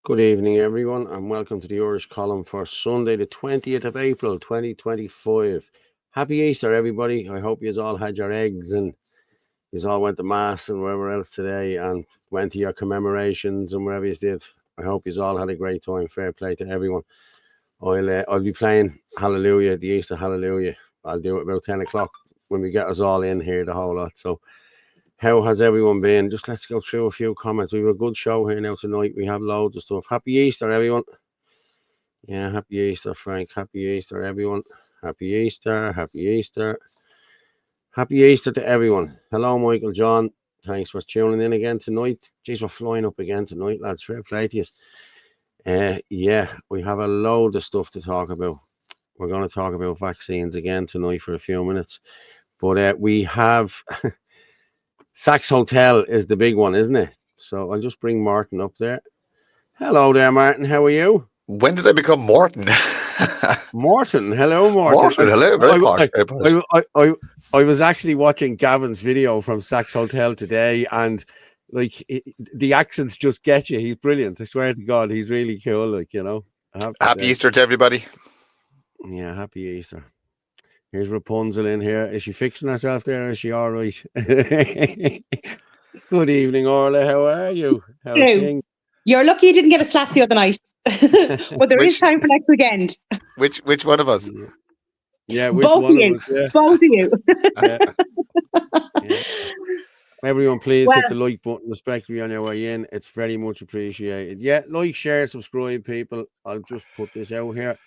Good evening, everyone, and welcome to the Irish column for Sunday, the 20th of April, 2025. Happy Easter, everybody. I hope you all had your eggs and you all went to Mass and wherever else today and went to your commemorations and wherever you did. I hope you all had a great time. Fair play to everyone. I'll be playing Hallelujah, the Easter Hallelujah. I'll do it about 10 o'clock when we get us all in here, the whole lot. So, how has everyone been? Just let's go through a few comments. We have a good show here now tonight. We have loads of stuff. Happy Easter, everyone. Yeah, happy Easter, Frank. Happy Easter, everyone. Happy Easter. Happy Easter. Happy Easter to everyone. Hello, Michael John. Thanks for tuning in again tonight. Jeez, we're flying up again tonight, lads. Fair play to you. Yeah, we have a load of stuff to talk about. We're going to talk about vaccines again tonight for a few minutes. But we have... Saks Hotel is the big one, isn't it? So I'll just bring Martin up there. Hello there, Martin. How are you? When did I become Morton? Morton. Hello, Morton. Morton, hello. Very posh. I was actually watching Gavin's video from Saks Hotel today, and like the accents just get you. He's brilliant. I swear to God, he's really cool. Like, you know. Happy Easter to everybody. Yeah, happy Easter. Here's Rapunzel in here. Is she fixing herself there? Is she all right? Good evening, Orla. How are you? How's things? You're lucky you didn't get a slap the other night. But there is time for next weekend. Which one of us? Yeah, which both one of us? Yeah. Both of you. Yeah. Everyone, please hit the like button, respectively, on your way in. It's very much appreciated. Yeah, like, share, subscribe, people. I'll just put this out here.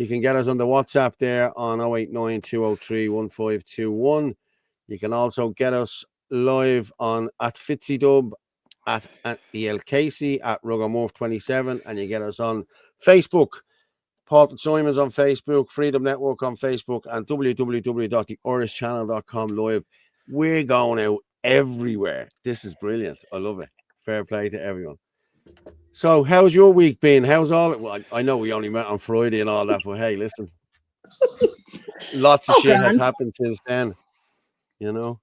You can get us on the WhatsApp there on 089 203 1521. You can also get us live on at Fitzdub, at the El Casey, at Rugamorph27, and you get us on Facebook. Paul Fitzsimons on Facebook, Freedom Network on Facebook, and www.theirishchannel.com live. We're going out everywhere. This is brilliant. I love it. Fair play to everyone. So, how's your week been? How's all it? Well, I know we only met on Friday and all that, but hey, listen, lots of shit has happened since then. You know,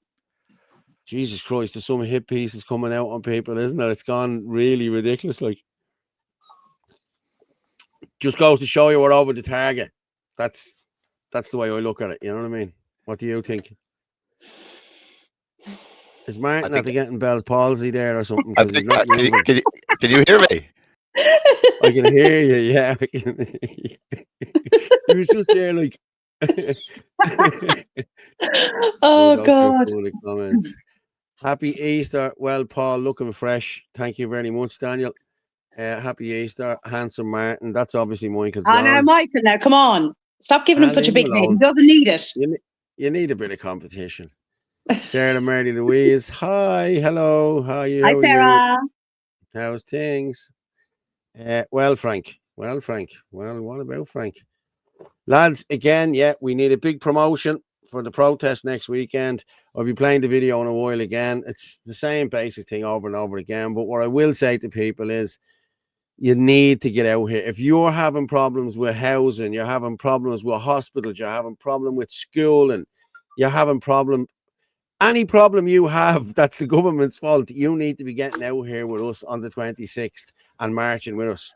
Jesus Christ, there's some hit pieces coming out on people, isn't there? It's gone really ridiculous. Like, just goes to show you we're over the target. That's the way I look at it. You know what I mean? What do you think? Is Martin after getting Bell's palsy there or something? Can you hear me? I can hear you. Yeah, I can hear you. He was just there, like. Oh God! Comments. Happy Easter. Well, Paul, looking fresh. Thank you very much, Daniel. Happy Easter, handsome Martin. That's obviously Michael. Oh no, Michael! Now, come on! Stop giving him such a big name. He doesn't need it. You need a bit of competition. Sarah Mary Louise. Hi, hello. How are you? Hi, Sarah. How's things? Well, Frank. Well, what about Frank? Lads, again, we need a big promotion for the protest next weekend. I'll be playing the video in a while again. It's the same basic thing over and over again. But what I will say to people is you need to get out here. If you're having problems with housing, you're having problems with hospitals, you're having problem with school, and you're having any problem you have that's the government's fault, you need to be getting out here with us on the 26th and marching with us.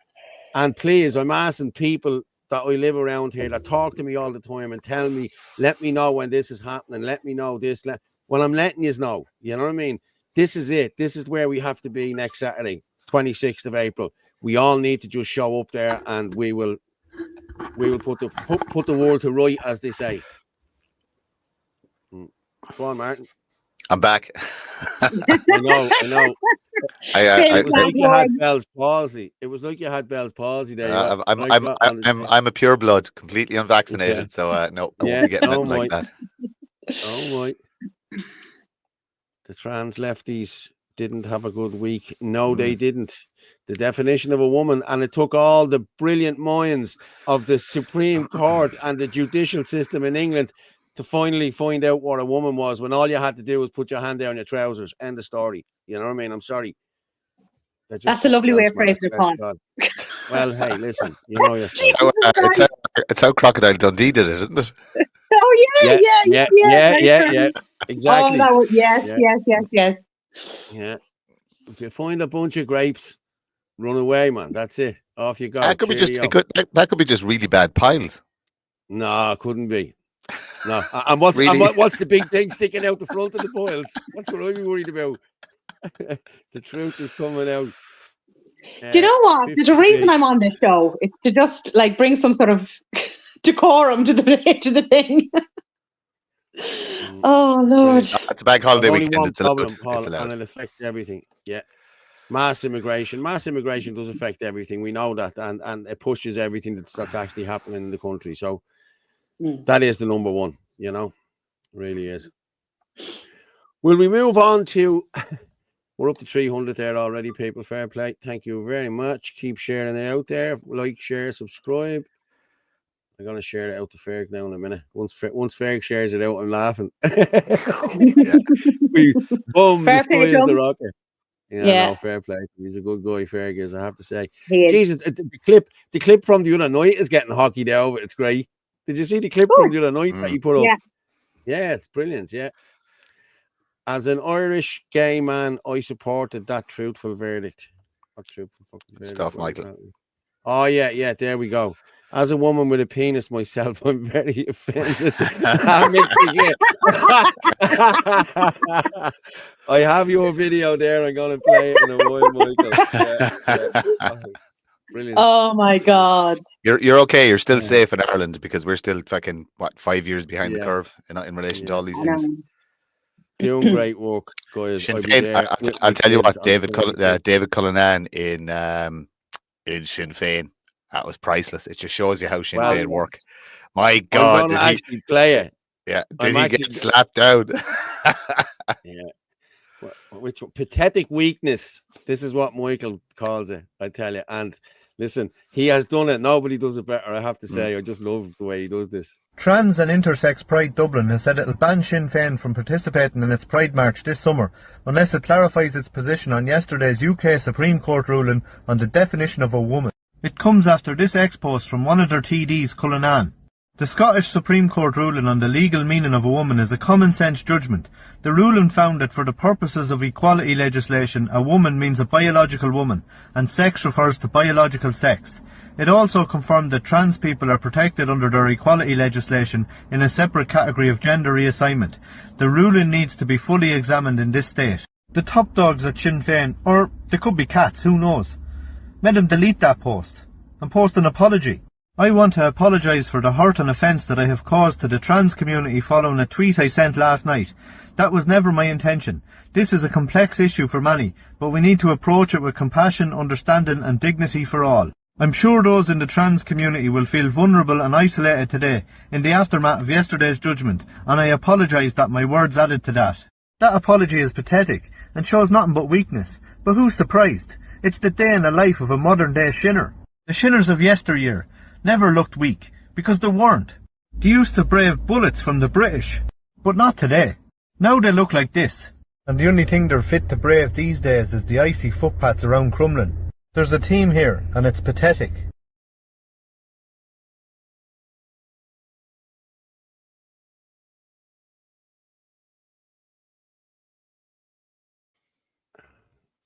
And please, I'm asking people that I live around here that talk to me all the time and tell me, let me know when this is happening, let me know this. Well, I'm letting you know, you know what I mean? This is it. This is where we have to be next Saturday, 26th of April. We all need to just show up there and we will put the world to right, as they say. Go on, Martin. I'm back. I know. It was like you had Bell's palsy. There. I'm a pure blood, completely unvaccinated. Okay. So no, I won't be getting it like that. Oh my! The trans lefties didn't have a good week. No, they didn't. the definition of a woman, and it took all the brilliant minds of the Supreme Court and the judicial system in England to finally find out what a woman was, when all you had to do was put your hand down your trousers. End of story. You know what I mean? I'm sorry. That's a lovely way of phrasing it, Paul. Well, hey, listen, you know yourself. It's how Crocodile Dundee did it, isn't it? Oh yeah. Exactly. Oh, yes. Yeah. If you find a bunch of grapes, run away, man. That's it. Off you go. That could be just really bad piles. No, it couldn't be. No. And what's the big thing sticking out the front of the piles? That's what I'd be worried about. The truth is coming out. Do you know what? There's a reason I'm on this show. It's to just like bring some sort of decorum to the thing. Oh Lord! It's a bank holiday weekend. It's allowed. And it affects everything. Yeah, mass immigration does affect everything. We know that, and it pushes everything that's actually happening in the country. So that is the number one. You know, it really is. Will we move on to? We're up to 300 there already, people. Fair play. Thank you very much. Keep sharing it out there. Like, share, subscribe. I'm going to share it out to Ferg now in a minute. Once Ferg shares it out, I'm laughing. Boom, the sky is the rocket. Yeah. No, fair play. He's a good guy, Ferg is, I have to say. Jesus, the clip from the other night is getting hockeyed out. It's great. Did you see the clip from the other night that he put up? Yeah, it's brilliant, yeah. As an Irish gay man, I supported that truthful verdict. What truthful fucking verdict? Stuff, Michael. Oh, yeah, there we go. As a woman with a penis myself, I'm very offended. I have your video there. I'm going to play it in a while, Michael. Yeah. Brilliant. Oh, my God. You're okay. You're still safe in Ireland because we're still fucking, 5 years behind the curve in relation to all these things. Doing great work, guys. I'll tell you what, David Cullinan in Sinn Féin, that was priceless. It just shows you how Sinn Féin work. My God, did he play it? Yeah, did he get slapped down? Yeah, which pathetic weakness. This is what Michael calls it. I tell you. And listen, he has done it. Nobody does it better. I have to say. I just love the way he does this. Trans and Intersex Pride Dublin has said it'll ban Sinn Féin from participating in its Pride March this summer unless it clarifies its position on yesterday's UK Supreme Court ruling on the definition of a woman. It comes after this ex-post from one of their TDs, Cullinan. The Scottish Supreme Court ruling on the legal meaning of a woman is a common-sense judgment. The ruling found that for the purposes of equality legislation, a woman means a biological woman, and sex refers to biological sex. It also confirmed that trans people are protected under their equality legislation in a separate category of gender reassignment. The ruling needs to be fully examined in this state. The top dogs at Sinn Féin, or they could be cats, who knows, made him delete that post and post an apology. I want to apologise for the hurt and offence that I have caused to the trans community following a tweet I sent last night. That was never my intention. This is a complex issue for many, but we need to approach it with compassion, understanding and dignity for all. I'm sure those in the trans community will feel vulnerable and isolated today in the aftermath of yesterday's judgment, and I apologise that my words added to that. That apology is pathetic and shows nothing but weakness, but who's surprised? It's the day in the life of a modern day shinner. The shinners of yesteryear never looked weak, because they weren't. They used to brave bullets from the British, but not today. Now they look like this, and the only thing they're fit to brave these days is the icy footpaths around Crumlin. There's a team here, and it's pathetic.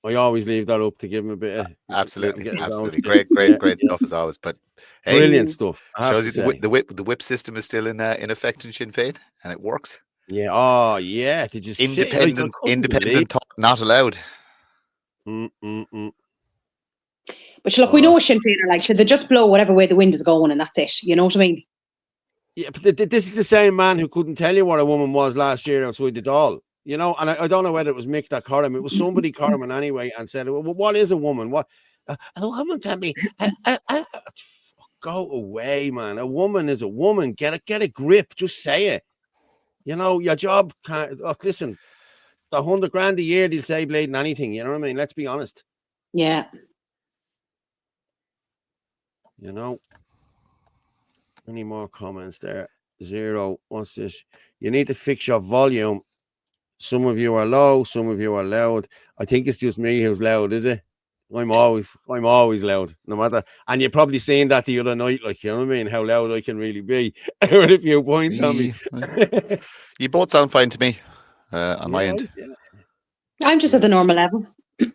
I always leave that up to give him a bit of... Absolutely. Great stuff as always. But hey, brilliant stuff. Shows you the whip system is still in effect in Sinn Féin, and it works. Yeah. Oh, yeah. Did you see? Independent thought not allowed. But look, we know what Sinn Féin are like. Should they just blow whatever way the wind is going, and that's it? You know what I mean? Yeah, but this is the same man who couldn't tell you what a woman was last year outside the doll. You know, and I don't know whether it was Mick that caught him. It was somebody caught him anyway and said, well, what is a woman? What a woman can be. Go away, man. A woman is a woman. Get a grip. Just say it. You know, your job can't... listen, the $100,000 a year, they'll say bleeding anything. You know what I mean? Let's be honest. Yeah. You know. Any more comments there? 0. What's this? You need to fix your volume. Some of you are low, some of you are loud. I think it's just me who's loud, is it? I'm always loud, no matter. And you're probably saying that the other night, like, you know what I mean? How loud I can really be with a few points on me. You both sound fine to me on my end. I'm just at the normal level.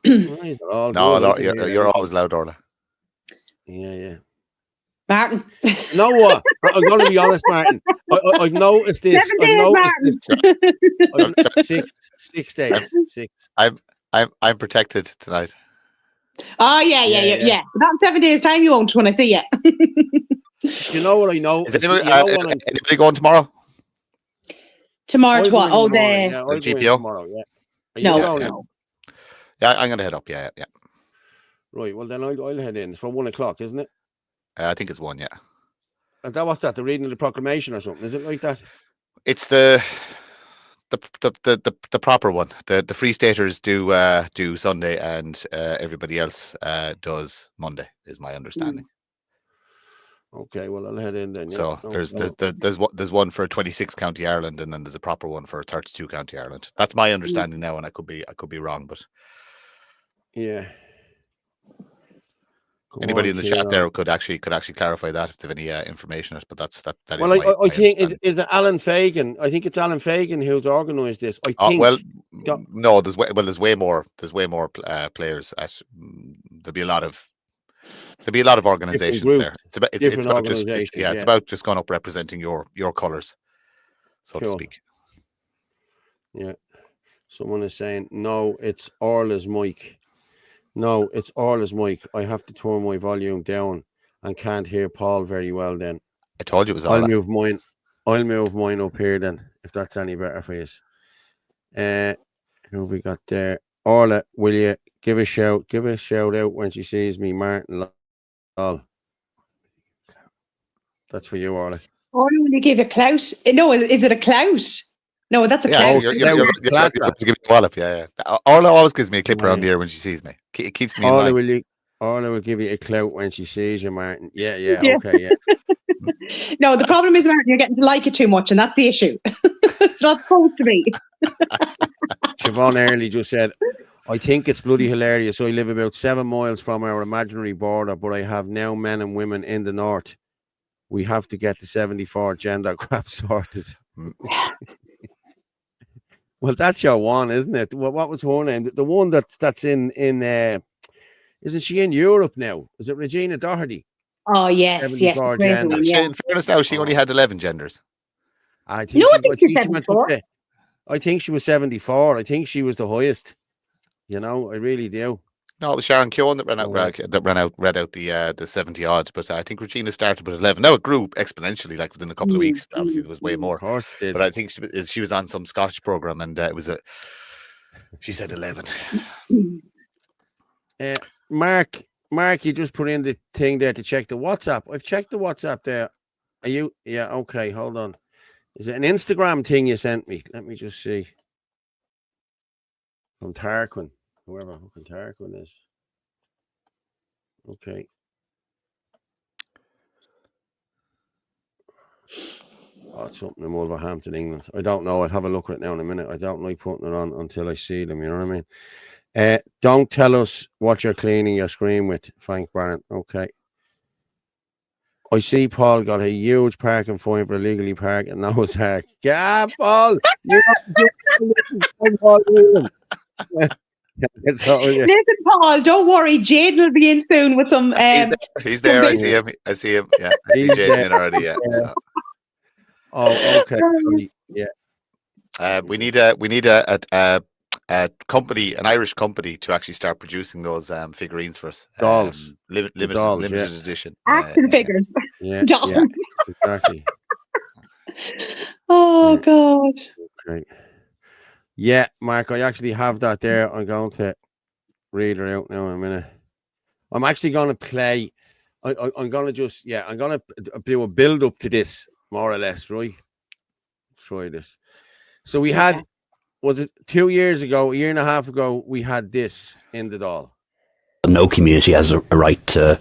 No, you're always loud, Orla. Yeah. Martin. You know what? I'm going to be honest, Martin. I've noticed this. 7 days, Martin. 6 days. 6. I'm protected tonight. Oh yeah. About 7 days time you won't when I see you. Do you know what I know? Is anybody going tomorrow? Tomorrow to what? The GPO tomorrow. Yeah. Are you going? Yeah, I'm going to head up. Yeah. Right. Well, then I'll head in. It's from 1 o'clock, isn't it? I think it's 1. Yeah. And what's that? The reading of the proclamation or something? Is it like that? It's the proper one. The Free Staters do Sunday, and everybody else does Monday. Is my understanding. Okay, well I'll head in then. So there's one for 26 County Ireland, and then there's a proper one for 32 County Ireland. That's my understanding now, and I could be wrong, but yeah. Anybody in the chat there could actually clarify that if they have any information. But that is. Well, I think is it Alan Fagan? I think it's Alan Fagan who's organised this. I think. No, there's way more players. There'll be a lot of organisations there. It's about just going up representing your colours, so to speak. Yeah. Someone is saying no. It's Orla's mic. No, it's Orla's mic. I have to turn my volume down and can't hear Paul very well then. I told you it was Orla. I'll move mine up here then, if that's any better for you. Who we got there? Orla, will you give a shout out when she sees me, Martin? That's for you, Orla. Orla, will you give a clout? No, is it a clout? No, that's a clout. You're to give me a wallop, yeah. Orla always gives me a clip around the ear when she sees me. It keeps me in line. Orla will give you a clout when she sees you, Martin. Yeah. Okay, yeah. No, the problem is, Martin, you're getting to like it too much, and that's the issue. It's not supposed to be. Siobhan Early just said, I think it's bloody hilarious. I live about 7 miles from our imaginary border, but I have now men and women in the north. We have to get the 74 gender crap sorted. Well, that's your one, isn't it? Well, what was her name? The one that's in isn't she in Europe now? Is it Regina Doherty? Oh yes. In fairness, now she only had 11 genders. I think she was 74. I think she was the highest. You know, I really do. No, it was Sharon Keown that read out the 70 odd, but I think Regina started with 11. Now it grew exponentially, like within a couple of weeks. Obviously, there was way more. Of course, it did. But I think she was on some Scottish program, and she said 11. Mark, you just put in the thing there to check the WhatsApp. I've checked the WhatsApp there. Are you? Yeah. Okay. Hold on. Is it an Instagram thing you sent me? Let me just see. From Tarquin. Whoever fucking Tarquin is. Okay. Oh, it's something in Wolverhampton, England. I don't know. I'll have a look at it now in a minute. I don't like putting it on until I see them. You know what I mean? Don't tell us what you're cleaning your screen with, Frank Barron. Okay. I see Paul got a huge parking fine for illegally parking in Noah's Ark. Yeah, Paul! Listen, Paul, don't worry. Jaden will be in soon with some. He's there. I see him. Yeah, I see Jaden in already. Yeah. So. Oh, okay. Yeah. We need a company, an Irish company, to actually start producing those figurines for us. Dolls. Limited edition. Action figures. Yeah. Dolls. Yeah, exactly. Oh God. Okay. Yeah, Mark, I actually have that there. I'm going to read her out now in a minute. I'm actually going to play. I'm going to I'm going to do a build up to this, more or less, right? Try this. So we had, was it 2 years ago, a year and a half ago, we had this in the doll. No community has a right to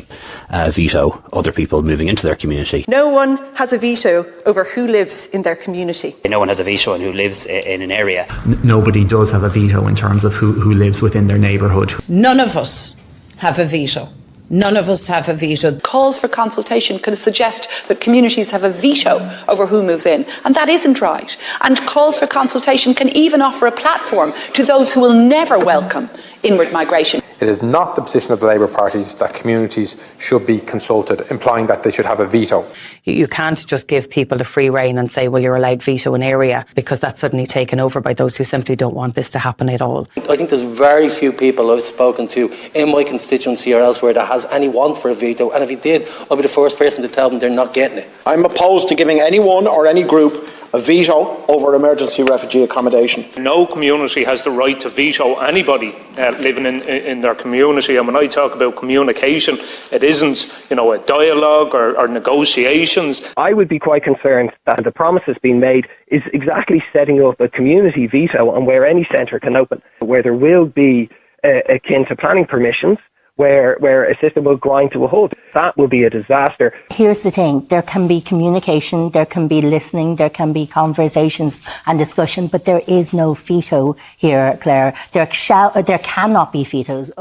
veto other people moving into their community. No one has a veto over who lives in their community. No one has a veto on who lives in an area. Nobody does have a veto in terms of who lives within their neighbourhood. None of us have a veto. None of us have a veto. Calls for consultation could suggest that communities have a veto over who moves in, and that isn't right. And calls for consultation can even offer a platform to those who will never welcome inward migration. It is not the position of the Labour parties that communities should be consulted, implying that they should have a veto. You can't just give people the free rein and say, well, you're allowed veto an area, because that's suddenly taken over by those who simply don't want this to happen at all. I think there's very few people I've spoken to in my constituency or elsewhere that has any want for a veto, and if he did, I'll be the first person to tell them they're not getting it. I'm opposed to giving anyone or any group a veto over emergency refugee accommodation. No community has the right to veto anybody living in their community, and when I talk about communication, it isn't, a dialogue or negotiations. I would be quite concerned that the promises being made is exactly setting up a community veto on where any centre can open, where there will be akin to planning permissions, where a system will grind to a halt. That will be a disaster. Here's the thing, there can be communication, there can be listening, there can be conversations and discussion, but there is no veto here, Claire. There cannot be vetoes.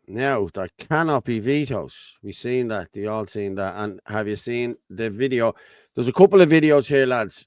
Now, there cannot be vetoes. We've seen that, you all seen that. And have you seen the video? There's a couple of videos here, lads.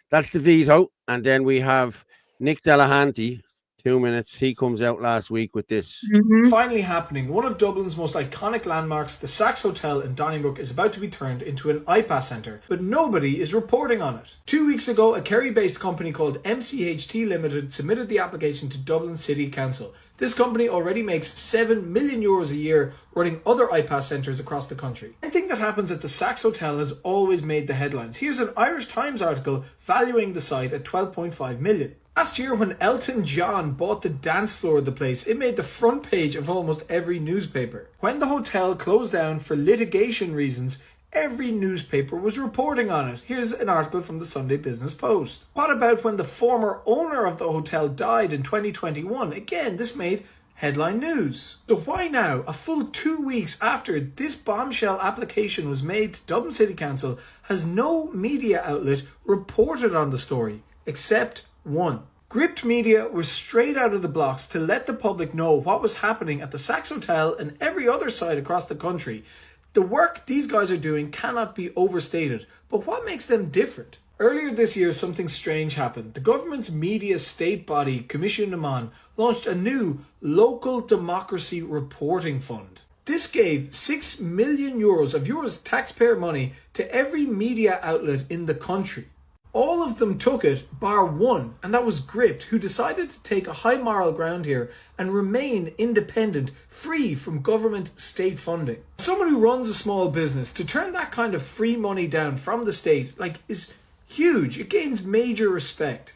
That's the veto. And then we have Nick Delahanty, 2 minutes. He comes out last week with this. Finally happening. One of Dublin's most iconic landmarks, the Saks Hotel in Donohoe, is about to be turned into an iPass centre, but nobody is reporting on it. 2 weeks ago, a Kerry-based company called MCHT Limited submitted the application to Dublin City Council. This company already makes €7 million a year running other iPass centres across the country. Anything that happens at the Saks Hotel has always made the headlines. Here's an Irish Times article valuing the site at $12.5 million. Last year, when Elton John bought the dance floor of the place, it made the front page of almost every newspaper. When the hotel closed down for litigation reasons, every newspaper was reporting on it. Here's an article from the Sunday Business Post. What about when the former owner of the hotel died in 2021? Again, this made headline news. So why now, a full 2 weeks after this bombshell application was made to Dublin City Council, has no media outlet reported on the story, except one? Gript Media was straight out of the blocks to let the public know what was happening at the Saks Hotel and every other site across the country. The work these guys are doing cannot be overstated, but what makes them different? Earlier this year, something strange happened. The government's media state body, Commission Naman, launched a new local democracy reporting fund. This gave €6 million of yours taxpayer money to every media outlet in the country. All of them took it, bar one, and that was Gript, who decided to take a high moral ground here and remain independent, free from government state funding. Someone who runs a small business, to turn that kind of free money down from the state, is huge. It gains major respect.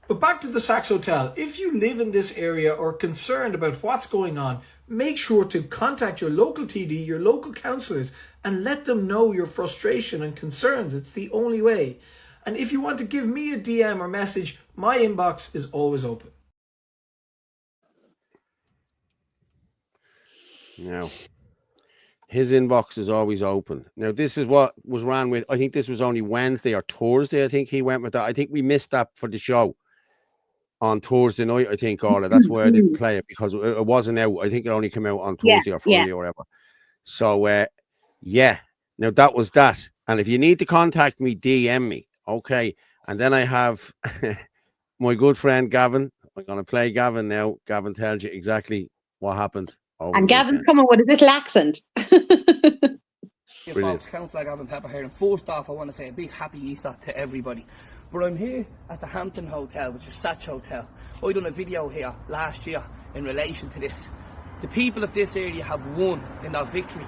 But back to the Saks Hotel. If you live in this area or are concerned about what's going on, make sure to contact your local TD, your local councillors, and let them know your frustration and concerns. It's the only way. And if you want to give me a DM or message, my inbox is always open. Now, his inbox is always open. Now, this is what was ran with. I think this was only Wednesday or Thursday. I think he went with that. I think we missed that for the show on Thursday night. I think, Orla. That's why I didn't play it, because it wasn't out. I think it only came out on Thursday or Friday or whatever. So, yeah. Now, that was that. And if you need to contact me, DM me. Okay, and then I have my good friend Gavin. I'm going to play Gavin now. Gavin tells you exactly what happened. And Gavin's coming with a little accent. Folks, Councillor Gavin Pepper here, and first off I want to say a big happy Easter to everybody. But I'm here at the Hampton Hotel, which is Satch Hotel. I done a video here last year in relation to this. The people of this area have won in their victory.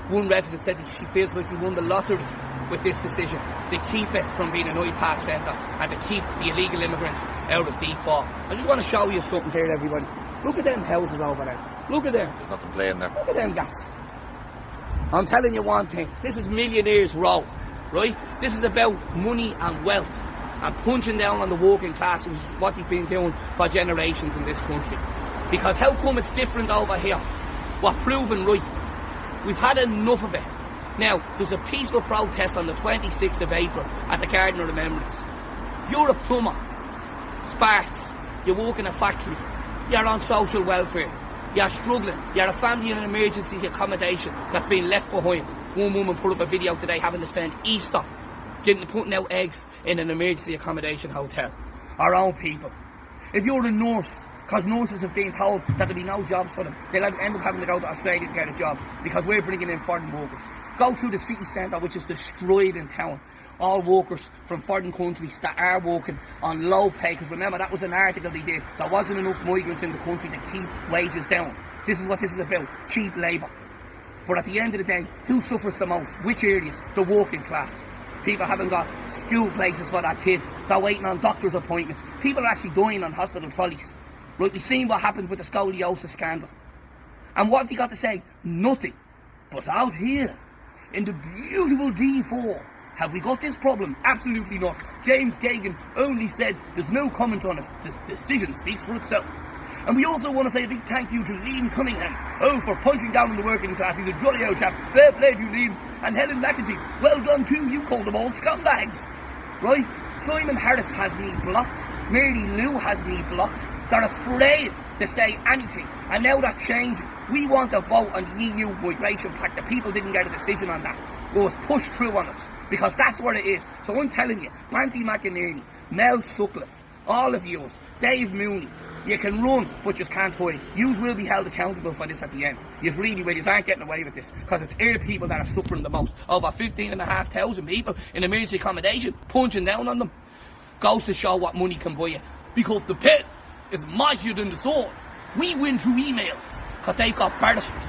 One resident said that she feels like they won the lottery with this decision. They keep it from being an iPass centre and to keep the illegal immigrants out of D4. I just want to show you something here, everybody. Look at them houses over there. Look at them. There's nothing playing there. Look at them gas. I'm telling you one thing. This is Millionaires Row, right? This is about money and wealth. and punching down on the working class, which is what they've been doing for generations in this country. Because how come it's different over here? We're proven right. We've had enough of it. Now, there's a peaceful protest on the 26th of April at the Garden of Remembrance. If you're a plumber, sparks, you work in a factory, you're on social welfare, you're struggling, you're a family in an emergency accommodation that's been left behind. One woman put up a video today having to spend Easter putting out eggs in an emergency accommodation hotel. Our own people. If you're a nurse, because nurses have been told that there'll be no jobs for them, they'll end up having to go to Australia to get a job because we're bringing in foreign workers. Go through the city centre, which is destroyed in town. All workers from foreign countries that are working on low pay, because remember that was an article they did, there wasn't enough migrants in the country to keep wages down. This is what this is about, cheap labour. But at the end of the day, who suffers the most? Which areas? The working class. People haven't got school places for their kids, they're waiting on doctor's appointments. People are actually dying on hospital trolleys. Right, we've seen what happened with the scoliosis scandal. And what have they got to say? Nothing. But out here, in the beautiful D4, have we got this problem? Absolutely not. James Gagan only said there's no comment on it. The decision speaks for itself. And we also want to say a big thank you to Liam Cunningham, for punching down on the working class. He's a jolly old chap. Fair play to you, Liam. And Helen McEntee, well done too. You called them all scumbags. Right? Simon Harris has me blocked. Mary Lou has me blocked. They're afraid to say anything. And now that's changing. We want a vote on the EU Migration Pact. The people didn't get a decision on that. It was pushed through on us. Because that's what it is. So I'm telling you, Banty McInerney, Mel Sutcliffe, all of yous, Dave Mooney, you can run, but you can't hide. Yous will be held accountable for this at the end. Yous really will. Yous aren't getting away with this. Because it's our people that are suffering the most. Over 15,500 people in emergency accommodation, punching down on them. Goes to show what money can buy you. Because the pit is mightier than the sword. We win through emails. Because they've got barristers.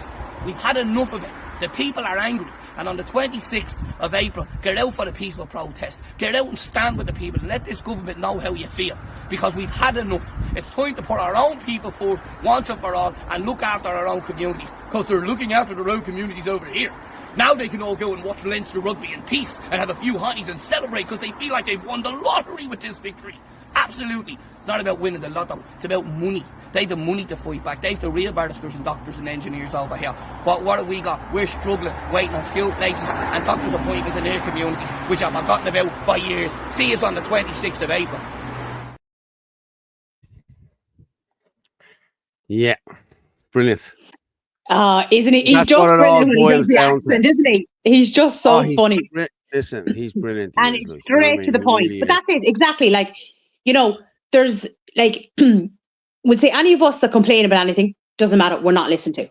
We've had enough of it. The people are angry. And on the 26th of April, get out for the peaceful protest. Get out and stand with the people and let this government know how you feel. Because we've had enough. It's time to put our own people first, once and for all, and look after our own communities. Because they're looking after their own communities over here. Now they can all go and watch Leinster rugby in peace and have a few hotties and celebrate because they feel like they've won the lottery with this victory. Absolutely. It's not about winning the lotto. It's about money. They've the money to fight back. They've the real barristers and doctors and engineers over here. But what have we got? We're struggling, waiting on skilled places and doctors' appointments in their communities, which I've forgotten about for years. See us on the 26th of April. Yeah. Brilliant. Isn't he? He's just brilliant when he does the accent, isn't he? He's just so funny. Listen, he's brilliant. And it's straight to the point. But that's it, exactly. Like, you know, there's like, would say any of us that complain about anything, doesn't matter, we're not listened to.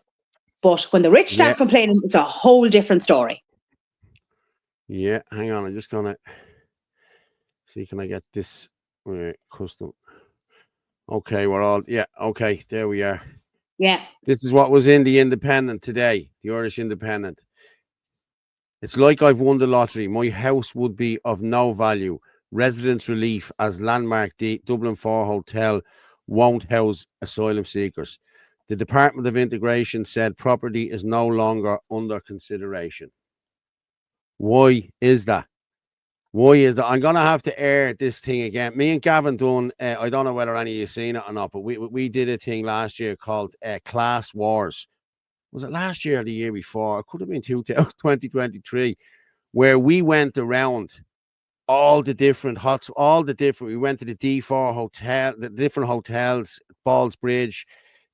But when the rich start complaining, it's a whole different story. Yeah, hang on, I'm just gonna see, can I get this custom? Okay, we're all, okay, there we are. Yeah. This is what was in the Independent today, the Irish Independent. It's like I've won the lottery. My house would be of no value. Residents relief as landmark Dublin 4 hotel won't house asylum seekers. The Department of Integration said property is no longer under consideration. Why is that? Why is that? I'm going to have to air this thing again. Me and Gavin done, I don't know whether any of you seen it or not, but we did a thing last year called Class Wars. Was it last year or the year before? It could have been 2023, where we went around all the different we went to the D4 hotel, the different hotels, Ballsbridge,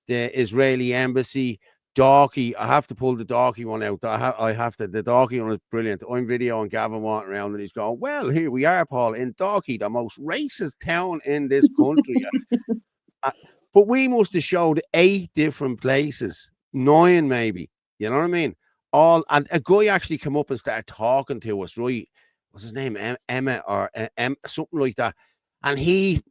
the Israeli embassy, Dalkey. I have to pull the Dalkey one out. I have to. The Dalkey one is brilliant. I'm videoing Gavin walking around and he's going, well, here we are, Paul, in Dalkey, the most racist town in this country. But we must have showed 8 different places, 9 maybe. You know what I mean? And a guy actually came up and started talking to us, right? What's his name? Emma or something like that. And he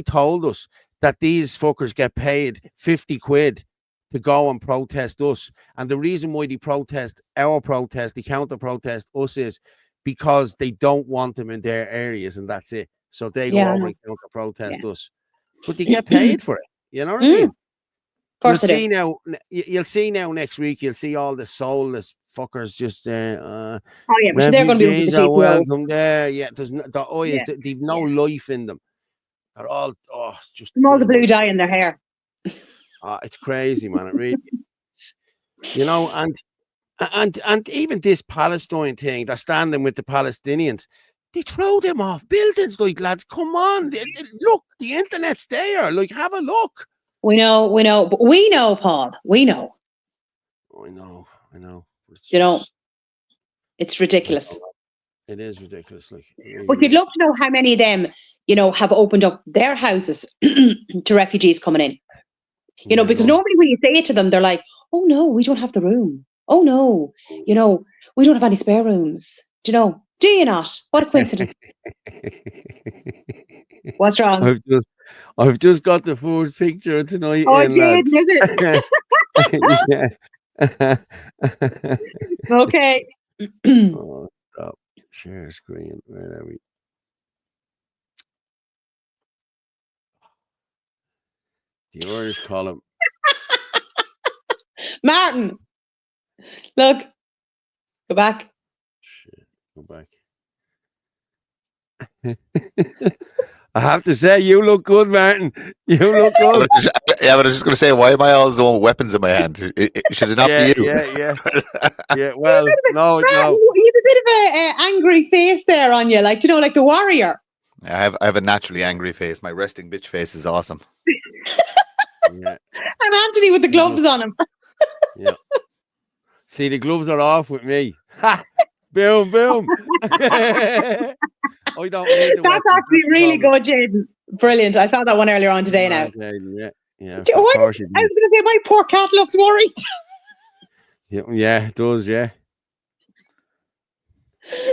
told us that these fuckers get paid 50 quid to go and protest us. And the reason why they protest our protest, they counter protest us, is because they don't want them in their areas, and that's it. So they go over and counter protest us. But they get paid for it. You know what I mean? You'll see now next week, you'll see all the soulless fuckers just oh yeah, but they're going to be refugees are welcome there. Yeah, there's no, they've no life in them. They're all just all the blue dye in their hair. It's crazy, man. It really is. You know, and even this Palestine thing, they're standing with the Palestinians. They throw them off buildings, like, lads, come on. Look, the internet's there. Like, have a look. We know, Paul. We know. I know. You know, it's ridiculous. It is ridiculous. Like, really but you'd love to know how many of them, you know, have opened up their houses to refugees coming in. You know, because normally when you say it to them, they're like, oh no, we don't have the room. Oh no, you know, we don't have any spare rooms. Do you know? Do you not? What a coincidence. What's wrong? I've just got the first picture tonight. Oh, Jaden, is it? Okay. Stop. Share screen. Where are we? The Irish column. Martin, look. Go back. Shit, go back. I have to say, you look good, Martin. You look good. But I was just going to say, why am I always the one with weapons in my hand? Should it not be you? Yeah. Well, no. You have a bit of a angry face there on you, like, you know, like the warrior. I have a naturally angry face. My resting bitch face is awesome. Yeah. And Anthony with the gloves on him. Yeah. See, the gloves are off with me. Ha! Boom, boom. I don't need the That's actually really good, Jaden. Brilliant. I saw that one earlier on today now. Yeah. I was going to say, my poor cat looks worried. Yeah, it does, yeah.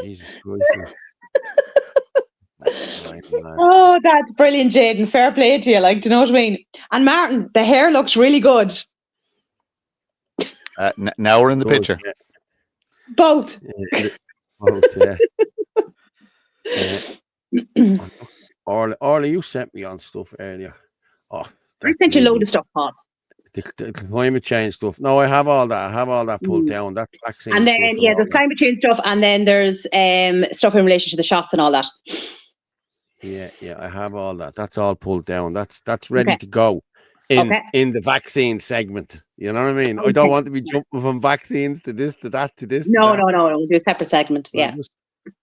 Jesus Christ. Oh, that's brilliant, Jaden. Fair play to you. Like, do you know what I mean? And Martin, the hair looks really good. Now we're in the picture. Yeah. Both. Yeah. Orla, you sent me on stuff earlier. I sent you a load of stuff, Paul. The climate change stuff. No, I have all that. I have all that pulled down. That vaccine. And then, the climate change stuff, and then there's stuff in relation to the shots and all that. Yeah, I have all that. That's all pulled down. That's ready to go in the vaccine segment. You know what I mean? I don't want to be jumping from vaccines to this, to that, to this. No. We'll do a separate segment. Yeah.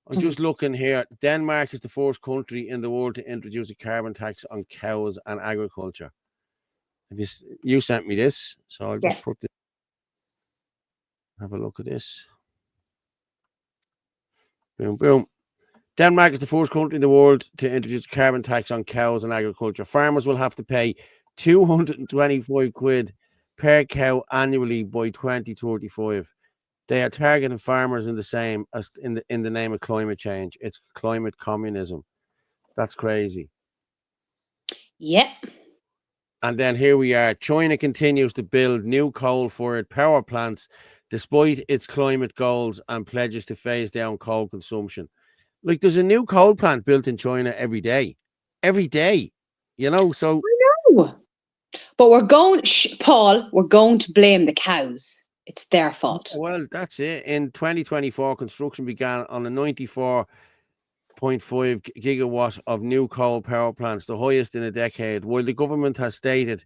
I'm just looking here. Denmark is the first country in the world to introduce a carbon tax on cows and agriculture. You sent me this, so I'll just put this. Have a look at this. Boom, boom. Denmark is the first country in the world to introduce a carbon tax on cows and agriculture. Farmers will have to pay 225 quid per cow annually by 2035. They are targeting farmers in the same as in the name of climate change. It's climate communism. That's crazy. Yep. And then here we are. China continues to build new coal-fired power plants despite its climate goals and pledges to phase down coal consumption. Like, there's a new coal plant built in China every day. Every day. You know, so... I know. But we're going... Paul, we're going to blame the cows. It's their fault. Well, that's it. In 2024, construction began on a 94.5 gigawatt of new coal power plants, the highest in a decade. While the government has stated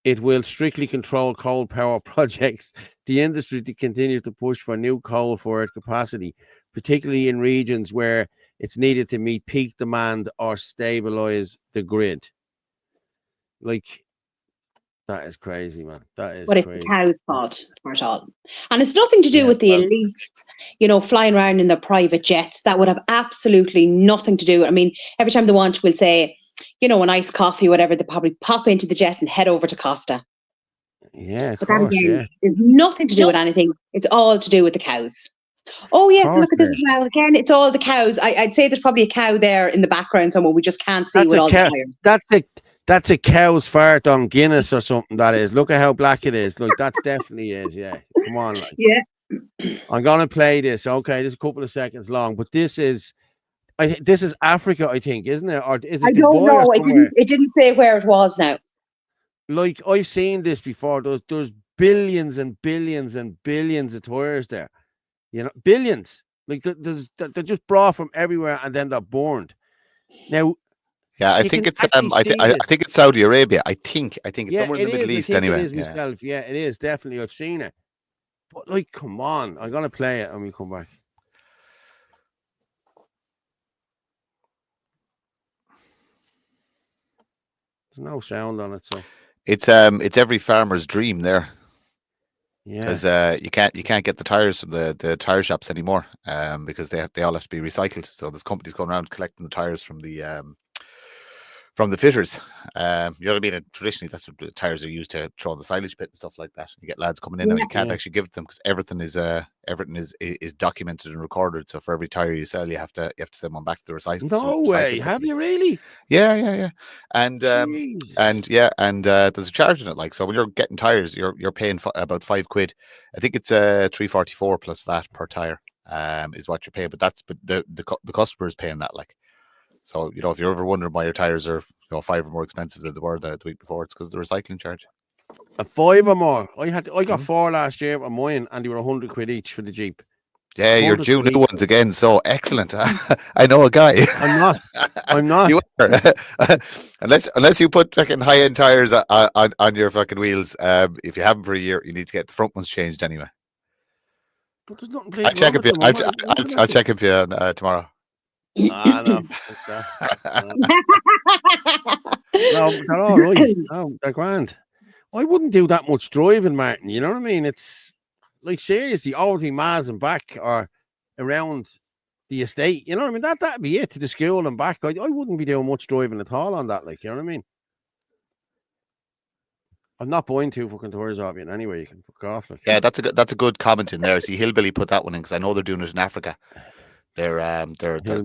it will strictly control coal power projects, the industry continues to push for new coal-fired capacity, particularly in regions where it's needed to meet peak demand or stabilize the grid. Like, that is crazy, man. That is crazy. But it's the cow's fault for it all. And it's nothing to do with the elites, you know, flying around in their private jets. That would have absolutely nothing to do. I mean, every time they want, we'll say, you know, an iced coffee, whatever, they probably pop into the jet and head over to Costa. Yeah, of but course, that again, there's nothing to do with anything. It's all to do with the cows. Oh, yes, look at this as well. Again, it's all the cows. I'd say there's probably a cow there in the background somewhere. We just can't see with all the tires. That's a cow's fart on Guinness or something, that is. Look at how black it is. Look, that's definitely is, yeah. Come on, like. Yeah. I'm going to play this. Okay, this is a couple of seconds long, but this is Africa, I think, isn't it? Or is it I don't know. It didn't say where it was now. Like, I've seen this before. There's billions and billions and billions of tires there. You know, billions. Like they're just brought from everywhere and then they're burned. Now, yeah, I think it's I think it's Saudi Arabia. I think it's somewhere in the Middle East anyway. It is myself. Yeah, it is definitely. I've seen it. But like, come on, I'm gonna play it and we come back. There's no sound on it, so it's every farmer's dream there. Yeah, because you can't get the tires from the tire shops anymore, because they all have to be recycled. So there's companies going around collecting the tires from the fitters. You know what I mean? And traditionally, that's what the tires are used to throw in the silage pit and stuff like that. You get lads coming in, and you can't actually give it to them because everything is documented and recorded. So for every tire you sell, you have to send one back to the recycling. No way, have you really? Yeah. And there's a charge in it. Like, so when you're getting tires, you're paying about £5. I think it's $3.44 plus VAT per tire. Is what you're paying, but the customer is paying that, like. So, you know, if you're ever wondering why your tires are, you know, 5 or more expensive than they were the week before, it's because of the recycling charge. 5 or more. I got 4 last year on mine, and they were £100 each for the Jeep. Yeah, you're due new ones again. So excellent. I know a guy. I'm not. You are. unless you put fucking high end tires on your fucking wheels. If you haven't for a year, you need to get the front ones changed anyway. But there's nothing. I'll check if you. I'll check if you tomorrow. No. No, they're all right. No, they're grand. I wouldn't do that much driving, Martin. You know what I mean? It's like, seriously, over the miles and back or around the estate. You know what I mean? That'd be it, to the school and back. I wouldn't be doing much driving at all on that. Like, you know what I mean? I'm not buying 2 fucking tires off you anyway. You can fuck off. Like. Yeah, that's a good comment in there. See, Hillbilly put that one in because I know they're doing it in Africa. They're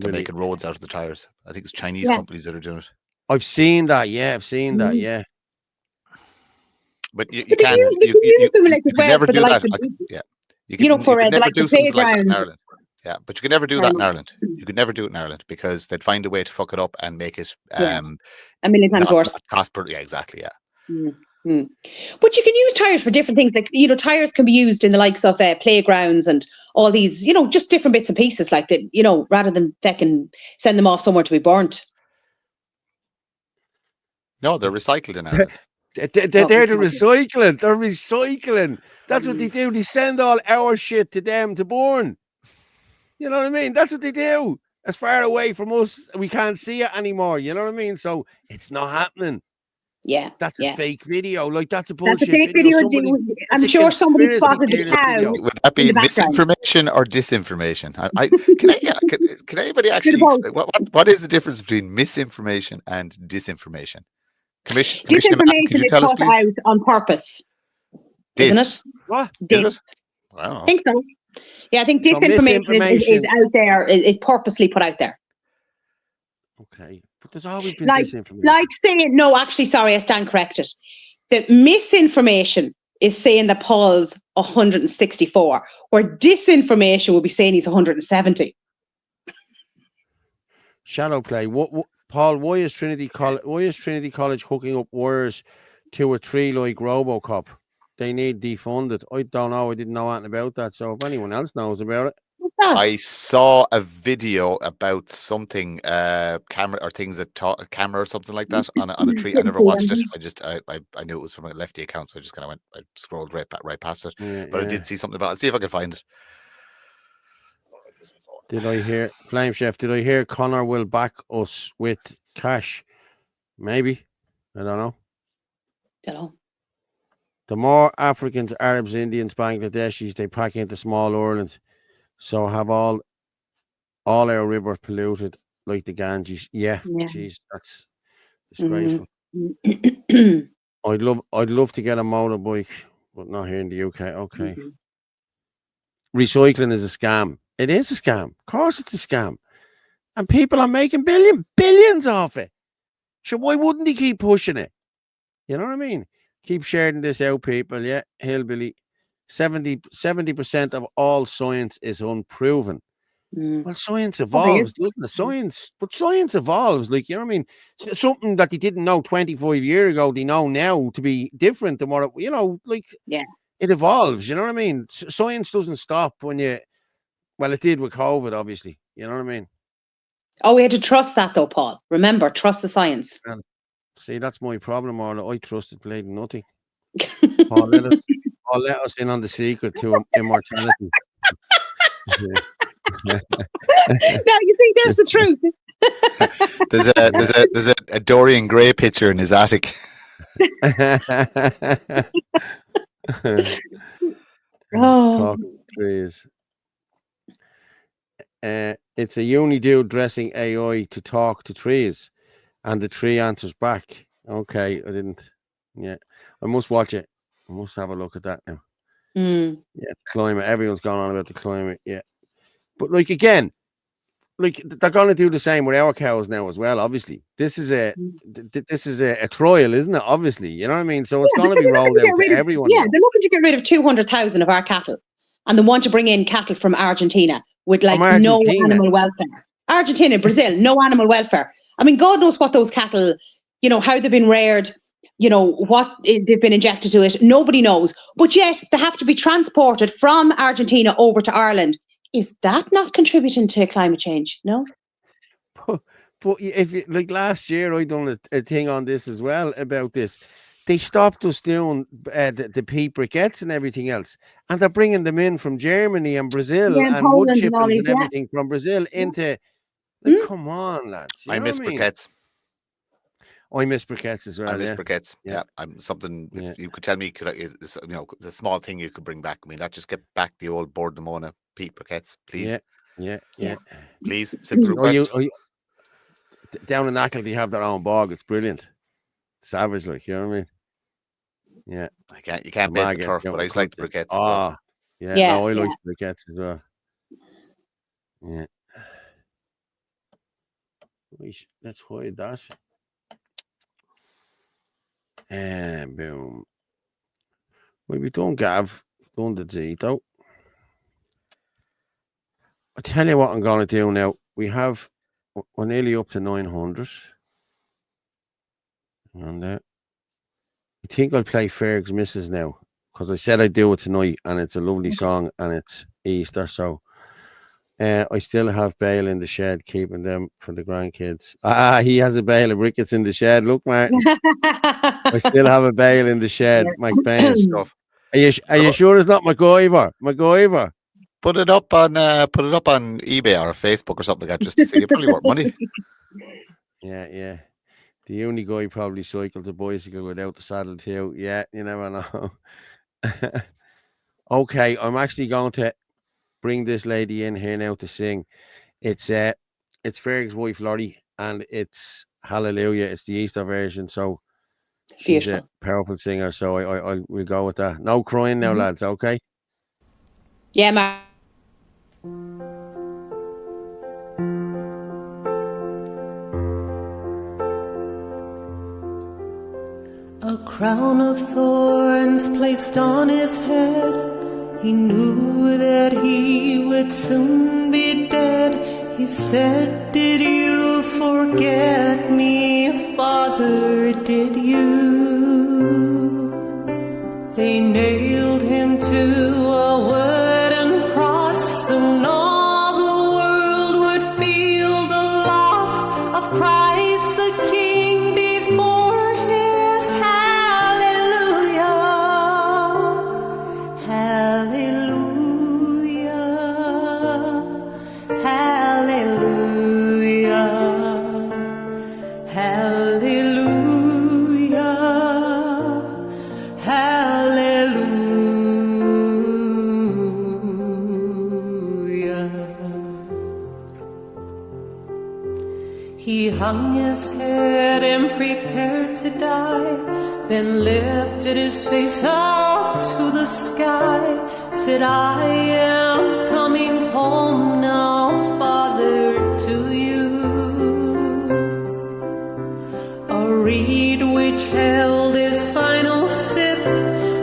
making roads out of the tires. I think it's Chinese companies that are doing it. I've seen that. Yeah, that. Yeah. But you can never do that. You can never do something like that in Ireland. Yeah, but you can never do that in Ireland. You could never do it in Ireland because they'd find a way to fuck it up and make it a million times worse. Yeah, exactly. Yeah. But you can use tires for different things. Like, you know, tires can be used in the likes of playgrounds and all these, you know, just different bits and pieces like that, you know, rather than fucking send them off somewhere to be burnt. No, they're recycled in Ireland. They're the recycling. They're recycling. That's what they do. They send all our shit to them to burn. You know what I mean? That's what they do. As far away from us, we can't see it anymore. You know what I mean? So it's not happening. Yeah, that's a fake video. Like, that's a bullshit video. I'm sure somebody spotted the cow. Would that be misinformation or disinformation? Can anybody actually explain what is the difference between misinformation and disinformation? Commissioner Matt, could you tell us, please? Out on purpose, isn't it? What? Is it? Wow. I think so. Yeah, I think disinformation is out there, is purposely put out there. Okay. But there's always been disinformation. Like saying, no, actually, sorry, I stand corrected. The misinformation is saying that Paul's 164, where disinformation would be saying he's 170. Shadow play. What Paul? Why is Trinity College hooking up wires to a tree like RoboCop? They need defunded. I don't know. I didn't know anything about that. So if anyone else knows about it. I saw a video about something, camera or things that a camera or something like that on a tree. I never watched it. I knew it was from a lefty account, so I just kind of I scrolled right past it. But I did see something about it. Let's see if I can find it. Did I hear Flame Chef? Did I hear Connor will back us with cash? Maybe. I don't know. The more Africans, Arabs, Indians, Bangladeshis they pack into small Ireland. So have all our rivers polluted like the Ganges. Yeah. Jeez, that's disgraceful. I'd love to get a motorbike, but not here in the UK. Okay. Recycling is a scam. It is a scam. Of course it's a scam. And people are making billions off it. So why wouldn't they keep pushing it? You know what I mean? Keep sharing this out, people. Yeah, Hillbilly. 70% of all science is unproven. Well, science evolves, doesn't it? Science evolves. Like, you know what I mean? Something that they didn't know 25 years ago, they know now to be different than what it, you know, like. Yeah. it evolves. You know what I mean? Science doesn't stop when you. Well, it did with COVID, obviously. You know what I mean? Oh, we had to trust that though, Paul. Remember, trust the science. And see, that's my problem, Orla. I trusted bloody nothing. Paul, let us in on the secret to immortality. Now you think there's the truth. there's a Dorian Gray picture in his attic. Talking trees. It's a uni dude dressing AI to talk to trees, and the tree answers back. Okay, I didn't. Yeah, I must watch it. I must have a look at that now. Yeah, climate. Everyone's going on about the climate. Yeah, but like again, like they're going to do the same with our cows now as well. Obviously, this is a trial, isn't it? Obviously, you know what I mean. So it's going to be rolled out to everyone. Yeah, they're looking to get rid of 200,000 of our cattle, and they want to bring in cattle from Argentina with like no animal welfare. Argentina, Brazil, no animal welfare. I mean, God knows what those cattle, you know, how they've been reared, you know, what they've been injected to it. Nobody knows. But yet they have to be transported from Argentina over to Ireland. Is that not contributing to climate change? No. But if you, like last year, I done a thing on this as well about this. They stopped us doing the pea briquettes and everything else, and they're bringing them in from Germany and Brazil and wood chippings and everything from Brazil into. Like, come on, lads! I miss briquettes. I miss briquettes as well. I miss briquettes. Yeah, I'm something. If you could tell me, the small thing you could bring back. I mean, that just get back the old Bordemona peat briquettes, please. Yeah. Please, simple request. Down in Ackle, they have their own bog. It's brilliant. Savage, like, you know what I mean? Yeah. You can't beat the turf, but I just like the briquettes. Oh, yeah. No, I like the briquettes as well. Yeah. Let's hide that. And boom. Well, we don't Gav. Done the Z though. I tell you what I'm going to do now. We're nearly up to 900. And I think I'll play Ferg's Misses now, because I said I'd do it tonight, and it's a lovely song, and it's Easter. So I still have bale in the shed, keeping them for the grandkids. He has a bale of rickets in the shed. Look, Martin. I still have a bale in the shed. Mike Bain stuff. Are you sure it's not MacGyver? Put it up on eBay or Facebook or something like that, just to see. You're probably worth money. Yeah. The uni guy probably cycles a bicycle without the saddle too. Yeah, you never know. Okay, I'm actually going to bring this lady in here now to sing. It's Ferg's wife Laurie, and it's Hallelujah. It's the Easter version, so she's a powerful singer. So we'll go with that. No crying now, lads. Okay. Yeah, Mark. A crown of thorns placed on his head. He knew that he would soon be dead. He said, "Did you forget me, Father, did you?" They nailed him to a wooden cross, and all the world would feel the loss of Christ the King before his hallelujah, hallelujah, hallelujah, hallelujah, hallelujah. He hung his head and prepared to die, then lifted his face up to the sky, said, "I am coming home now, Father, to you." A reed which held his final sip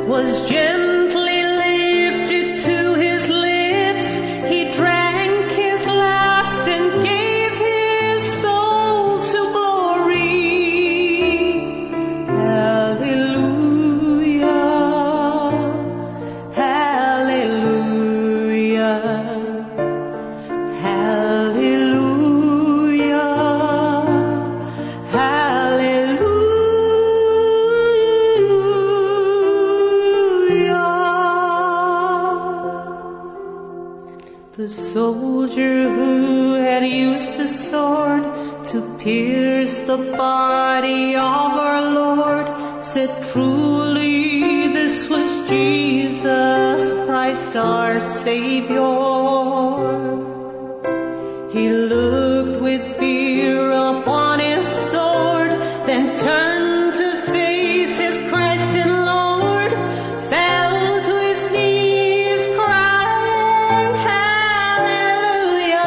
was gently lifted to his lips. He drank his last and gave his soul to glory. Hallelujah, to pierce the body of our Lord, said truly this was Jesus Christ our Savior. He looked with fear upon his sword, then turned to face his Christ and Lord, fell to his knees, crying, Hallelujah,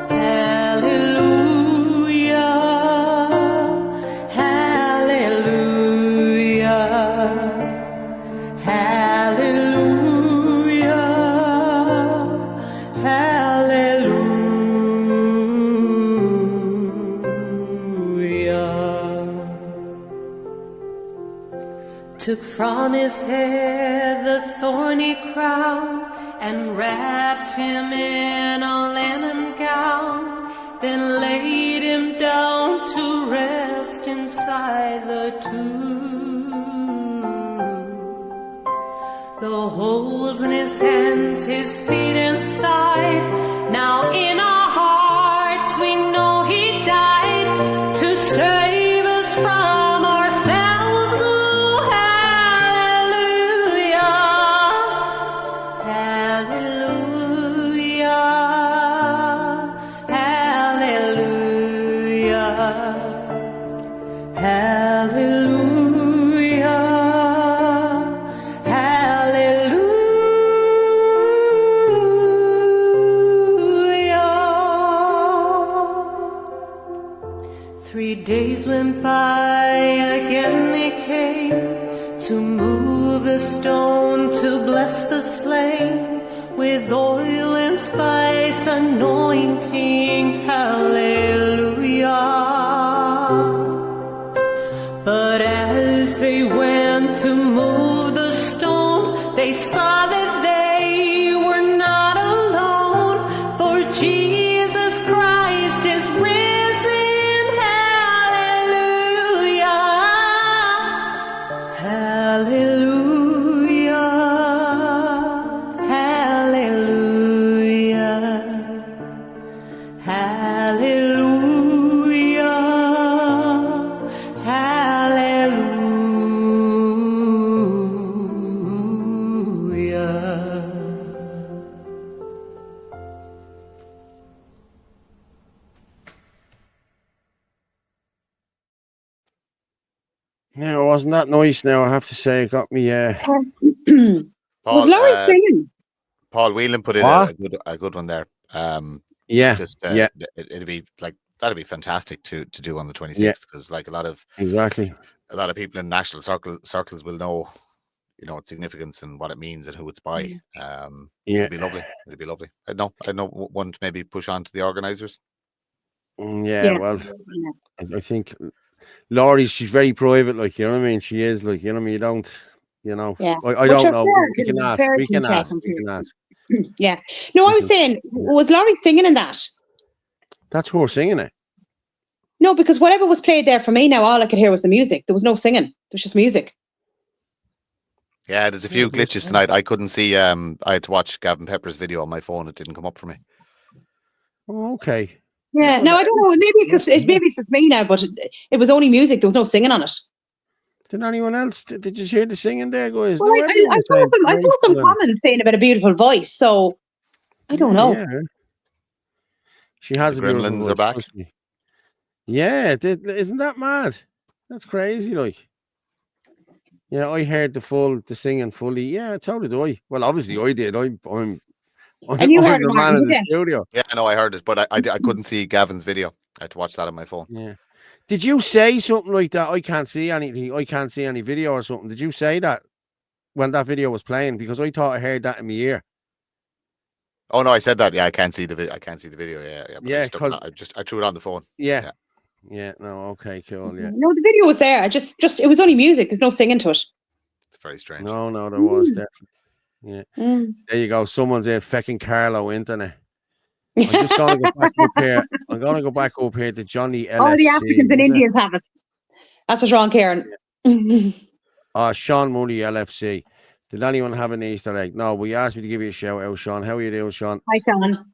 Hallelujah, Hallelujah, Hallelujah, took from his head the thorny crown and wrapped him in a linen gown, then laid him down to rest inside the tomb. The holes in his hands, his feet and side, now in our hearts we know he died to save us from ourselves. Oh, hallelujah, hallelujah, hallelujah, hallelujah, hallelujah. 3 days went by, again they came to move the stone, to bless the slain with oil and spice, anointing, hallelujah. But as they went to move the stone, they saw that they were not alone, for Jesus Christ is risen, hallelujah, hallelujah, hallelujah, hallelujah, hallelujah. Now, wasn't that nice? Now I have to say, it got me. Was Paul, Laurie singing? Paul Whelan put in What? a good one there. Yeah, Just yeah, it'd be like that'd be fantastic to do on the 26th, yeah, because like a lot of exactly. people in national circles will know, you know, its significance and what it means and who it's by. Yeah, It'd be lovely. It'd be lovely. I know one to maybe push on to the organisers. Yeah. Well, I think Laurie, she's very private, like, you know what I mean. She is, like, you know what I mean. You don't, you know. Yeah. I But don't you're know. We can ask. fair We can can check ask. him We too. can ask. Yeah. No, I was Listen, saying, was Laurie singing in that? that's her singing it. No, because whatever was played there for me now, all I could hear was the music. There was no singing. There was just music. Yeah, there's a few glitches tonight. I couldn't see. I had to watch Gavin Pepper's video on my phone. It didn't come up for me. Oh, okay. Yeah. No, I don't know. Maybe it's just me now, but it was only music. There was no singing on it. Did anyone else? Did you hear the singing there, guys? Well, No, everyone I saw some comments saying about a beautiful voice, so I don't know. Yeah. She has The a beautiful Gremlins voice. are back. Trust me. Yeah, isn't that mad? That's crazy, like. Yeah, I heard the singing fully. Yeah, so did I. Well, obviously I did. I'm And you heard the it, man Martin, in the did you? studio. Yeah, no, I heard it, but I couldn't see Gavin's video. I had to watch that on my phone. Yeah. Did you say something like that? I can't see anything. I can't see any video or something. Did you say that when that video was playing? Because I thought I heard that in my ear. Oh no, I said that. Yeah, I can't see the video. I can't see the video. Yeah. But Yeah, I threw it on the phone. Yeah. No. Okay. Cool. Yeah. No, the video was there. I just it was only music. There's no singing to it. It's very strange. No, there was definitely. Yeah. There you go. Someone's in fucking Carlo internet. I'm just gonna go back up here. I'm gonna go back up here to Johnny LFC. All the Africans and Indians have it. That's what's wrong, Karen. Sean Mooney LFC. Did anyone have an Easter egg? No, we asked me to give you a shout out, Sean. How are you doing, Sean? Hi, Sean.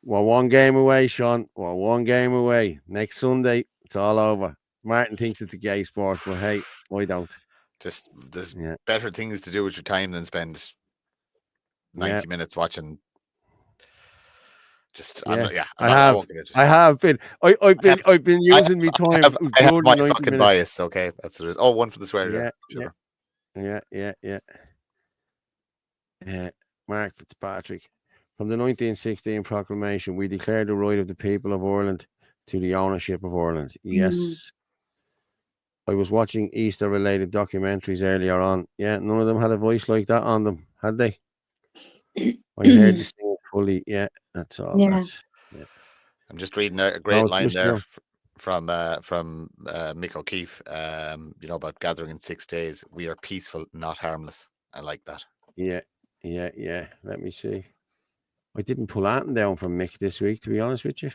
We're one game away, Sean. We're one game away. Next Sunday, it's all over. Martin thinks it's a gay sport, but hey, I don't. Just there's better things to do with your time than spend 90 minutes watching. Just I won't get into it. I have been. I've been using my time. I have my fucking bias. Okay, that's what it is. Oh, one for the swear. Yeah. Mark Fitzpatrick. From the 1916 proclamation, we declare the right of the people of Ireland to the ownership of Ireland. Yes. I was watching Easter-related documentaries earlier on. Yeah, none of them had a voice like that on them, had they? I heard the singing fully. Yeah, that's all. Yeah. I'm just reading a great line there from Mick O'Keefe. About gathering in 6 days. We are peaceful, not harmless. I like that. Yeah. Let me see. I didn't pull anything down from Mick this week, to be honest with you.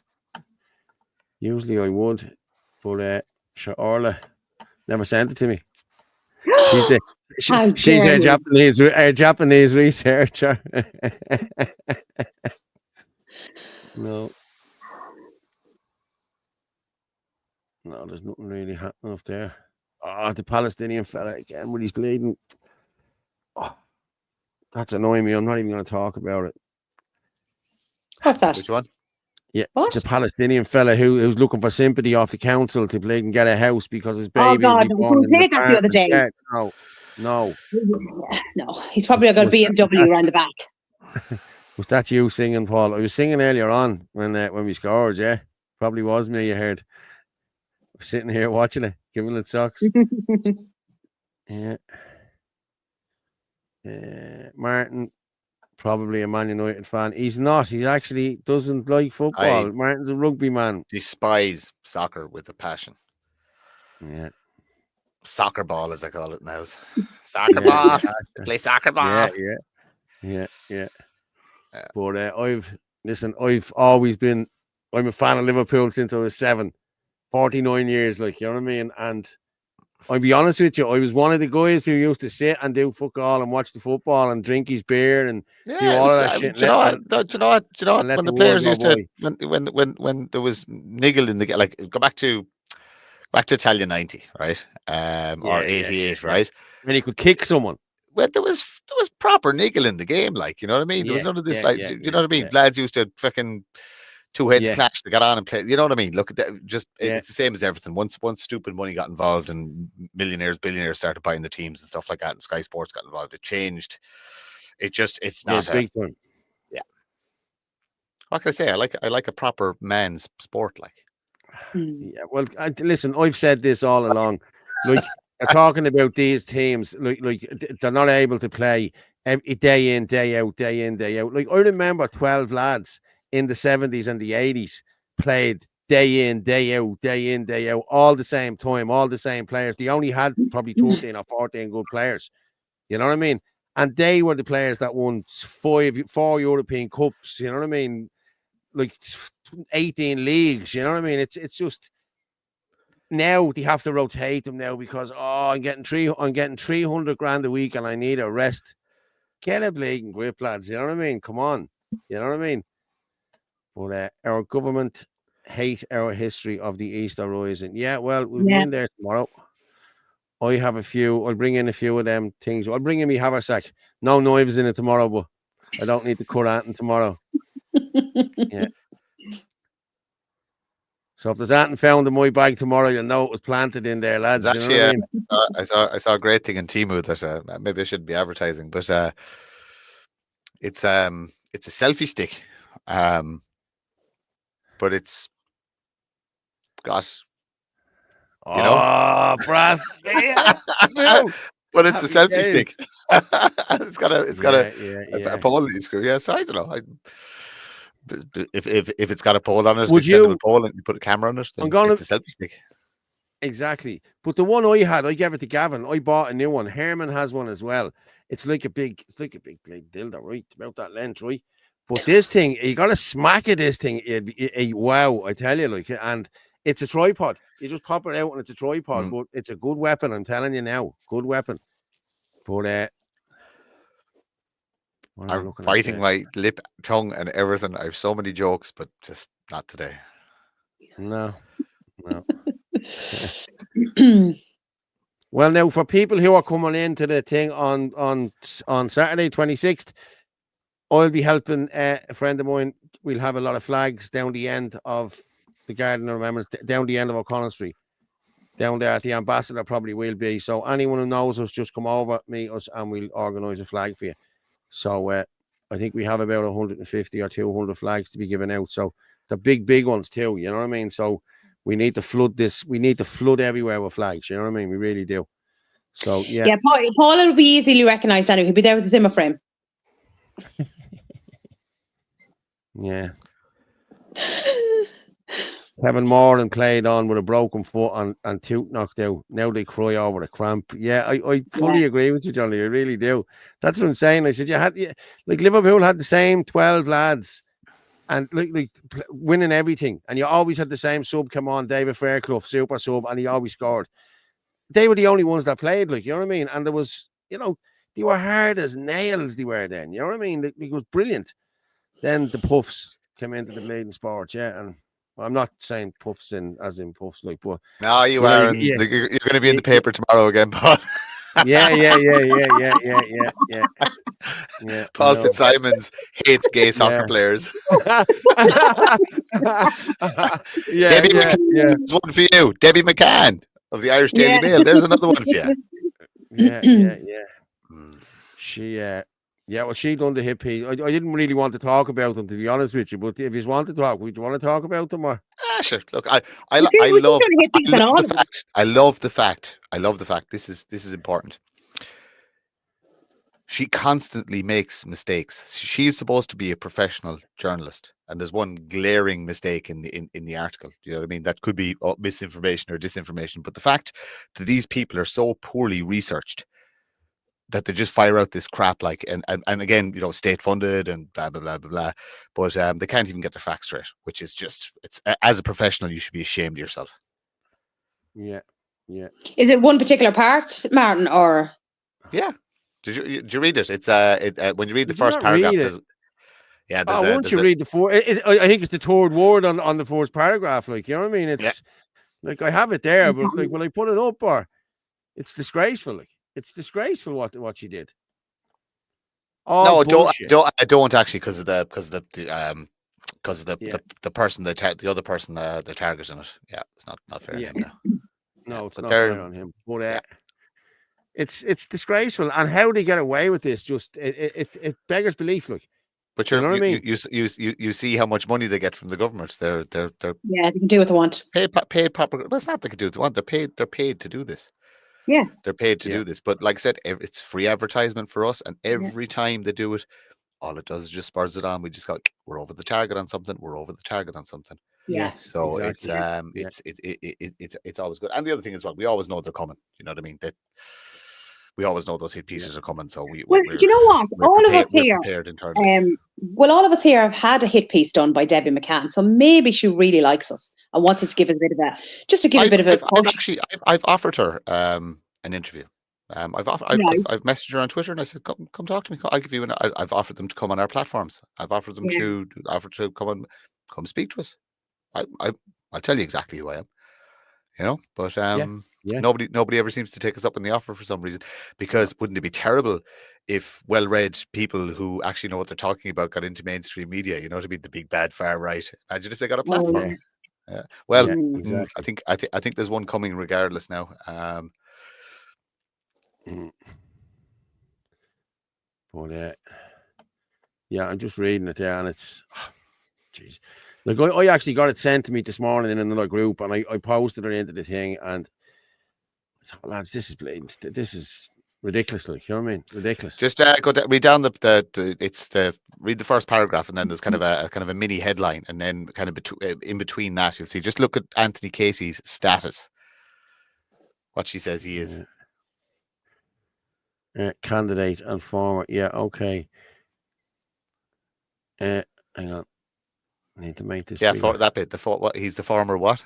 Usually I would, but Orla never sent it to me. She's a Japanese researcher. No, there's nothing really happening up there. Oh, the Palestinian fella again with his bleeding. Oh, that's annoying me. I'm not even going to talk about it. What's that? Which one? Yeah, the Palestinian fella who's looking for sympathy off the council to play and get a house because his baby. Oh God, we played that the other day. Yeah, no. He's probably got a BMW around the back. Was that you singing, Paul? I was singing earlier on when we scored. Yeah, probably was me. You heard. I'm sitting here watching it, giving it socks. Yeah. Martin. Probably a Man United fan. He's not. He actually doesn't like football. Martin's a rugby man. Despise soccer with a passion. Yeah. Soccer ball, as I call it now. Soccer ball. Play soccer ball. Yeah. But I've always been. I'm a fan of Liverpool since I was 7. 49 years, like, you know what I mean? And I'll be honest with you, I was one of the guys who used to sit and do fuck all and watch the football and drink his beer and do all of that shit. Do you know what? When the players used to, when there was niggle in the game, like go back to Italia 90, right? Or 88, right? And he could kick someone. Well, there was proper niggle in the game, like, you know what I mean? There was none of this, you know what I mean? Lads used to fucking two heads clash, they got on and play. You know what I mean? Look at that. It's the same as everything. Once stupid money got involved and millionaires, billionaires started buying the teams and stuff like that, and Sky Sports got involved, it changed. It's not big time. Yeah. What can I say? I like a proper man's sport, like. Yeah. Well, listen, I've said this all along. Like, talking about these teams, like they're not able to play day in, day out. Like, I remember 12 lads in the 70s and the 80s played day in, day out, all the same time, all the same players. They only had probably 13 or 14 good players. You know what I mean? And they were the players that won 4 European Cups. You know what I mean? Like 18 leagues. You know what I mean? It's just now they have to rotate them now because I'm getting 300 grand a week and I need a rest. Get a bleeding grip, lads. You know what I mean? Come on. You know what I mean? But our government hate our history of the Easter Rising. Yeah, well, we'll be in there tomorrow. I have a few. I'll bring in a few of them things. I'll bring in my haversack. No knives in it tomorrow, but I don't need to cut anything tomorrow. Yeah. So if there's anything found in my bag tomorrow, you'll know it was planted in there, lads. Actually, you know what I mean? I saw a great thing in Temu that maybe I shouldn't be advertising, but it's a selfie stick. But it's got, you know, brass. But it's a selfie stick. it's got a pole screw. Yeah, so I don't know. If it's got a pole on it, would you a pole and you put a camera on it? Then it's a selfie stick. Exactly. But the one I had, I gave it to Gavin. I bought a new one. Herman has one as well. It's like a big dildo, right? About that length, right? But this thing, you gotta smack at this thing. Wow, I tell you, like, and it's a tripod. You just pop it out and it's a tripod, but it's a good weapon. I'm telling you now, good weapon. But I'm biting my lip, tongue, and everything. I have so many jokes, but just not today. No. Well, now for people who are coming into the thing on Saturday 26th, I'll be helping a friend of mine. We'll have a lot of flags down the end of the Garden of Remembrance, down the end of O'Connell Street. Down there at the Ambassador probably will be. So anyone who knows us, just come over, meet us, and we'll organise a flag for you. So I think we have about 150 or 200 flags to be given out. So the big ones too, you know what I mean? So we need to flood this. We need to flood everywhere with flags, you know what I mean? We really do. So, yeah. Yeah, Paul will be easily recognised anyway. He'll be there with the Zimmer frame. Yeah. Kevin Moran played on with a broken foot and tooth knocked out. Now they cry over the cramp. Yeah, I fully agree with you, Johnny. I really do. That's what I'm saying. I said, like Liverpool had the same 12 lads and like winning everything. And you always had the same sub come on, David Fairclough, super sub, and he always scored. They were the only ones that played, like, you know what I mean? And there was, they were hard as nails, they were then. You know what I mean? It was brilliant. Then the Puffs came into the maiden sports, yeah, and I'm not saying puffs as in puffs, like, but no, you are. You're going to be in the paper tomorrow again, Paul. Yeah. Paul Fitzsimons hates gay soccer players. Debbie McCann, there's one for you. Debbie McCann of the Irish Daily Mail. There's another one for you. Yeah. She, well, she done the hit piece. I didn't really want to talk about them, to be honest with you. But if you want to talk, would you want to talk about them or? Sure. Look, I love the fact. This is important. She constantly makes mistakes. She's supposed to be a professional journalist, and there's one glaring mistake in the article. You know what I mean? That could be misinformation or disinformation. But the fact that these people are so poorly researched that they just fire out this crap, like, and again, state funded and blah blah blah blah blah, but they can't even get their facts straight, which is just, it's, as a professional, you should be ashamed of yourself. Yeah. Is it one particular part, Martin, or? Yeah. Did you read it? It's when you read the first paragraph. Once you read the four, I think it's the third word on the first paragraph. Like, you know what I mean? It's like, I have it there, but like, will I put it up or? It's disgraceful. Like, it's disgraceful what she did. No, I don't actually, because of the person, the other person, the target in it. Yeah, it's not fair. Yeah. On him, no, it's not fair on him. But it's disgraceful, and how they get away with this, just it beggars belief. Like, but you know what I mean? You see how much money they get from the government. They're they can do what they want. Paid proper. Well, it's not they can do what they want. They're paid to do this. Yeah, they're paid to do this. But like I said, it's free advertisement for us, and every time they do it, all it does is just spurs it on. We just go, we're over the target on something. Yes. So exactly. it's always good. And the other thing is, we always know they're coming. You know what I mean? That we always know those hit pieces are coming. So you know what? All of us here, all of us here have had a hit piece done by Debbie McCann. So maybe she really likes us and wants us to give us a bit of a, just to give a bit of a. I've offered her an interview. I've messaged her on Twitter and I said, come talk to me. I'll give you I've offered them to come on our platforms. I've offered them to come speak to us. I'll tell you exactly who I am. But nobody ever seems to take us up on the offer for some reason, because wouldn't it be terrible if well-read people who actually know what they're talking about got into mainstream media? You know what I mean? The big bad far right. Imagine if they got a platform. Exactly. I think there's one coming regardless now. But I'm just reading it there, and it's jeez. Like, I actually got it sent to me this morning in another group, and I posted it into the thing, and I thought, lads, this is blatant. This is ridiculous. Like, you know what I mean? Ridiculous. Just read down read the first paragraph, and then there's kind of a mini headline, and then kind of in between that, you'll see. Just look at Anthony Casey's status. What she says he is. Candidate and former. Yeah. Okay. Hang on. I need to make this. Yeah, for that bit. What he's the former what?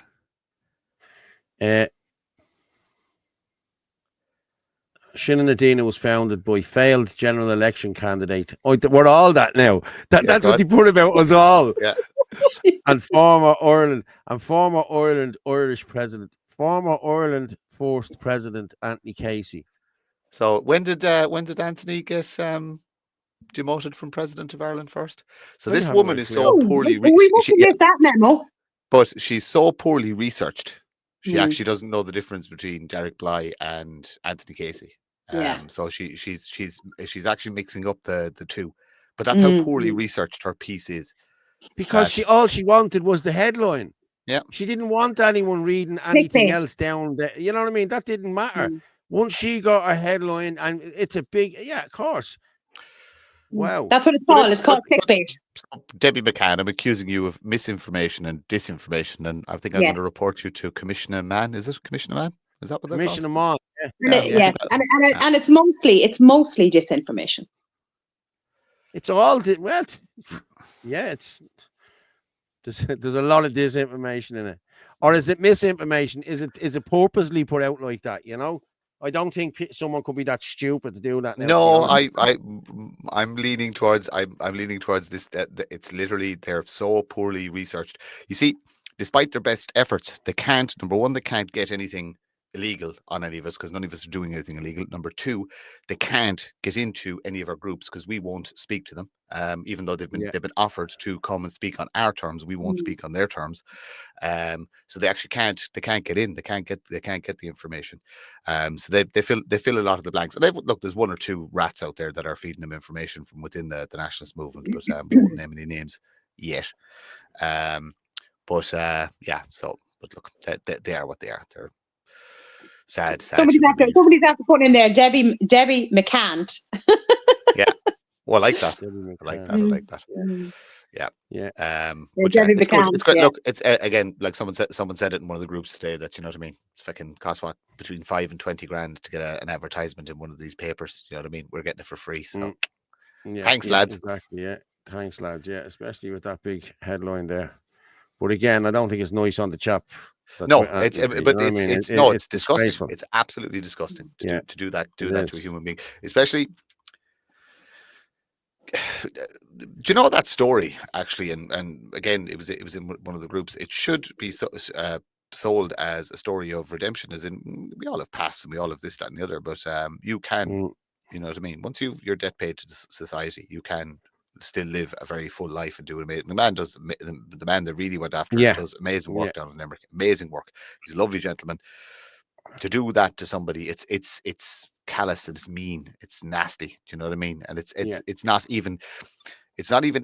Shin Adina was founded by failed general election candidate. We're all that now. That's what they put about us all. Yeah. And former Ireland Irish president, former Ireland first president Anthony Casey. So when did Anthony get demoted from president of Ireland first? So this woman is so poorly researched. That memo. But she's so poorly researched. She actually doesn't know the difference between Derek Bly and Anthony Casey. So she's actually mixing up the two. But that's how poorly researched her piece is. Because all she wanted was the headline. Yeah. She didn't want anyone reading anything else down there. You know what I mean? That didn't matter. Once she got a headline, and it's a big, of course. Wow. That's what it's called. It's called clickbait. Debbie McCann, I'm accusing you of misinformation and disinformation, and I think I'm going to report you to Commissioner Mann. Is it Commissioner Mann? Is that what they're Commissioner Mann? Yeah. And it's mostly disinformation. It's all there's a lot of disinformation in it, or is it misinformation? Is it purposely put out like that? You know, I don't think someone could be that stupid to do that. No, I'm leaning towards this. It's literally they're so poorly researched. You see, despite their best efforts, they can't. Number one, they can't get anything illegal on any of us because none of us are doing anything illegal. Number two, they can't get into any of our groups because we won't speak to them. Even though they've been offered to come and speak on our terms, we won't speak on their terms. So they actually can't get in. They can't get the information. So they fill a lot of the blanks. And there's one or two rats out there that are feeding them information from within the nationalist movement, but we won't name any names yet. But look, they are what they are. They're sad. Somebody's after put in there Debbie McCann. Yeah. Well, I like that. I like that. Yeah. It's good. Look, it's again, like someone said it in one of the groups today that, you know what I mean, it's fucking cost between 5 and 20 grand to get an advertisement in one of these papers. You know what I mean? We're getting it for free. So thanks, lads. Exactly. Yeah. Thanks, lads. Yeah, especially with that big headline there. But again, I don't think it's nice on the chap. No, it's disgusting. It's absolutely disgusting to do that to a human being, especially. Do you know that story actually? And again, it was in one of the groups. It should be sold as a story of redemption, as in we all have past and we all have this, that, and the other. But you can, you know what I mean. Once your debt paid to society, you can still live a very full life and do amazing. The man that really went after it does amazing work down in Limerick. Amazing work. He's a lovely gentleman. To do that to somebody, it's callous, it's mean, it's nasty. Do you know what I mean? And it's not even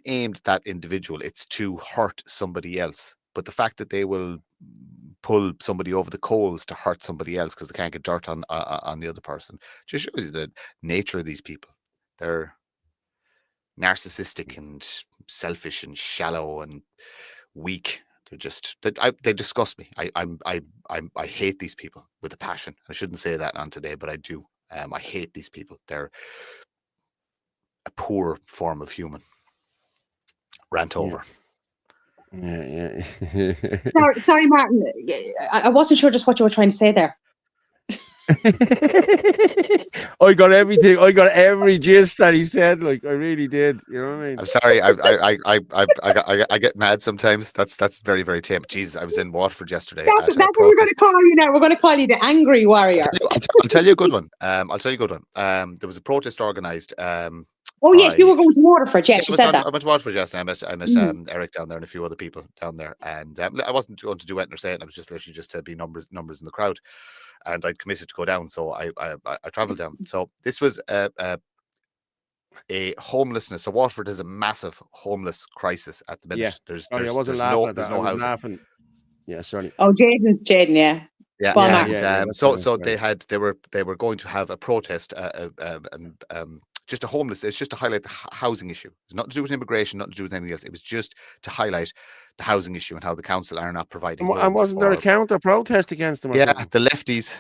aimed at that individual. It's to hurt somebody else. But the fact that they will pull somebody over the coals to hurt somebody else because they can't get dirt on the other person just shows you the nature of these people. They're narcissistic and selfish and shallow and weak. They disgust me. I hate these people with a passion. I shouldn't say that on today, but I do. I hate these people. They're a poor form of human. Rant over. Yeah. Sorry, Martin. I wasn't sure just what you were trying to say there. I got everything. I got every gist that he said. Like I really did. You know what I mean? I'm sorry. I get mad sometimes. That's very, very tame. Jesus, I was in Waterford yesterday. That's what we're going to call you now. We're going to call you the Angry Warrior. I'll tell you a good one. There was a protest organised. Yes, you were going to Waterford. Yes, you said that. I went to Waterford yesterday. I met Eric down there and a few other people down there. And I wasn't going to do it or say it. I was just literally just to be numbers in the crowd. And I'd committed to go down, so I travelled down. So this was a homelessness. So Waterford has a massive homeless crisis at the minute. I wasn't laughing at that. I was laughing. Yeah, sorry. Oh, Jaden, yeah. Yeah. So they were going to have a protest, just a homeless. It's just to highlight the housing issue. It's not to do with immigration, not to do with anything else. It was just to highlight the housing issue and how the council are not providing. And wasn't there a counter protest against them? Yeah, the lefties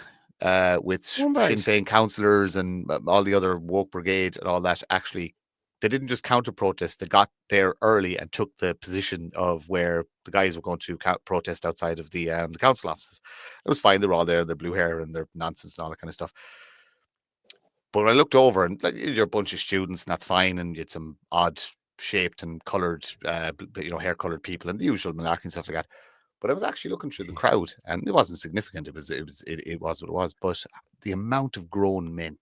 with Sinn Féin councillors and all the other woke brigade and all that. Actually, they didn't just counter protest. They got there early and took the position of where the guys were going to protest outside of the council offices. It was fine. They were all there, their blue hair and their nonsense and all that kind of stuff. But when I looked over, and like, you're a bunch of students, and that's fine, and it's some odd shaped and coloured, hair coloured people, and the usual malarkey and stuff like that. But I was actually looking through the crowd, and it wasn't significant. It was what it was. But the amount of grown men,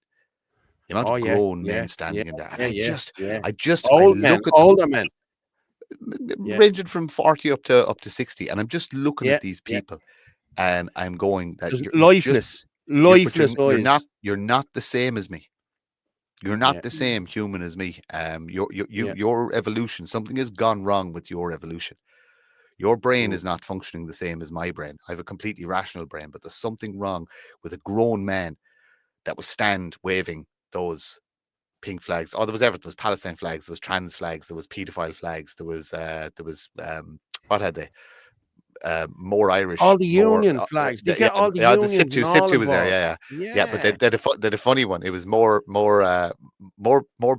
men standing in there, and I look at older men, ranging from 40 up to 60, and I'm just looking at these people, and I'm going that you're lifeless eyes. You're not the same as me. You're not the same human as me. Your evolution, something has gone wrong with your evolution. Your brain is not functioning the same as my brain. I have a completely rational brain, but there's something wrong with a grown man that would stand waving those pink flags. Oh, there was Palestine flags, there was trans flags, there was pedophile flags, there was what had they? More Irish, all the union flags. They get all the unions. The SIPTU was there, yeah. But they had a funny one. It was more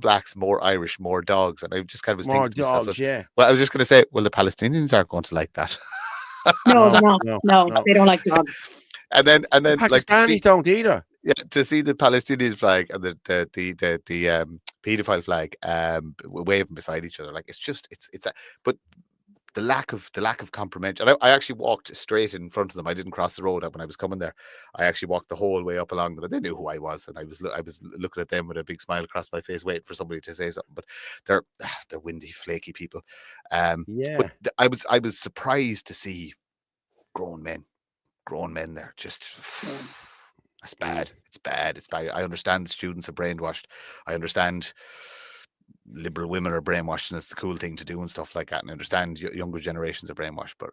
blacks, more Irish, more dogs, and I just kind of was more thinking dogs. To myself, well, I was just going to say, well, the Palestinians aren't going to like that. No, they're not. No, they don't like dogs. And then the Pakistanis don't either. Yeah, to see the Palestinian flag and the pedophile flag waving beside each other, like but the lack of comprehension. And I actually walked straight in front of them. I didn't cross the road when I was coming there. I actually walked the whole way up along them. But they knew who I was, and I was looking at them with a big smile across my face, waiting for somebody to say something. But they're windy, flaky people. But I was surprised to see grown men there. Just it's bad. It's bad. I understand the students are brainwashed. I understand liberal women are brainwashed, and it's the cool thing to do and stuff like that. And I understand younger generations are brainwashed, but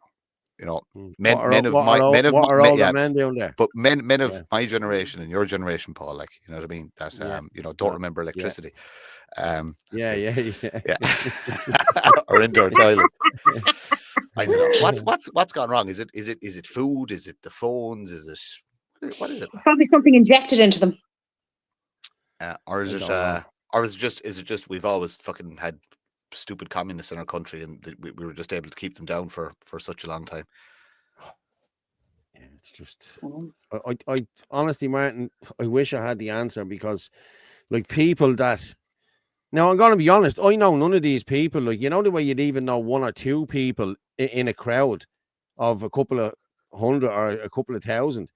men of men doing there? But men of my generation and your generation, Paul, like, you know what I mean, that don't remember electricity. Yeah. Or indoor toilet. I don't know what's gone wrong. Is it food? Is it the phones? What is it? Probably something injected into them. Or is it? Or is it just we've always fucking had stupid communists in our country, and we were just able to keep them down for such a long time? Yeah, it's just. I honestly, Martin, I wish I had the answer, because, like, people that. Now, I'm going to be honest. I know none of these people. Like, you know, the way you'd even know one or two people in a crowd of a couple of hundred or a couple of thousand.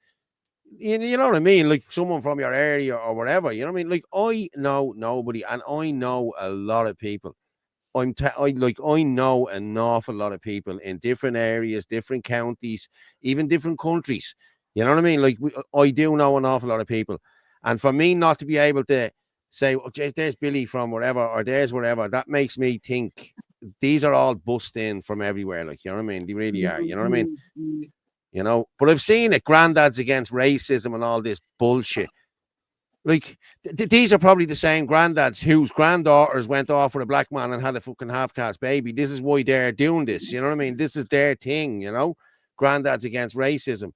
You know what I mean? Like, someone from your area or whatever. You know what I mean? Like, I know nobody, and I know a lot of people. I know an awful lot of people in different areas, different counties, even different countries. You know what I mean? Like, I do know an awful lot of people, and for me not to be able to say, "Oh, geez, there's Billy from wherever, or there's whatever," that makes me think these are all bust in from everywhere. Like, you know what I mean? They really are. You know what I mean? You know, but I've seen it. Granddads against racism and all this bullshit. Like, these are probably the same granddads whose granddaughters went off with a black man and had a fucking half-caste baby. This is why they're doing this. You know what I mean? This is their thing, you know? Granddads against racism.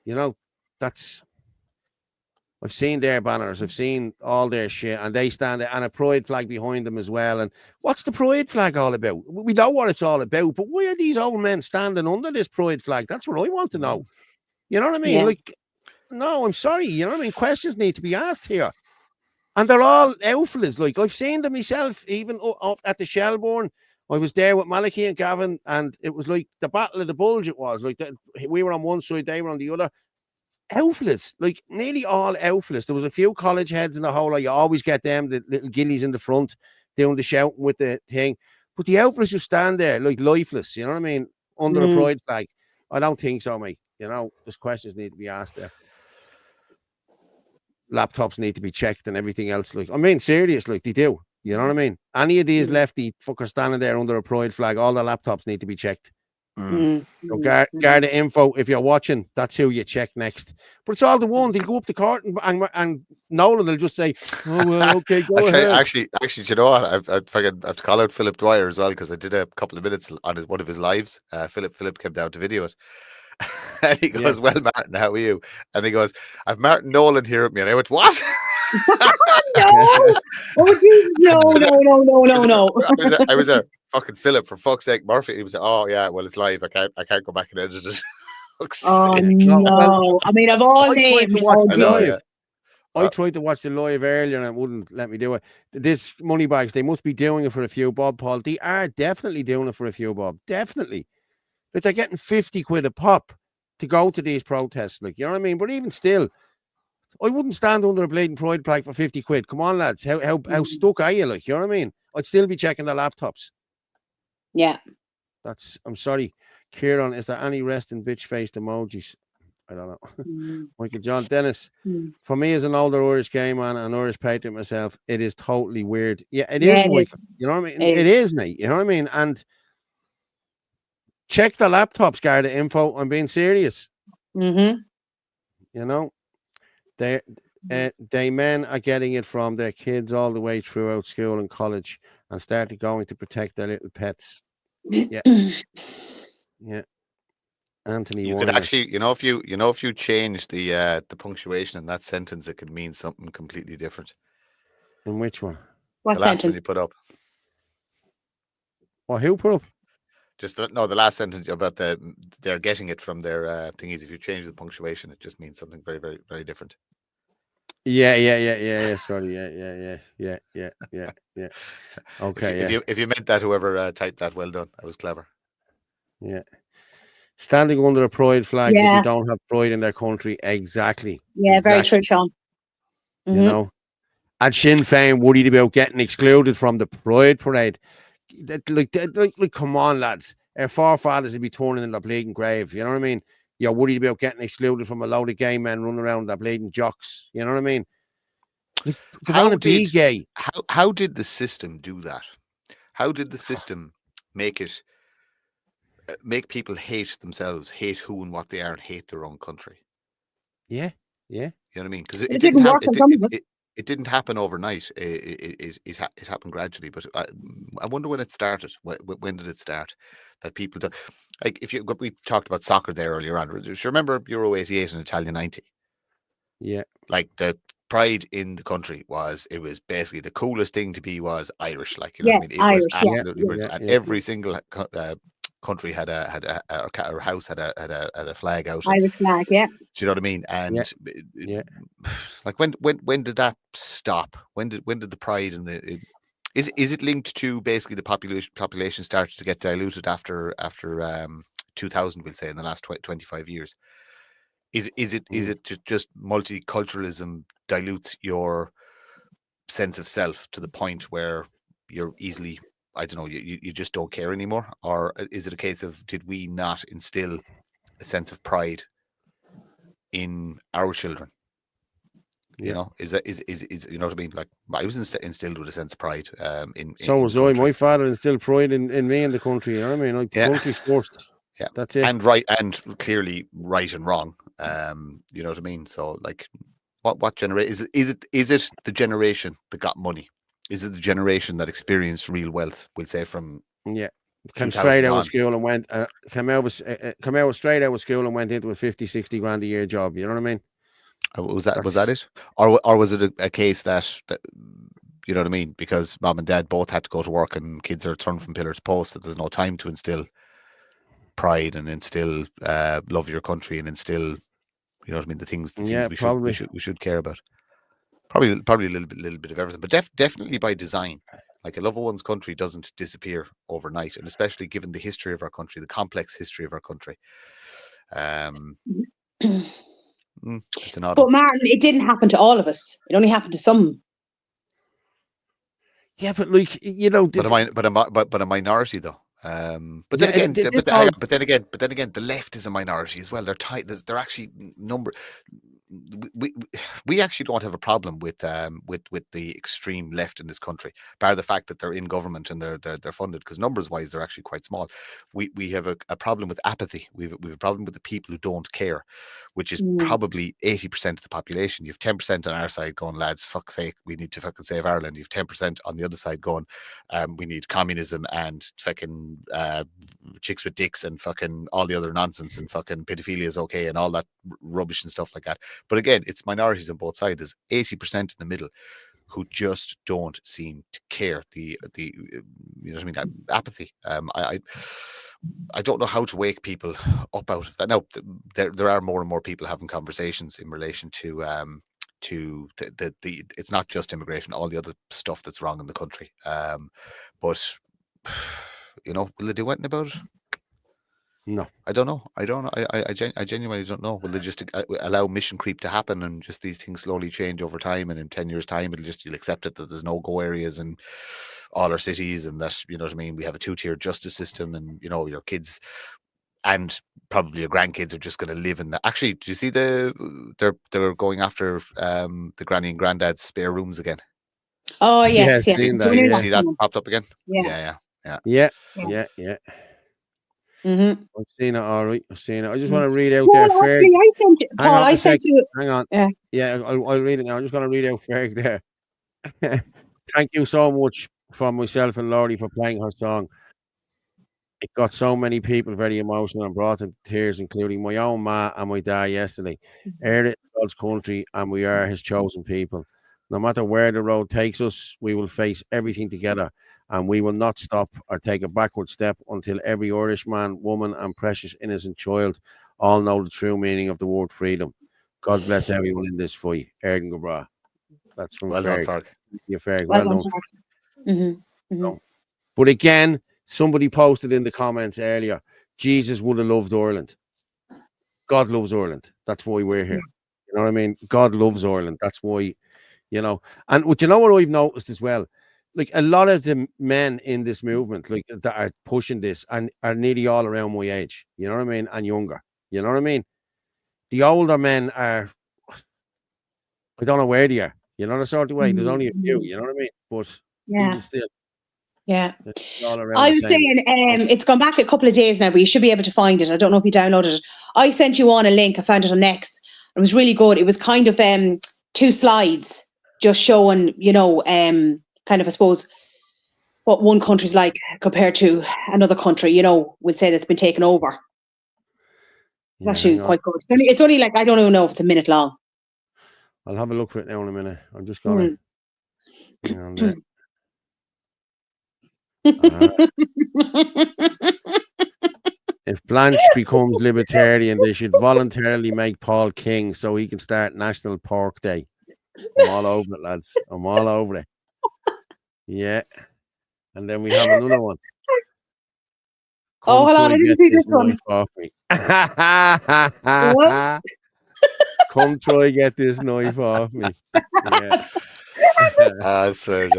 You know, I've seen their banners. I've seen all their shit, and they stand there, and a pride flag behind them as well. And what's the pride flag all about? We know what it's all about, but why are these old men standing under this pride flag? That's what I want to know. You know what I mean? Like, no, I'm sorry. You know what I mean? Questions need to be asked here. And they're all outfielders. Like, I've seen them myself, even off at the Shelbourne. I was there with Malachy and Gavin, and it was like the Battle of the Bulge. It was like we were on one side, they were on the other. Outfielders, like nearly all outfielders. There was a few college heads in the whole lot. You always get them, the little gillies in the front, doing the shouting with the thing. But the outfielders who stand there, like, lifeless, you know what I mean, under a pride flag. I don't think so, mate. You know, there's questions need to be asked there. Laptops need to be checked and everything else. Like, I mean, serious, like, they do. You know what I mean? Any of these lefty fuckers standing there under a pride flag, all the laptops need to be checked. So Garda Info, if you're watching, that's who you check next. But it's all the one. They'll go up the court and Nolan will just say, "Oh well, okay, go ahead." Actually, do you know what? I have to call out Philip Dwyer as well, because I did a couple of minutes on one of his lives. Philip came down to video it. And he goes, "Well, Martin, how are you?" And he goes, "I've Martin Nolan here with me." And I went, "What?" No! Oh, Jesus, no. I was there. Fucking Philip, for fuck's sake, Murphy. He was like, "Oh yeah, well, it's live. I can't go back and edit it." Oh no! I mean, of all names, I tried to watch the live earlier and it wouldn't let me do it. This Moneybags, they must be doing it for a few bob, Paul. They are definitely doing it for a few bob. Definitely. But they're getting 50 quid a pop to go to these protests. Like, you know what I mean? But even still, I wouldn't stand under a blatant pride flag for 50 quid. Come on, lads. How stuck are you? Like, you know what I mean? I'd still be checking the laptops. Yeah. I'm sorry. Kieran, is there any resting bitch-faced emojis? I don't know. Michael John Dennis. For me, as an older Irish gay man and Irish patriot myself, it is totally weird. Yeah, it is, Michael. You know what I mean? It is, mate. You know what I mean? And check the laptops, Garda info. I'm being serious. Mm-hmm. You know, they men are getting it from their kids all the way throughout school and college and started going to protect their little pets. Yeah. Yeah. Anthony, you could actually, if you change the punctuation in that sentence, it could mean something completely different. In which one? What the last sentence? one you put up. Well, who put up? The last sentence about they're getting it from their thingies. If you change the punctuation, it just means something very, very, very different. Yeah. Sorry, yeah. Okay. If you meant that, whoever typed that, well done. That was clever. Yeah. Standing under a pride flag, but they don't have pride in their country. Exactly. Yeah, very true, Sean. You know, and Sinn Féin worried about getting excluded from the Pride Parade. Like, come on, lads. Our forefathers would be turning in the bleeding grave. You know what I mean? You're worried about getting excluded from a load of gay men running around the bleeding jocks. You know what I mean? Like, how did the system do that? How did the system make people hate themselves, hate who and what they are, and hate their own country? Yeah. You know what I mean? Because it didn't work on some of us. It didn't happen overnight. It happened gradually, but I wonder when it started. When did it start? That people do, like we talked about soccer there earlier on. Do you remember Euro '88 and Italia '90? Yeah. Like the pride in the country was basically the coolest thing to be was Irish. Like, you know what I mean? It Irish, was absolutely brilliant. And every single country had a house had a flag out. Irish flag, yeah. Do you know what I mean? And like when did that stop? When did the pride and the is it linked to basically the population started to get diluted after 2000? We'll say in the last 25 years. Is it just multiculturalism dilutes your sense of self to the point where you're easily, I don't know, you just don't care anymore? Or is it a case of, did we not instill a sense of pride in our children? You know, is you know what I mean? Like, I was instilled with a sense of pride. So was I. My father instilled pride in me and the country. You know what I mean? Like, the country's first. Yeah, that's it. And right, and clearly right and wrong. You know what I mean? So, like, what generation is it the generation that got money? Is it the generation that experienced real wealth? We'll say from came straight out of school and went come out straight out of school and went into a 50-60 grand a year job. You know what I mean? Was that it, or was it a case that you know what I mean? Because mom and dad both had to go to work and kids are turned from pillar to post, that there's no time to instill pride and instill love your country and instill, you know what I mean, the things we should care about. Probably a little bit of everything, but definitely by design. Like, a love of one's country doesn't disappear overnight, and especially given the history of our country, the complex history of our country. It's an odd. But Martin, it didn't happen to all of us. It only happened to some. Yeah, but like, you know, but a minority though. But then again, the left is a minority as well. They're tight. They're actually number. We actually don't have a problem with the extreme left in this country, bar the fact that they're in government and they're funded, because numbers wise they're actually quite small. We have a problem with apathy. We've a problem with the people who don't care, which is probably 80% of the population. You have 10% on our side going, lads, fuck's sake, we need to fucking save Ireland. You have 10% on the other side going, we need communism and fucking chicks with dicks and fucking all the other nonsense, and fucking pedophilia is okay and all that rubbish and stuff like that. But again, it's minorities on both sides. There's 80% in the middle who just don't seem to care. The you know what I mean? Apathy. I don't know how to wake people up out of that. Now, there are more and more people having conversations in relation to to the it's not just immigration, all the other stuff that's wrong in the country. But will they do anything about it? No, I don't know. I genuinely don't know. Will they just allow mission creep to happen and just these things slowly change over time? And in 10 years' time, you'll accept it that there's no go areas in all our cities, and that what I mean. We have a 2-tier justice system, and your kids and probably your grandkids are just going to live in that. Actually, do you see they're going after the granny and granddad's spare rooms again? Oh yes, yes. See that popped up again? Yeah. Mm-hmm. I've seen it, all right. I've seen it. I just want to read out Paul, there. Ferg. I sent you. Hang on. Yeah, I'll read it now. I'm just going to read out Ferg there. Thank you so much from myself and Laurie for playing her song. It got so many people very emotional and brought them to tears, including my own ma and my dad yesterday. Ireland is God's country, and we are his chosen people. No matter where the road takes us, we will face everything together, and we will not stop or take a backward step until every Irish man, woman, and precious innocent child all know the true meaning of the word freedom. God bless everyone in this fight. Erden Gabra. That's from Ferg. Ferg. Yeah, Ferg. Well done. Mm-hmm. But again, somebody posted in the comments earlier, Jesus would have loved Ireland. God loves Ireland. That's why we're here. You know what I mean? God loves Ireland. That's why, And what what I've noticed as well, like a lot of the men in this movement, like that are pushing this, and are nearly all around my age. You know what I mean? And younger. You know what I mean? The older men are, I don't know where they are. You know the sort of way. There's only a few. You know what I mean? But even still. Yeah. I was saying it's gone back a couple of days now, but you should be able to find it. I don't know if you downloaded it. I sent you on a link. I found it on X. It was really good. It was kind of 2 slides just showing, kind of, I suppose, what one country's like compared to another country, we'd say that's been taken over. It's actually quite good. It's only like, I don't even know if it's a minute long. I'll have a look for it now in a minute. I'm just going to hang on there. If Blanche becomes libertarian, they should voluntarily make Paul king so he can start National Pork Day. I'm all over it, lads. I'm all over it. Yeah. And then we have another one. Hold on, I didn't see this one. Off me. Come try get this knife off me. Yeah. I swear,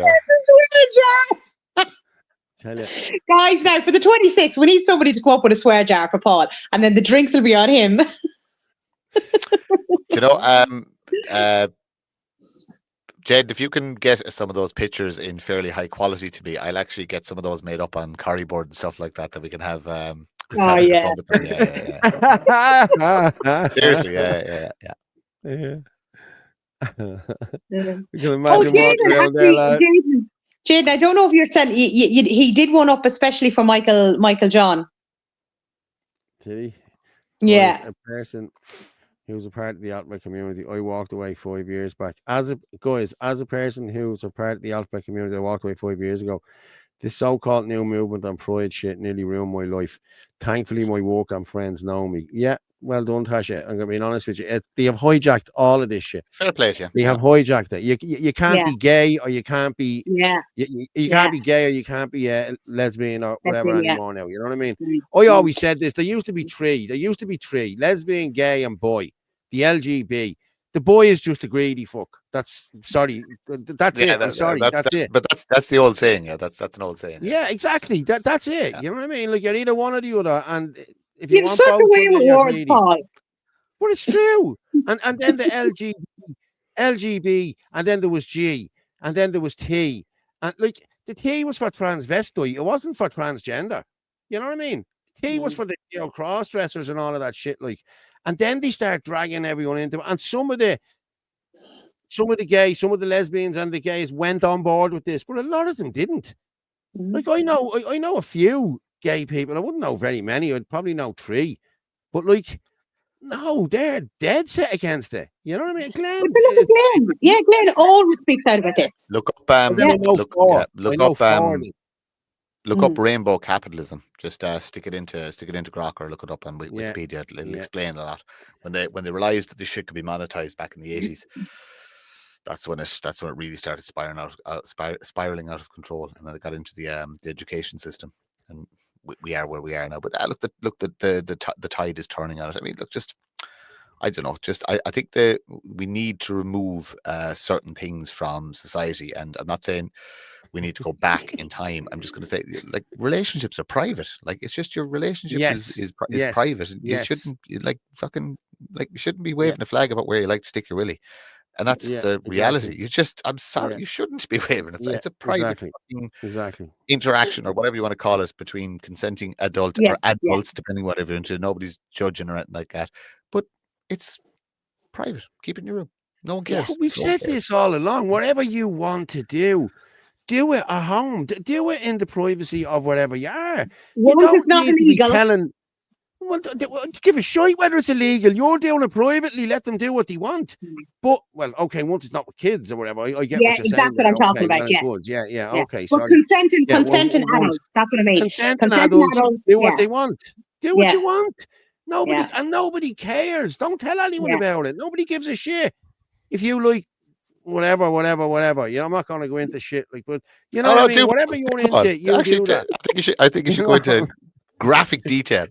Tell you. Guys, now for the 26th, we need somebody to come up with a swear jar for Paul, and then the drinks will be on him. Jed, if you can get some of those pictures in fairly high quality to me, I'll actually get some of those made up on Curryboard and stuff like that we can have. Yeah. Seriously, yeah. You can imagine walking around there, lad. Jaden, I don't know if you're saying he did one up especially for Michael John. Did he? Yeah. A person who was a part of the Outback community, I walked away 5 years back. As a person who was a part of the Outback community, I walked away 5 years ago. This so-called new movement on pride shit nearly ruined my life. Thankfully, my work and friends know me. Yeah, well done, Tasha. I'm going to be honest with you. They have hijacked all of this shit. Fair play to you. They have hijacked it. You can't be gay, or you can't be you can't be gay, or you can't be lesbian or whatever anymore now. You know what I mean? I always said this. There used to be three. Lesbian, gay, and boy. The LGB. The boy is just a greedy fuck. That's it. I'm sorry. That's it. But that's the old saying. Yeah, that's an old saying. Yeah, exactly. That's it. Yeah. You know what I mean? Like, you're either one or the other. And if you want such both, a way with words, Paul. But it's true. and then the LGB, and then there was G, and then there was T, and like the T was for transvestite. It wasn't for transgender. You know what I mean? T was for the cross dressers and all of that shit. Like. And then they start dragging everyone into it. And some of the gays, some of the lesbians and the gays went on board with this, but a lot of them didn't. Like I know a few gay people. I wouldn't know very many. I'd probably know 3. But like, no, they're dead set against it. You know what I mean? Glenn. But look at Glenn. Yeah, Glenn always speaks out about this. Look up rainbow capitalism. Just stick it into Grok or look it up on Wikipedia. It'll explain a lot. When they realized that this shit could be monetized back in the 80s, that's when it really started spiraling out of control, and then it got into the education system, and we are where we are now. But the tide is turning on it. I mean, look, just I don't know. Just I think that we need to remove certain things from society, and I'm not saying we need to go back in time. I'm just going to say, like, relationships are private. Like, it's just your relationship is private. You shouldn't you shouldn't be waving a flag about where you like to stick your willy. And that's the reality. Exactly. I'm sorry, you shouldn't be waving a flag. It's a private exactly interaction, or whatever you want to call it, between consenting adult or adults, depending whatever you're into. Nobody's judging or anything like that. But it's private. Keep it in your room. No one cares. We've said this all along. Whatever you want to do it at home. Do it in the privacy of wherever you are. You don't need to be telling. Well, give a shite whether it's illegal. You're doing it privately. Let them do what they want. But, well, okay, once it's not with kids or whatever, I get what you're saying. That's what I'm talking about. Okay, but sorry. Consenting adults. That's what I mean. Consenting adults do what they want. Do what you want. Nobody cares. Don't tell anyone about it. Nobody gives a shit. If you like whatever. You know, I'm not going to go into shit like, but you know what I mean. Whatever you're into, you do that. I think you should go into graphic detail.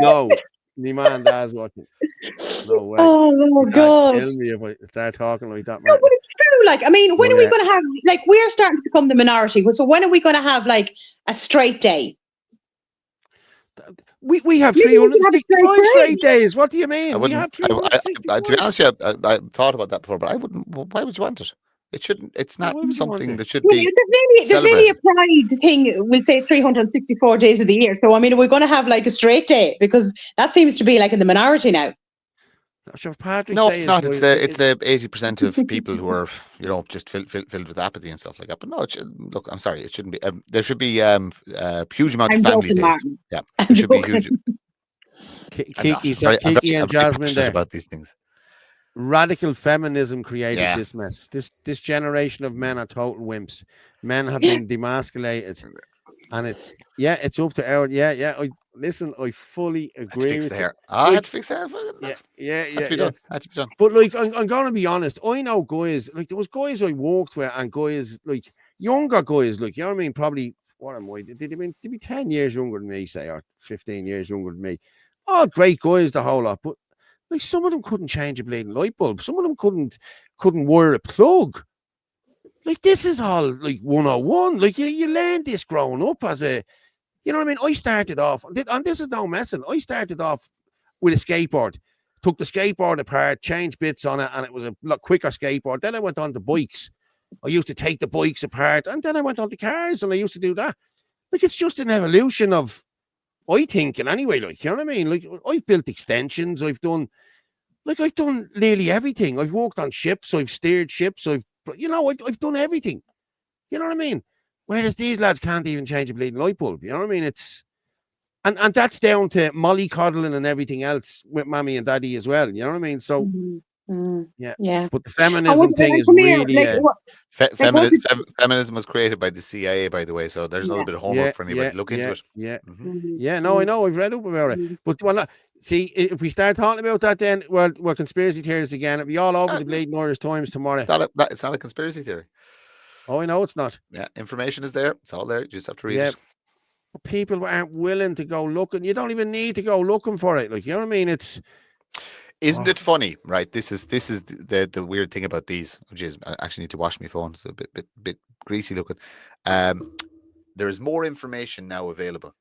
No, the man does watching. No way. Oh my God! Tell me if I start talking like that, man. No, but it's true. Like, I mean, when are we going to have? Like, we're starting to become the minority. So when are we going to have like a straight day? We have 365 straight days. What do you mean? We have 365. To be honest, I thought about that before, but I wouldn't. Why would you want it? It shouldn't. It's not something that should be. There's maybe a pride thing. We'll say 364 days of the year. So I mean, we're going to have like a straight day, because that seems to be like in the minority now. No, it's not. It's the 80% of people who are, you know, just filled with apathy and stuff like that. But no, look, I'm sorry, it shouldn't be. There should be huge amount of family days. Martin. Yeah, there should be huge. Kiki and Jasmine there about these things. Radical feminism created this mess. This generation of men are total wimps. Men have been demasculated, and it's up to our listen, I fully agree with you. I had to fix that. Had to be done. But like, I'm going to be honest. I know guys, like, there was guys I worked with, and guys, like, younger guys, like, you know what I mean? Probably, what am I? Did they be 10 years younger than me, say, or 15 years younger than me? Oh, great guys, the whole lot. But like, some of them couldn't change a bleeding light bulb. Some of them couldn't wire a plug. Like, this is all like 101. Like, you learn this growing up as a, you know what I mean? I started off, and this is no messing. I started off with a skateboard, took the skateboard apart, changed bits on it, and it was a lot quicker skateboard. Then I went on to bikes. I used to take the bikes apart, and then I went on to cars, and I used to do that. Like, it's just an evolution of, I think, and anyway, like, you know what I mean? Like, I've built extensions. I've done nearly everything. I've walked on ships. I've steered ships. I've done everything. You know what I mean? Whereas these lads can't even change a bleeding light bulb. You know what I mean? It's, and that's down to mollycoddling and everything else with mommy and daddy as well. You know what I mean? So, yeah. But the feminism thing is really... feminism was created by the CIA, by the way. So there's a little bit of homework for anybody to look into it. No, I know. I've read up about it. But, well, see, if we start talking about that, then we're conspiracy theorists again. It'll be all over the bleeding Irish Times tomorrow. It's not a conspiracy theory. Oh, I know it's not. Yeah, information is there. It's all there. You just have to read it. But people aren't willing to go looking. You don't even need to go looking for it. Like, you know what I mean? Isn't it funny, right? This is the weird thing about these. Which is, I actually need to wash my phone. It's a bit greasy looking. There is more information now available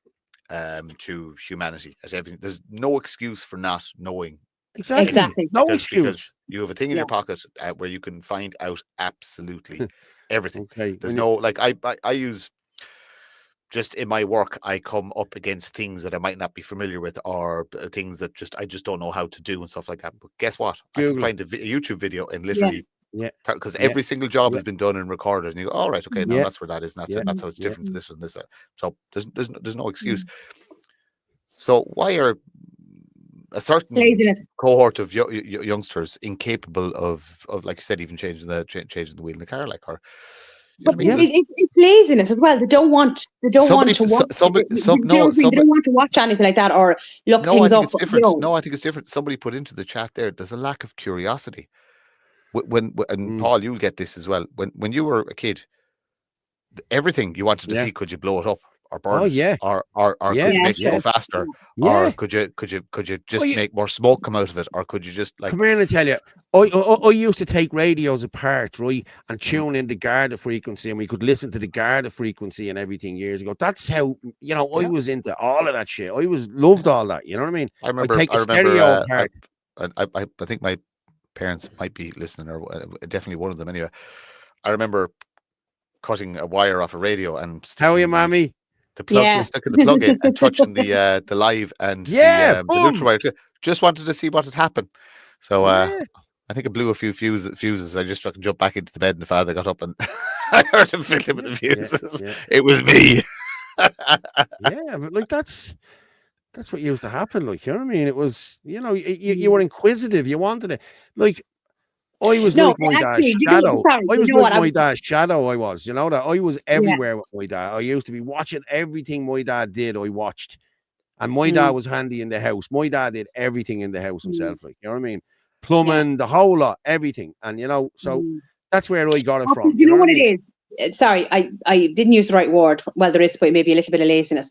to humanity as everything. There's no excuse for not knowing. Exactly. No excuse. Because you have a thing in your pocket where you can find out absolutely everything. Okay. There's no, like, I use, just in my work, I come up against things that I might not be familiar with, or things that I just don't know how to do and stuff like that. But guess what? Google. I can find a YouTube video and literally, because every single job has been done and recorded, and you go, all right, okay, now that's where that is, and that's how it's different to this and this. So there's no excuse. So why are a certain cohort of youngsters incapable of, like you said, even changing the wheel in the car, like, or it's laziness as well. They don't want to watch. They don't want to watch anything like that or look things up. No, I think it's different. Somebody put into the chat there, there's a lack of curiosity. and Paul, you'll get this as well. When you were a kid, everything you wanted to see, could you blow it up or burn it? Or could you make it go faster? Or could you just make more smoke come out of it? Or could you just like... Come here and tell you, I used to take radios apart, right, and tune in the Garda frequency, and we could listen to the Garda frequency and everything years ago. That's how, you know, I was into all of that shit. I loved all that, you know what I mean? I remember, take a stereo apart. I think my parents might be listening, or definitely one of them anyway. I remember cutting a wire off a radio and how are you, mommy? The plug, sticking the plug in and touching the live and the neutral wire. Just wanted to see what had happened. So I think it blew a few fuses. I just jumped back into the bed, and the father got up, and I heard him fiddling with the fuses. It was me. But like that's what used to happen. Like, you know what I mean? It was, you know, you were inquisitive. You wanted it. Like, I was like my dad's shadow. I was like my dad's shadow. I was, you know, that I was everywhere with my dad. I used to be watching everything my dad did. I watched, and my dad was handy in the house. My dad did everything in the house himself. Like, you know what I mean? Plumbing, the whole lot, everything. And you know, so that's where I got it from. You know what it is? Sorry, I didn't use the right word. Well, there is maybe a little bit of laziness.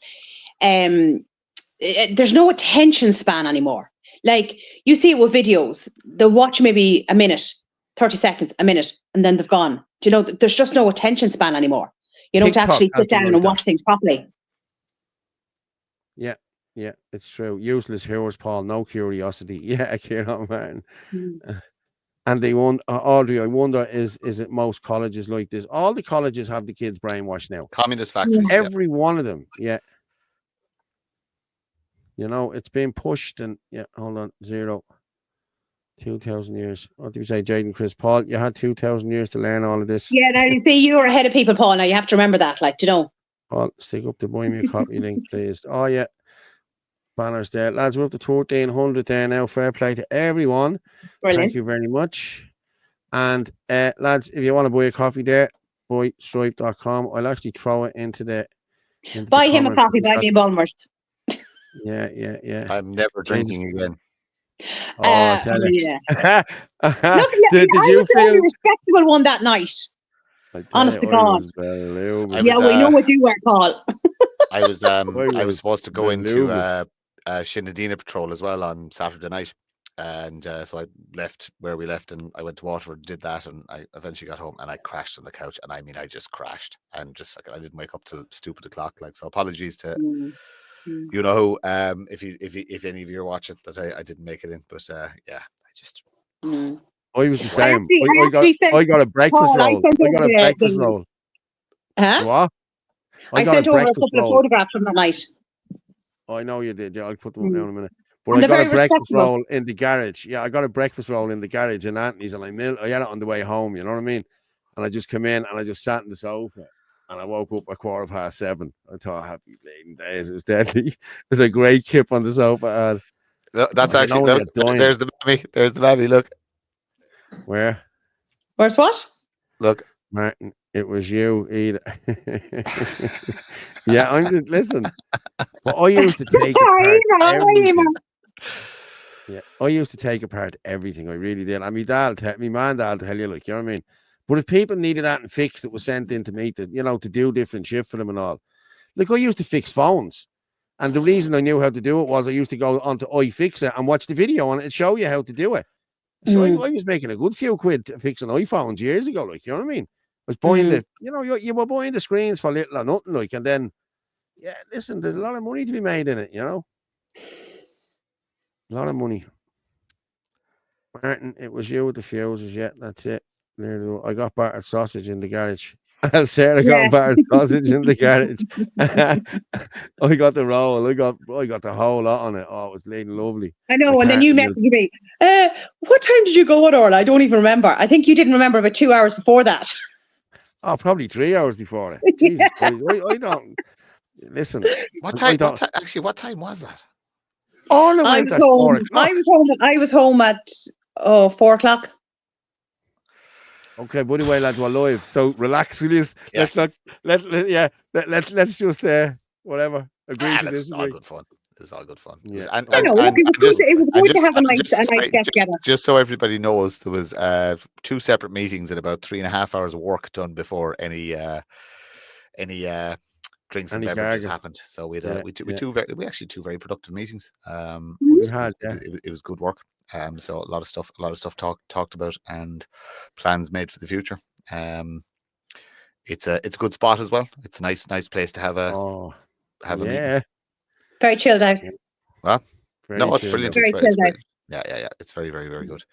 There's no attention span anymore. Like, you see it with videos, they'll watch maybe a minute, 30 seconds, a minute, and then they've gone. Do you know, there's just no attention span anymore. You don't actually sit down and watch things properly. Yeah, it's true. Useless heroes, Paul, no curiosity. Yeah, Kieran Martin. And they won, Audrey, I wonder, is it most colleges like this? All the colleges have the kids brainwashed now. Communist factories. Every one of them, You know, it's been pushed, and hold on, 2,000 years. What did you say, Jaden, Chris, Paul? You had 2,000 years to learn all of this. Yeah, now you see, you were ahead of people, Paul. Now you have to remember that, like, you know. Paul, stick up the buy me a copy link, please. Oh yeah, banners there, lads. We're up to 1,300 there now. Fair play to everyone. Brilliant. Thank you very much. And lads, if you want to buy a coffee there, buystripe.com. I'll actually throw it into the. Buy him a coffee. Buy me a Bulmers. Yeah. I'm never drinking again. Oh, I tell you. Yeah. Look, I was the only respectable one that night. Honest to God. We know what you were, Paul. I was supposed to go into Shinadina Patrol as well on Saturday night, and so I left where we left, and I went to Waterford, did that, and I eventually got home, and I crashed on the couch, and I mean, I just crashed, and just I didn't wake up till stupid o'clock, like, so apologies to. You know, if any of you are watching, that I didn't make it in, but I just. I was the same. I got a breakfast roll. I got a breakfast roll. Huh? What? I sent over a couple of photographs from that night. I know you did. Yeah, I'll put them up now in a minute. But I got a breakfast roll in the garage. Yeah, I got a breakfast roll in the garage in Anthony's, and I had it on the way home. You know what I mean? And I just came in and I just sat in the sofa. And I woke up at 7:15. I thought, happy bleeding days. It was deadly. It was a great kip on the sofa. That's actually, there's the mammy. There's the mammy. Look. Where? Where's what? Look. Martin, it was you, Eda. Yeah, listen. But I used to take apart everything. Yeah, I used to take apart everything. I really did. And my man and dad tell you, like, you know what I mean? But if people needed that and fixed, it was sent in to me to, you know, to do different shit for them and all. Like, I used to fix phones. And the reason I knew how to do it was I used to go onto iFixit and watch the video on it and show you how to do it. So I was making a good few quid fixing iPhones years ago, like, you know what I mean? I was buying you were buying the screens for little or nothing, like, and then, listen, there's a lot of money to be made in it, you know? A lot of money. Martin, it was you with the fuses, that's it. I got battered sausage in the garage. I said I got battered sausage in the garage. I got the roll. I got the whole lot on it. Oh, it was bleeding lovely. I know. And then you messaged me. What time did you go at Orla? I don't even remember. I think you didn't remember about 2 hours before that. Oh, probably 3 hours before it. Jesus Christ. I don't listen. What time was that? Orla went at 4 o'clock. I was home at 4 o'clock. Okay, by the way, lads, we're live, so relax, please. Let's not let's just whatever agree to this. All good fun. was all good fun. Yeah. It was good to have a nice get together. Just so everybody knows, there was 2 separate meetings and about 3.5 hours of work done before any drinks and beverages happened. So we actually 2 very productive meetings. It was good work. So a lot of stuff talked about and plans made for the future. It's a good spot as well. It's a nice place to have a meeting. Very chilled out. Well, no, it's brilliant. Very chilled out. Yeah. It's very, very, very good.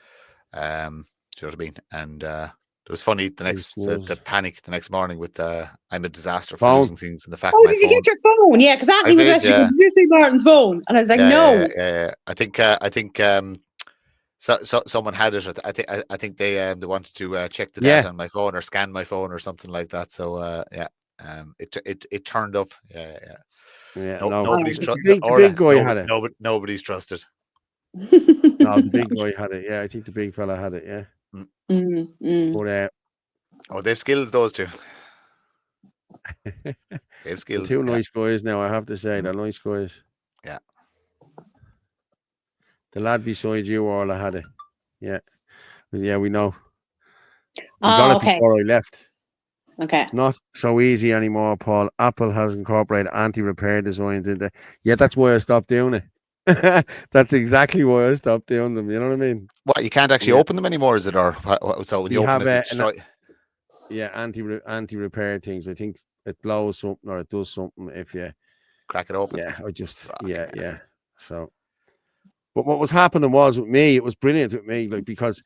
Do you know what I mean? And it was funny the panic the next morning with I'm a disaster for losing things in the fact. Oh, did you get your phone? Yeah, because Anthony was asking, did you see Martin's phone? And I was like, no. I think so someone had it. I think they wanted to check the data on my phone or scan my phone or something like that. So it turned up. Nobody's trusted. The big guy had it. Nobody's trusted. No, the big guy had it. Yeah, I think the big fella had it. Yeah. But they've skills, those two. They've skills. 2 nice guys now, I have to say. They're nice guys. Yeah. The lad beside you, Orla, had it. Yeah. Yeah, we know. We got it before I left. Okay. Not so easy anymore, Paul. Apple has incorporated anti-repair designs in there. Yeah, that's why I stopped doing it. That's exactly why I stopped doing them. You know what I mean? What, you can't actually open them anymore, is it? Or so when you open it, yeah, anti-repair things. I think it blows something or it does something if you crack it open. Yeah, yeah. So, but what was happening was with me, it was brilliant with me, like, because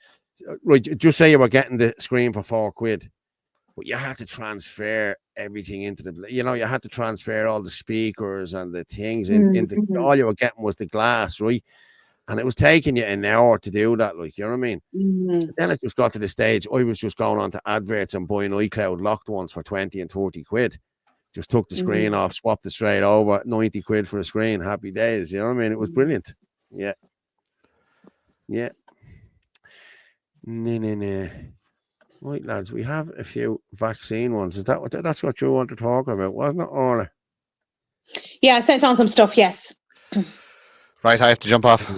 right, just say you were getting the screen for £4, but you had to transfer everything into you had to transfer all the speakers and the things into all you were getting was the glass, right? And it was taking you an hour to do that, like, you know what I mean? Then it just got to the stage, I was just going on to adverts and buying iCloud locked ones for 20 and 30 quid. Just took the screen off, swapped it straight over, 90 quid for a screen, happy days, you know what I mean? It was brilliant. Yeah. Yeah. No. Right, lads, we have a few vaccine ones. That's what you want to talk about, wasn't it, Orla? Yeah, I sent on some stuff, yes. Right, I have to jump off.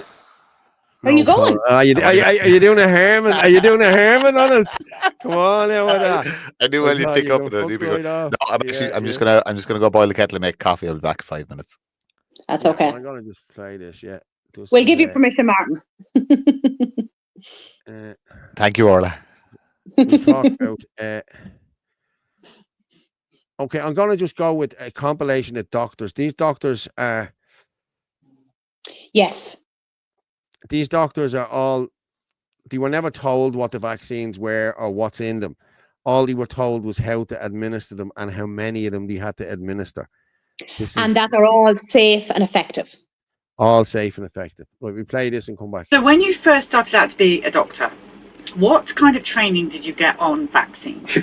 Are you going? Are you doing a Herman? Are you doing a Herman on us? Come on, now with that. I knew when you'd pick up and I'd be good. No, I'm just gonna go boil the kettle and make coffee. I'll be back in 5 minutes. That's okay. I'm gonna just play this. Yeah. We'll give you permission, Martin. Thank you, Orla. We'll talk about. Okay, I'm gonna just go with a compilation of doctors. These doctors are. Yes. These doctors are all. They were never told what the vaccines were or what's in them. All they were told was how to administer them and how many of them they had to administer. That they're all safe and effective. All safe and effective. Right, we play this and come back. So when you first started out to be a doctor, what kind of training did you get on vaccines?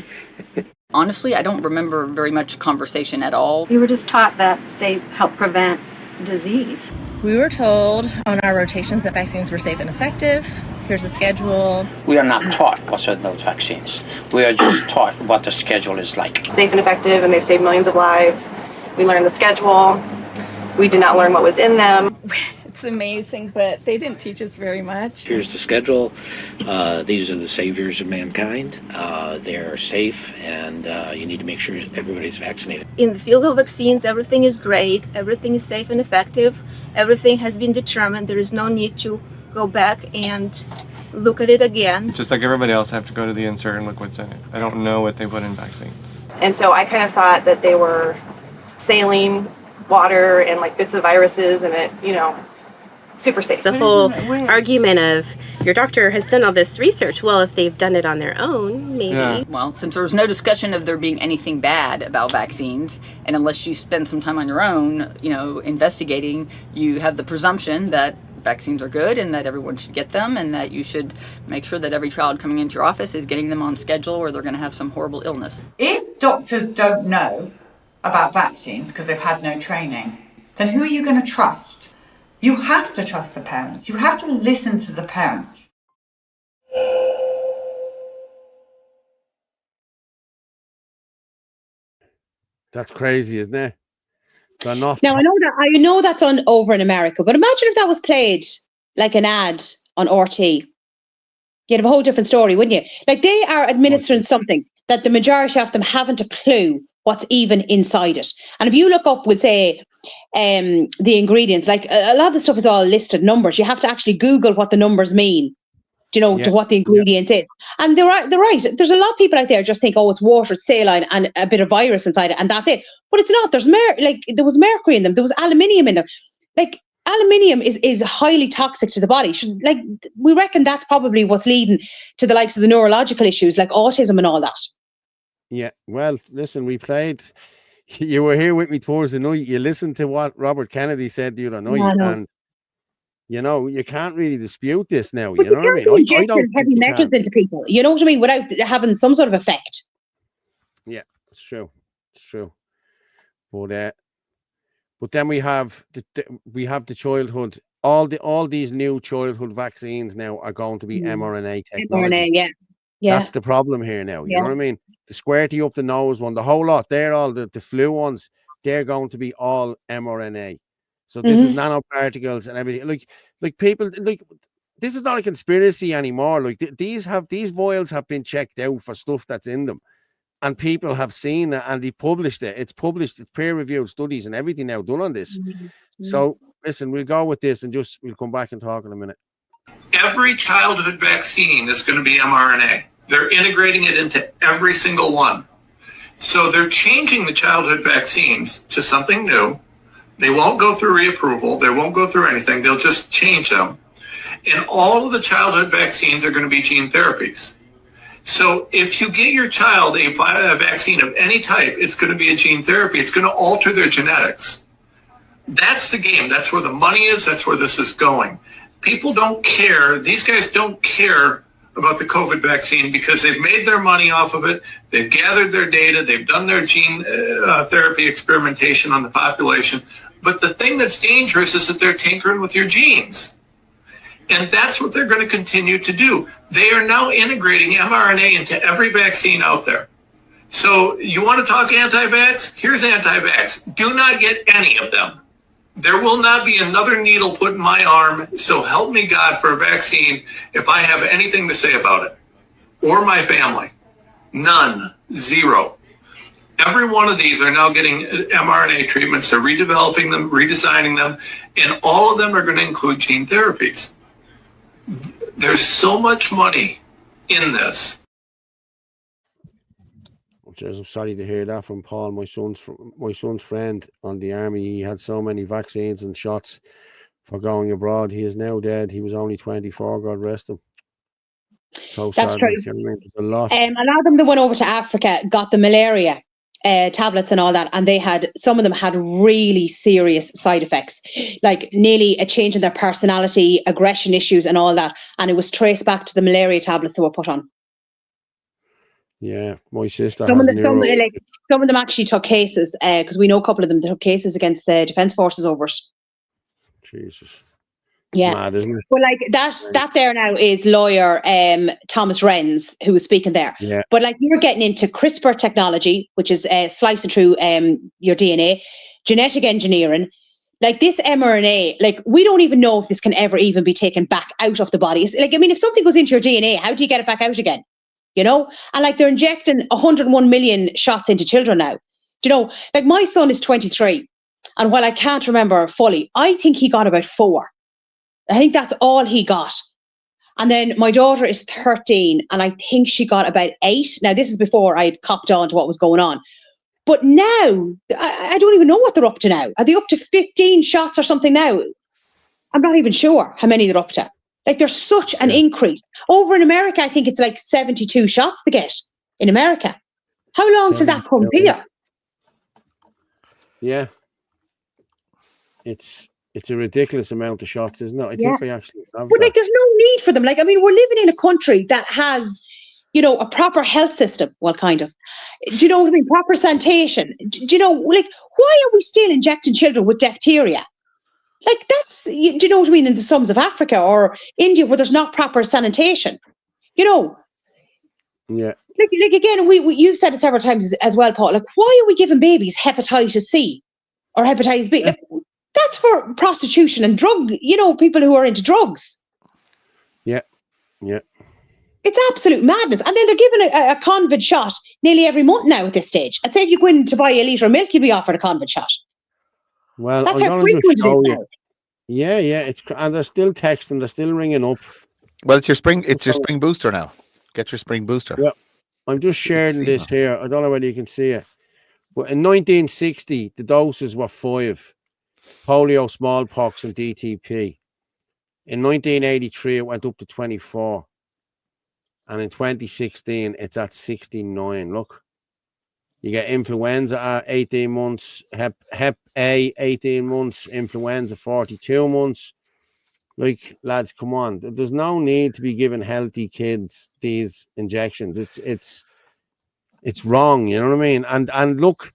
Honestly, I don't remember very much conversation at all. We were just taught that they help prevent disease. We were told on our rotations that vaccines were safe and effective. Here's a schedule. We are not taught what's in those vaccines. We are just taught what the schedule is like. Safe and effective, and they've saved millions of lives. We learned the schedule. We did not learn what was in them. It's amazing, but they didn't teach us very much. Here's the schedule. These are the saviors of mankind. They're safe, and you need to make sure everybody's vaccinated. In the field of vaccines, everything is great. Everything is safe and effective. Everything has been determined. There is no need to go back and look at it again. Just like everybody else, I have to go to the insert and look what's in it. I don't know what they put in vaccines. And so I kind of thought that they were saline water and like bits of viruses in it, super safe. The whole argument of your doctor has done all this research. Well, if they've done it on their own, maybe. Yeah. Well, since there was no discussion of there being anything bad about vaccines, and unless you spend some time on your own, investigating, you have the presumption that vaccines are good and that everyone should get them, and that you should make sure that every child coming into your office is getting them on schedule or they're going to have some horrible illness. If doctors don't know about vaccines because they've had no training, then who are you going to trust? You have to trust the parents. You have to listen to the parents. That's crazy, isn't it? They're not. Now, I know that's over in America, but imagine if that was played like an ad on RT. You'd have a whole different story, wouldn't you? Like, they are administering something that the majority of them haven't a clue what's even inside it. And if you look up with, say, the ingredients, like a lot of the stuff is all listed numbers. You have to actually Google what the numbers mean, to what the ingredients is. And they're right. There's a lot of people out there just think, oh, it's water, it's saline, and a bit of virus inside it, and that's it. But it's not. There was mercury in them. There was aluminium in them. Like, aluminium is highly toxic to the body. We reckon that's probably what's leading to the likes of the neurological issues like autism and all that. Yeah. Well, listen, we played. You were here with me towards the night. You listened to what Robert Kennedy said the other night, and you can't really dispute this now. But you know what I mean? I don't heavy metals into people. You know what I mean? Without having some sort of effect. Yeah, it's true. It's true. But then we have the childhood. All these new childhood vaccines now are going to be mRNA technology. mRNA, yeah. That's the problem here now. You know what I mean? The squirty up the nose one, the whole lot. They're all the flu ones. They're going to be all mRNA. So this is nanoparticles and everything. Like people, like, this is not a conspiracy anymore. Like, these vials have been checked out for stuff that's in them, and people have seen it, and they published it. It's published, it's peer-reviewed studies and everything now done on this. So listen, we'll go with this and we'll come back and talk in a minute. Every childhood vaccine is going to be mRNA. They're integrating it into every single one. So they're changing the childhood vaccines to something new. They won't go through reapproval. They won't go through anything. They'll just change them. And all of the childhood vaccines are going to be gene therapies. So if you get your child a vaccine of any type, it's going to be a gene therapy. It's going to alter their genetics. That's the game. That's where the money is. That's where this is going. People don't care. These guys don't care about the COVID vaccine because they've made their money off of it. They've gathered their data. They've done their gene therapy experimentation on the population. But the thing that's dangerous is that they're tinkering with your genes. And that's what they're going to continue to do. They are now integrating mRNA into every vaccine out there. So you want to talk anti-vax? Here's anti-vax. Do not get any of them. There will not be another needle put in my arm, so help me God, for a vaccine if I have anything to say about it. Or my family. None. Zero. Every one of these are now getting mRNA treatments. They're redeveloping them, redesigning them, and all of them are going to include gene therapies. There's so much money in this. I'm sorry to hear that from Paul, my son's friend on the army. He had so many vaccines and shots for going abroad. He is now dead. He was only 24. God rest him. So that's sad. True. There's a lot. A lot of them that went over to Africa got the malaria tablets and all that, and some of them had really serious side effects, like nearly a change in their personality, aggression issues, and all that. And it was traced back to the malaria tablets that were put on. Yeah, my sister. Some of them actually took cases because we know a couple of them that took cases against the Defence Forces over it. Jesus. Yeah, mad, isn't it? Well, like that there now is lawyer Thomas Renz who was speaking there. Yeah. But like you're getting into CRISPR technology, which is slicing through your DNA, genetic engineering. Like this mRNA, like we don't even know if this can ever even be taken back out of the body. It's like, I mean, if something goes into your DNA, how do you get it back out again? You know, and like they're injecting 101 million shots into children now. You know, like my son is 23, and while I can't remember fully, I think he got about 4. I think that's all he got. And then my daughter is 13, and I think she got about 8. Now, this is before I'd copped on to what was going on. But now, I don't even know what they're up to now. Are they up to 15 shots or something now? I'm not even sure how many they're up to. Like, there's such an increase. Over in America, I think it's like 72 shots they get in America. How long till that comes here? Yeah. It's a ridiculous amount of shots, isn't it? I think I actually have But like, there's no need for them. Like, I mean, we're living in a country that has, you know, a proper health system. Well, kind of. Do you know what I mean? Proper sanitation. Do you know, like, why are we still injecting children with diphtheria? Like, that's, do you know what I mean, in the slums of Africa or India where there's not proper sanitation, you know? Yeah. Like again, you've said it several times as well, Paul, like, why are we giving babies hepatitis C or hepatitis B. Like, that's for prostitution and drug, people who are into drugs. Yeah, yeah. It's absolute madness. And then they're giving a COVID shot nearly every month now at this stage. I'd say if you go in to buy a litre of milk, you'd be offered a COVID shot. Well, that's I'm how going to frequent show it is you. now. Yeah, and they're still texting, they're still ringing up. Well, it's your spring booster now. Get your spring booster. Yeah, I'm just sharing this here. I don't know whether you can see it. But in 1960, the doses were 5. Polio, smallpox, and DTP. In 1983, it went up to 24. And in 2016, it's at 69. Look, you get influenza at 18 months, Hep A, 18 months, influenza, 42 months. Like, lads, come on. There's no need to be giving healthy kids these injections. It's wrong, you know what I mean? And look,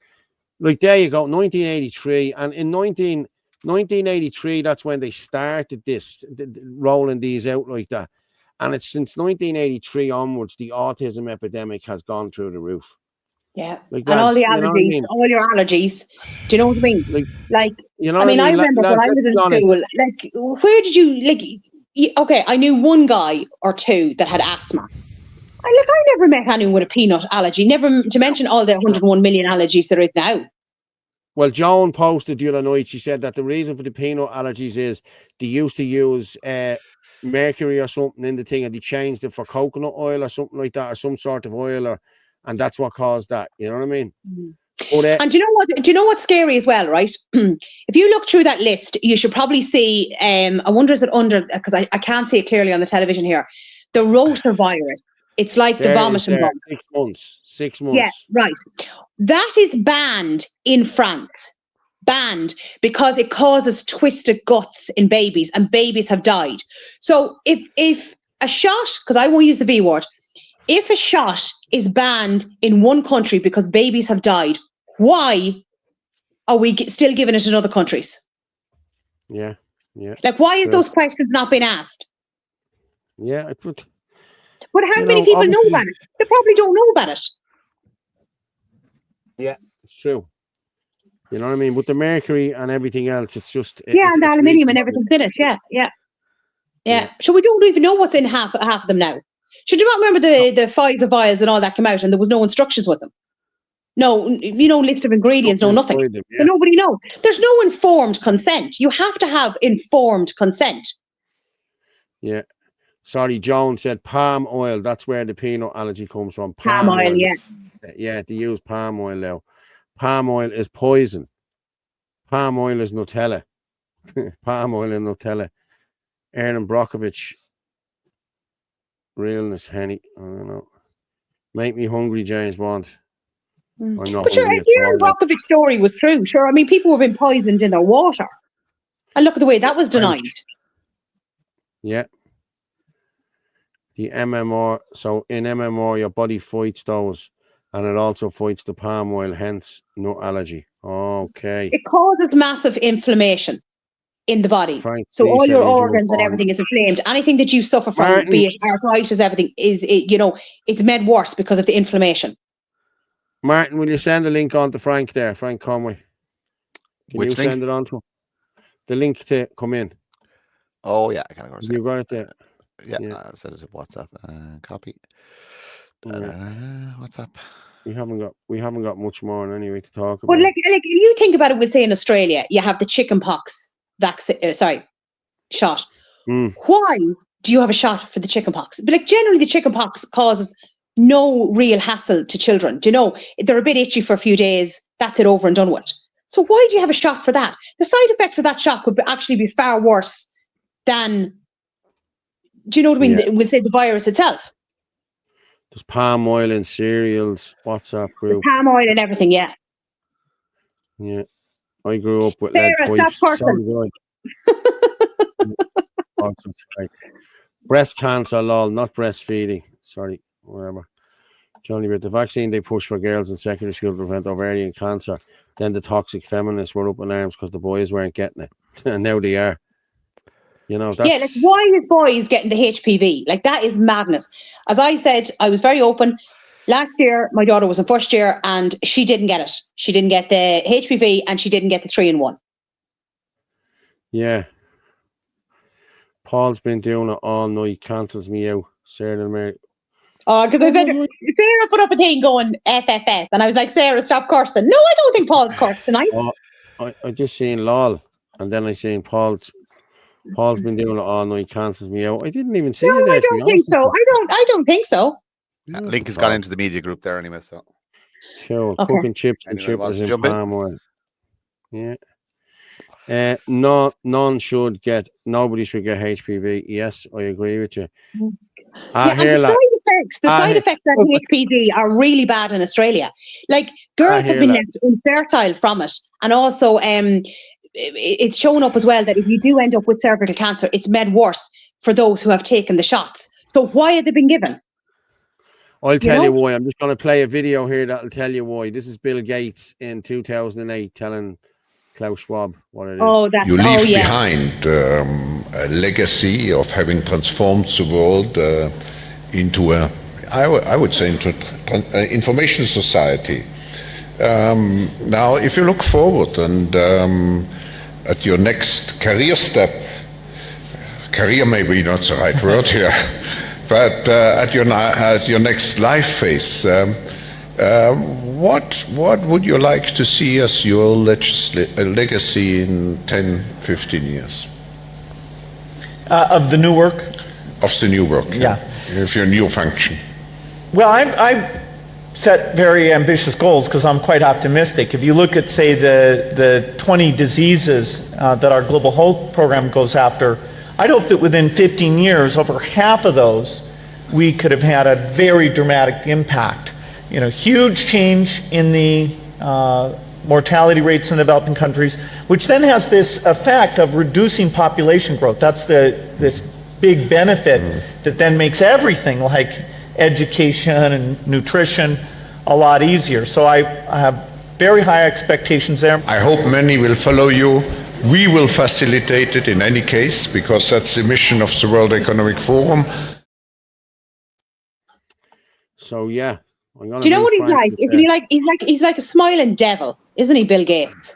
like, there you go, 1983. And in 1983, that's when they started this, rolling these out like that. And it's since 1983 onwards, the autism epidemic has gone through the roof. Yeah, like, and lads, all the allergies, all your allergies. Do you know what I mean? Like you know I what mean, I lads, remember when I was in school, like, where did you, okay, I knew one guy or two that had asthma. I never met anyone with a peanut allergy, never to mention all the 101 million allergies there is now. Well, Joan posted the other night, she said that the reason for the peanut allergies is they used to use mercury or something in the thing, and they changed it for coconut oil or something like that, or some sort of oil, and that's what caused that. You know what I mean? But, and do you know what? Do you know what's scary as well, right? If you look through that list, you should probably see. I wonder is it under, because I can't see it clearly on the television here. The rotavirus. It's like the vomiting bug. 6 months. 6 months. Yeah, right. That is banned in France. Banned because it causes twisted guts in babies, and babies have died. So if a shot, because I won't use the V word, if a shot is banned in one country because babies have died, why are we still giving it in other countries? Yeah. Like, why is those questions not being asked? Yeah, I put. But how many people know about it? They probably don't know about it. Yeah, it's true. You know what I mean? With the mercury and everything else, it's just and the aluminium and everything's in it. Yeah. So we don't even know what's in half of them now. Should you not remember the Pfizer vials and all that came out, and there was no instructions with them? No, list of ingredients, no nothing. So nobody knows. There's no informed consent. You have to have informed consent. Yeah. Sorry, Joan said palm oil. That's where the peanut allergy comes from. Palm oil, yeah. Yeah, they use palm oil now. Palm oil is poison. Palm oil is Nutella. Palm oil and Nutella. Aaron Brockovich. Realness, Henny. I don't know. Make me hungry, James Bond. I'm not but sure, if the Aaron Brockovich story was true, sure. I mean, people have been poisoned in their water. And look at the way that was denied. Yeah. The MMR. So in MMR, your body fights those, and it also fights the palm oil, hence nut allergy. Okay. It causes massive inflammation in the body. So all your organs and everything is inflamed. Anything that you suffer from, be it arthritis, everything, it's made worse because of the inflammation. Martin, will you send a link on to Frank there, Frank Conway? Can you send it on to him? The link to come in. Oh, yeah. I can't You got it there. Yeah. I said it to WhatsApp. Copy. WhatsApp. We haven't got much more anyway to talk about. But like you think about it, we'll say in Australia, you have the chickenpox shot. Why do you have a shot for the chickenpox? But like generally the chickenpox causes no real hassle to children. Do you know? They're a bit itchy for a few days. That's it, over and done with. So why do you have a shot for that? The side effects of that shot could actually be far worse than, do you know what I mean? Yeah. We'll say the virus itself. There's palm oil in cereals, WhatsApp group. The palm oil and everything, yeah. Yeah. I grew up with lead pipes. Breast cancer, lol, not breastfeeding. Sorry, whatever. Johnny, but the vaccine they push for girls in secondary school to prevent ovarian cancer. Then the toxic feminists were up in arms because the boys weren't getting it. And now they are. You know, that's... Yeah, like, why is boys getting the HPV? Like, that is madness. As I said, I was very open. Last year, my daughter was in first year and she didn't get it. She didn't get the HPV and she didn't get the 3-in-1. Yeah. Paul's been doing it all night, cancels me out. Sarah and Mary. Oh, because I said, Sarah put up a thing going FFS. And I was like, Sarah, stop cursing. No, I don't think Paul's cursed tonight. Oh, I just seen lol. And then I seen Paul's been doing it all night, cancels me out. I didn't even see it there. I don't think so. I don't think so. Yeah, link has gone into the media group there anyway. So cool. Okay. Cooking chips and chippers in palm oil. Yeah. Nobody should get HPV. Yes, I agree with you. And the side effects of HPV are really bad in Australia. Like girls have been left infertile from it, and also it's shown up as well that if you do end up with cervical cancer, it's made worse for those who have taken the shots. So why have they been given? I'll tell you why. I'm just going to play a video here that'll tell you why. This is Bill Gates in 2008 telling Klaus Schwab what it is. You leave behind a legacy of having transformed the world into I would say, into information society. Now, if you look forward and at your next career step, career may be not the right word here, but at your next life phase, what would you like to see as your legacy in 10, 15 years? Of the new work? Of the new work, yeah. Of your new function. Well, I set very ambitious goals because I'm quite optimistic. If you look at, say, the 20 diseases that our global health program goes after, I'd hope that within 15 years, over half of those, we could have had a very dramatic impact. You know, huge change in the mortality rates in developing countries, which then has this effect of reducing population growth. That's this big benefit that then makes everything like education and nutrition a lot easier. So I have very high expectations there. I hope many will follow you. We will facilitate it in any case, because that's the mission of the World Economic Forum. So yeah. Do you know what he's like? He's like a smiling devil, isn't he, Bill Gates?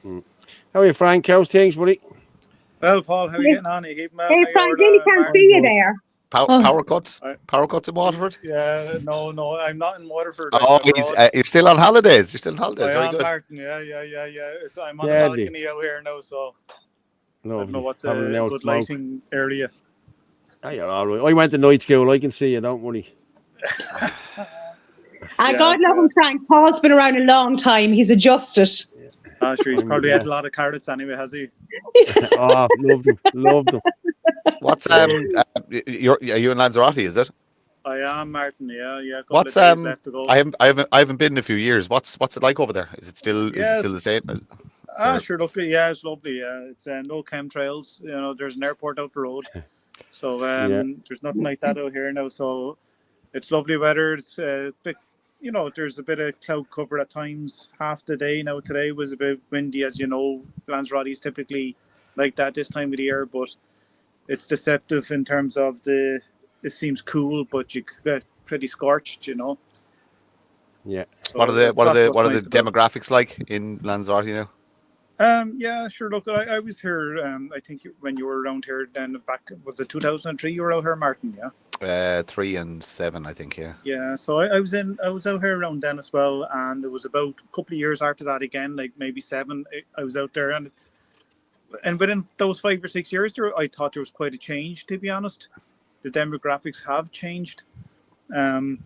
How are you, Frank? How's things, buddy? Well, Paul, how are you getting on? You keeping well? Hey, Frank, really can't see you there. Power cuts? Power cuts in Waterford? Yeah, no, I'm not in Waterford. Oh, you're still on holidays. You're still on holidays. I am, Martin. Yeah. So I'm on the balcony out here now, so I don't know what's a good lighting area. Oh, you're all right. I went to night school. I can see you. Don't worry. God love him, Frank. Paul's been around a long time. He's adjusted. Sure, he's probably had a lot of carrots anyway, has he? Oh, loved them. What's are you in Lanzarote? Is it? I am, Martin. Yeah. What's left to go. I haven't been in a few years. What's it like over there? Is it still the same? Sure. It's lovely. It's no chemtrails. You know, there's an airport out the road, so there's nothing like that out here now. So it's lovely weather. It's you know, there's a bit of cloud cover at times, half the day. Now today was a bit windy, as you know. Lanzarote is typically like that this time of the year, but it's deceptive in terms of it seems cool, but you get pretty scorched, you know. Yeah. So what are the demographics like in Lanzarote now? Yeah, sure. Look, I was here. I think when you were around here, then back was it 2003? You were out here, Martin? Yeah. 3 and 7, I think. Yeah. Yeah. So I was out here around then as well, and it was about a couple of years after that again, like maybe 7. I was out there, and within those 5 or 6 years there, I thought there was quite a change. To be honest, the demographics have changed, and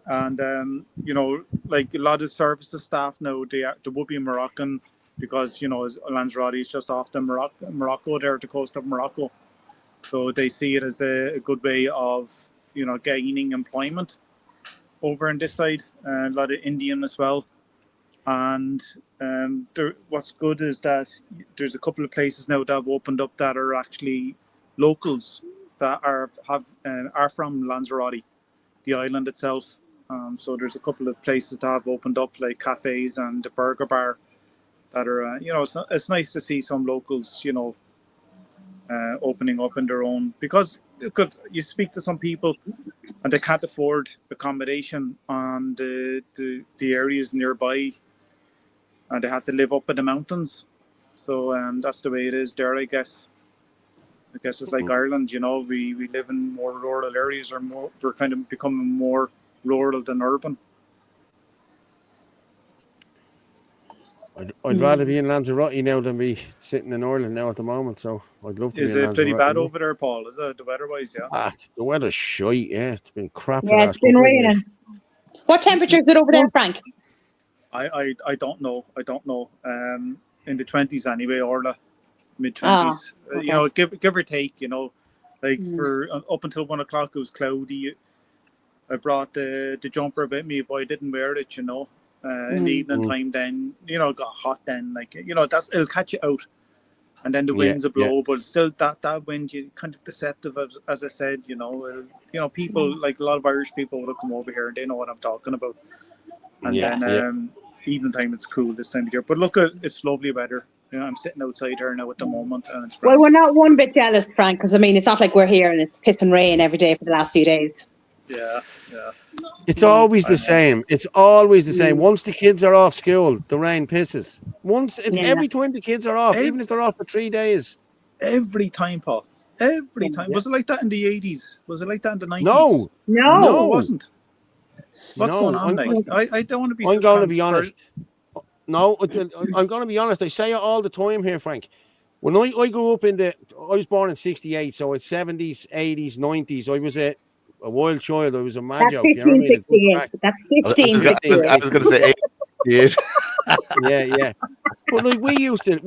you know, like a lot of services staff now, they would be Moroccan. Because, you know, Lanzarote is just off the Morocco there, the coast of Morocco. So they see it as a good way of, you know, gaining employment over on this side. A lot of Indian as well. And what's good is that there's a couple of places now that have opened up that are actually locals that are from Lanzarote, the island itself. So there's a couple of places that have opened up, like cafes and the burger bar. That are, you know, it's nice to see some locals, you know, opening up in their own, because because you speak to some people and they can't afford accommodation on the areas nearby, and they have to live up in the mountains. So that's the way it is there, I guess. I guess it's like Ireland, you know, we live in more rural areas, or we're kind of becoming more rural than urban. I'd rather be in Lanzarote now than be sitting in Ireland now at the moment. So I'd love to be in Lanzarote. Is it pretty bad over there, Paul? Is it the weather-wise? Yeah. The weather's shite. Yeah, it's been crap. Yeah, it's been raining. What temperature is it over there, Frank? I don't know. In the 20s anyway, Orla, mid-20s. Okay. You know, give or take. You know, like for up until 1 o'clock it was cloudy. I brought the jumper with me, but I didn't wear it. You know. In the evening time, then it got hot. Then, it'll catch you out, and then the winds will blow. But still, that wind, you kind of deceptive, as I said. People like a lot of Irish people would have come over here and they know what I'm talking about. And then evening time, it's cool this time of year. But look, it's lovely weather. You know, I'm sitting outside here now at the moment, and it's well, we're not one bit jealous, Frank, because I mean, it's not like we're here and it's pissing rain every day for the last few days. Yeah. It's always the same. It's always the same. Once the kids are off school, the rain pisses. Every time the kids are off, even if they're off for 3 days. Every time, Paul. Every time. Was it like that in the 80s? Was it like that in the 90s? No, it wasn't. What's going on? I don't want to be. I'm going to be honest. No, I'm going to be honest. I say it all the time here, Frank. When I grew up I was born in 68, so it's 70s, 80s, 90s. I was a wild child. I was a mad joke. You know what I mean? That's 15. I was going to say 88. Yeah. But like we used to.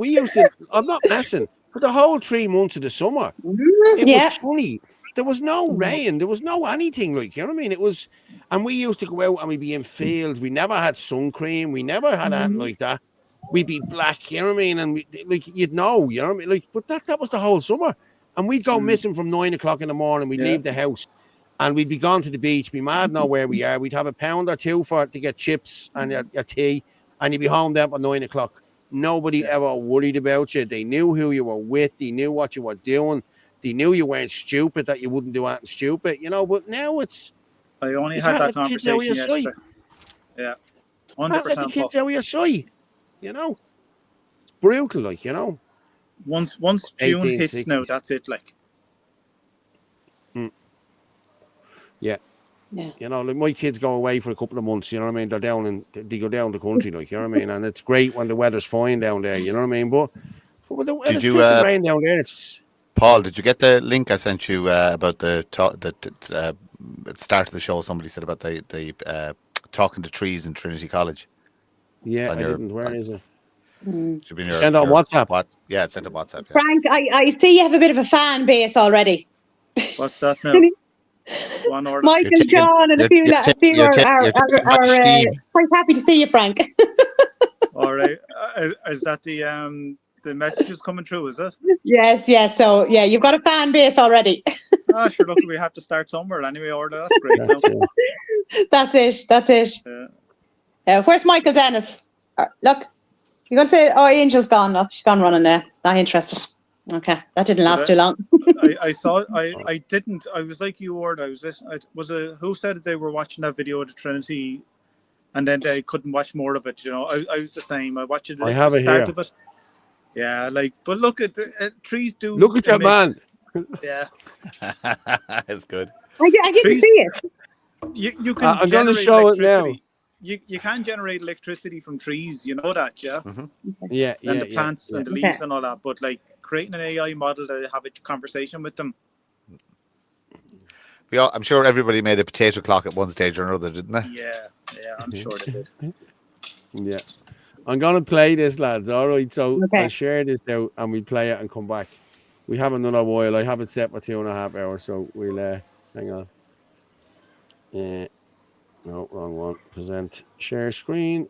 I'm not messing. For the whole 3 months of the summer, it was sunny. There was no rain. There was no anything. Like, you know what I mean? It was, and we used to go out and we'd be in fields. We never had sun cream. We never had anything like that. We'd be black. You know what I mean? And you'd know. You know what I mean? Like, but that was the whole summer. And we'd go missing from 9 o'clock in the morning. We'd leave the house. And we'd be gone to the beach, be mad know where we are. We'd have a pound or two to get chips and your tea, and you'd be home then by 9 o'clock. Nobody ever worried about you. They knew who you were with. They knew what you were doing. They knew you weren't stupid, that you wouldn't do anything stupid, you know. But now it's... I only had that conversation yesterday. Yeah, 100%. Let the kids out of your sight, you know. It's brutal, like, you know. Once June hits now, that's it, like. Yeah. You know, like my kids go away for a couple of months, you know what I mean? They go down the country, like, you know what I mean? And it's great when the weather's fine down there, you know what I mean? But when the weather's pissing rain down there, it's... Paul, did you get the link I sent you about the start of the show? Somebody said about the talking to trees in Trinity College. Yeah, I didn't. Where is it? Should be send on WhatsApp. Yeah, it's sent on WhatsApp. Yeah. Frank, I see you have a bit of a fan base already. What's that now? Michael, John, and a few are quite happy to see you, Frank. All right. Is that the messages coming through, is it? Yes. So, yeah, you've got a fan base already. Sure, look, we have to start somewhere. Anyway, Orla, that's great. That's it. Yeah. Where's Michael Dennis? Look, you're going to say, Angel's gone. Look, she's gone running there. Not interested. Okay, that didn't last too long. I didn't. I was like you, Orla. Who said that they were watching that video of the Trinity and then they couldn't watch more of it? You know, I was the same. I watched it at the start of it. Yeah, but look at trees do. Look at your man. Yeah, it's good. I didn't see it. You can. I'm going to show it now. You can generate electricity from trees. You know that, yeah. Mm-hmm. Yeah. And the plants and the leaves and all that. But like creating an AI model to have a conversation with them. I'm sure everybody made a potato clock at one stage or another, didn't they? Yeah, I'm sure they did. Yeah. I'm going to play this, lads. All right. So I'll share this out and we'll play it and come back. We have another while. I have it set for 2.5 hours. So we'll, hang on. No, wrong one. Present. Share screen.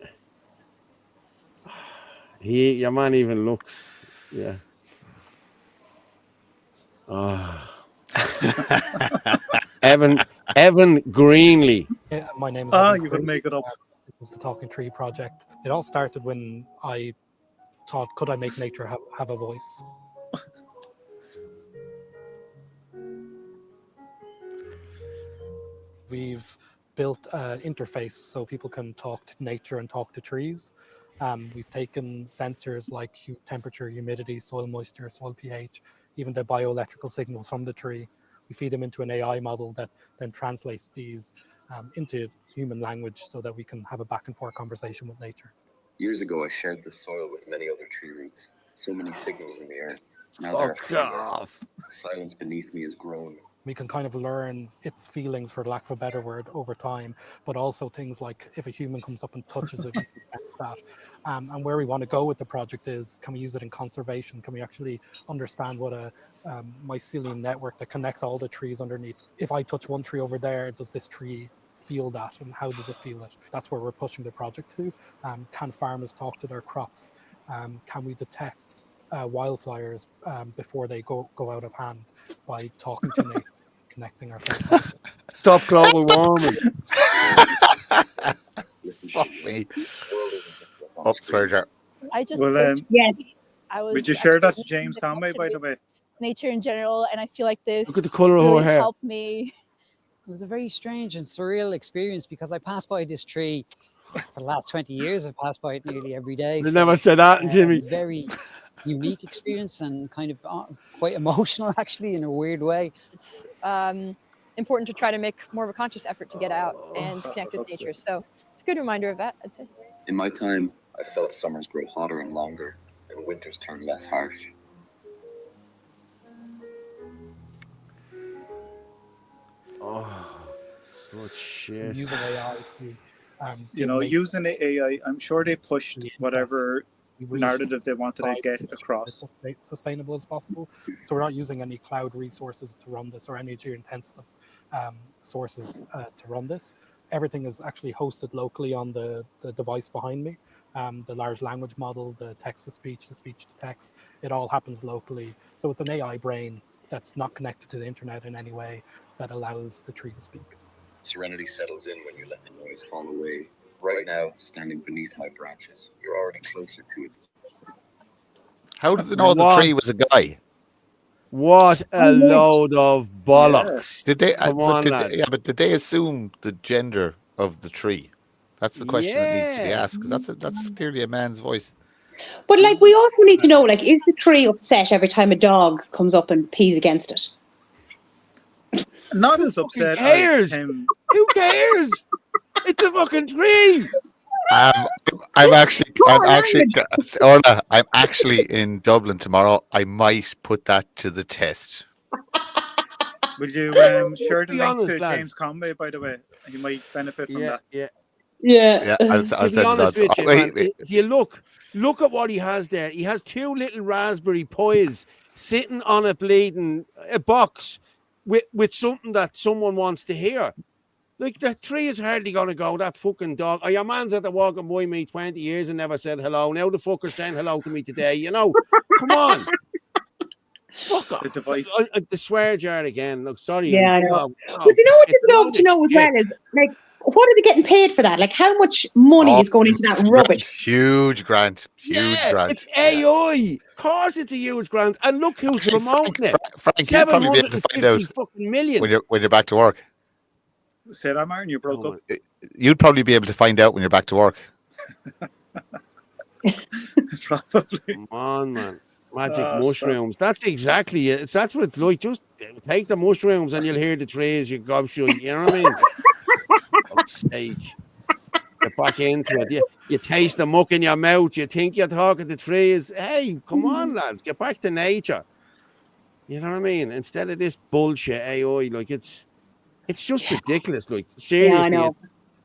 Your man even looks. Yeah. Evan Greenley. Yeah, my name is you could make it up. This is the Talking Tree project. It all started when I thought, could I make nature have a voice? We've built an interface so people can talk to nature and talk to trees. We've taken sensors like temperature, humidity, soil moisture, soil pH, even the bioelectrical signals from the tree. We feed them into an AI model that then translates these into human language so that we can have a back and forth conversation with nature. Years ago, I shared the soil with many other tree roots. So many signals in the air. Now there are fewer. The silence beneath me has grown. We can kind of learn its feelings, for lack of a better word, over time, but also things like if a human comes up and touches it, we can sense that. And where we want to go with the project is, can we use it in conservation? Can we actually understand what a mycelium network that connects all the trees underneath? If I touch one tree over there, does this tree feel that, and how does it feel it? That's where we're pushing the project to. Can farmers talk to their crops? Can we detect wildfires before they go out of hand by talking to nature, connecting ourselves? Stop global warming. Fuck me. Oh, Sverger. I just yes. I was. We just shared that to James Conway, by the way. Nature in general, and I feel like this Look at the colour of really her hair. helped me. It was a very strange and surreal experience because I passed by this tree for the last 20 years. I've passed by it nearly every day. You never said that, Jimmy. Very unique experience and kind of quite emotional, actually, in a weird way. It's important to try to make more of a conscious effort to get out and connect with nature. So it's a good reminder of that, I'd say. In my time, I felt summers grow hotter and longer, and winters turn less harsh. Oh, such shit. Using AI to, using AI, I'm sure they pushed whatever narrative they wanted to get across. As sustainable as possible. So we're not using any cloud resources to run this or energy intensive sources to run this. Everything is actually hosted locally on the device behind me. The large language model, the text-to-speech, the speech-to-text, it all happens locally. So it's an AI brain that's not connected to the internet in any way that allows the tree to speak. Serenity settles in when you let the noise fall away. Right now, standing beneath my branches, you're already closer to it. How did they know the tree was a guy? What a load of bollocks! Did they? Come on, lads. But did they assume the gender of the tree? That's the question that needs to be asked, because that's clearly a man's voice. But like, we also need to know, like, is the tree upset every time a dog comes up and pees against it? Not as upset cares? as him. Who cares? It's a fucking tree. I'm actually, Orla, I'm actually in Dublin tomorrow. I might put that to the test. Will you share the link to James Conway, by the way? He might benefit from that. Yeah. I'll to be honest with you, man, if you look at what he has there. He has two little raspberry pies sitting on a bleeding box with something that someone wants to hear. Like, the tree is hardly going to go, that fucking dog. Your man's at the walking by me 20 years and never said hello. Now the fucker's saying hello to me today, Come on. Fuck off. The swear jar again. Look, sorry. Yeah, I know. But you know what you'd love to know as well is, like, what are they getting paid for that? Like, how much money is going into that rubbish? Huge grant. Grant. It's AI. Of course it's a huge grant. And look who's promoting it. Frank, you'll probably be able to find out fucking million. when you're back to work. Say that, Martin, you broke up. You'd probably be able to find out when you're back to work. Probably. Come on, man. Magic mushrooms. That's exactly it. That's what it's like. Just take the mushrooms and you'll hear the trees. You gobshite. You know what I mean? Fuck's sake. Get back into it. You taste the muck in your mouth. You think you're talking to trees. Hey, come on, lads. Get back to nature. You know what I mean? Instead of this bullshit AI, like, it's just ridiculous. Like, seriously. Yeah, I know.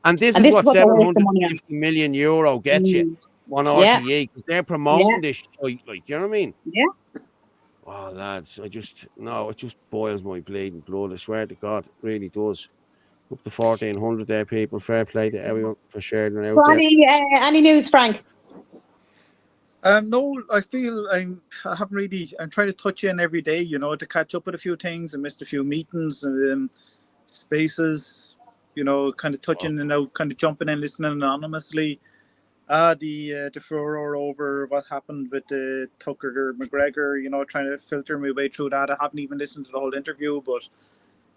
And this is what 750 million euro gets you on RTE, because they're promoting this shit. Like, you know what I mean? Yeah. Oh, lads, it just boils my bleeding blood. I swear to God, it really does. Up to 1,400 there, people. Fair play to everyone for sharing it out there. Any news, Frank? No, I feel I'm trying to touch in every day, to catch up with a few things. I missed a few meetings and spaces, kind of touching and out, kind of jumping in, listening anonymously. The furore over what happened with Tucker McGregor, trying to filter my way through that. I haven't even listened to the whole interview, but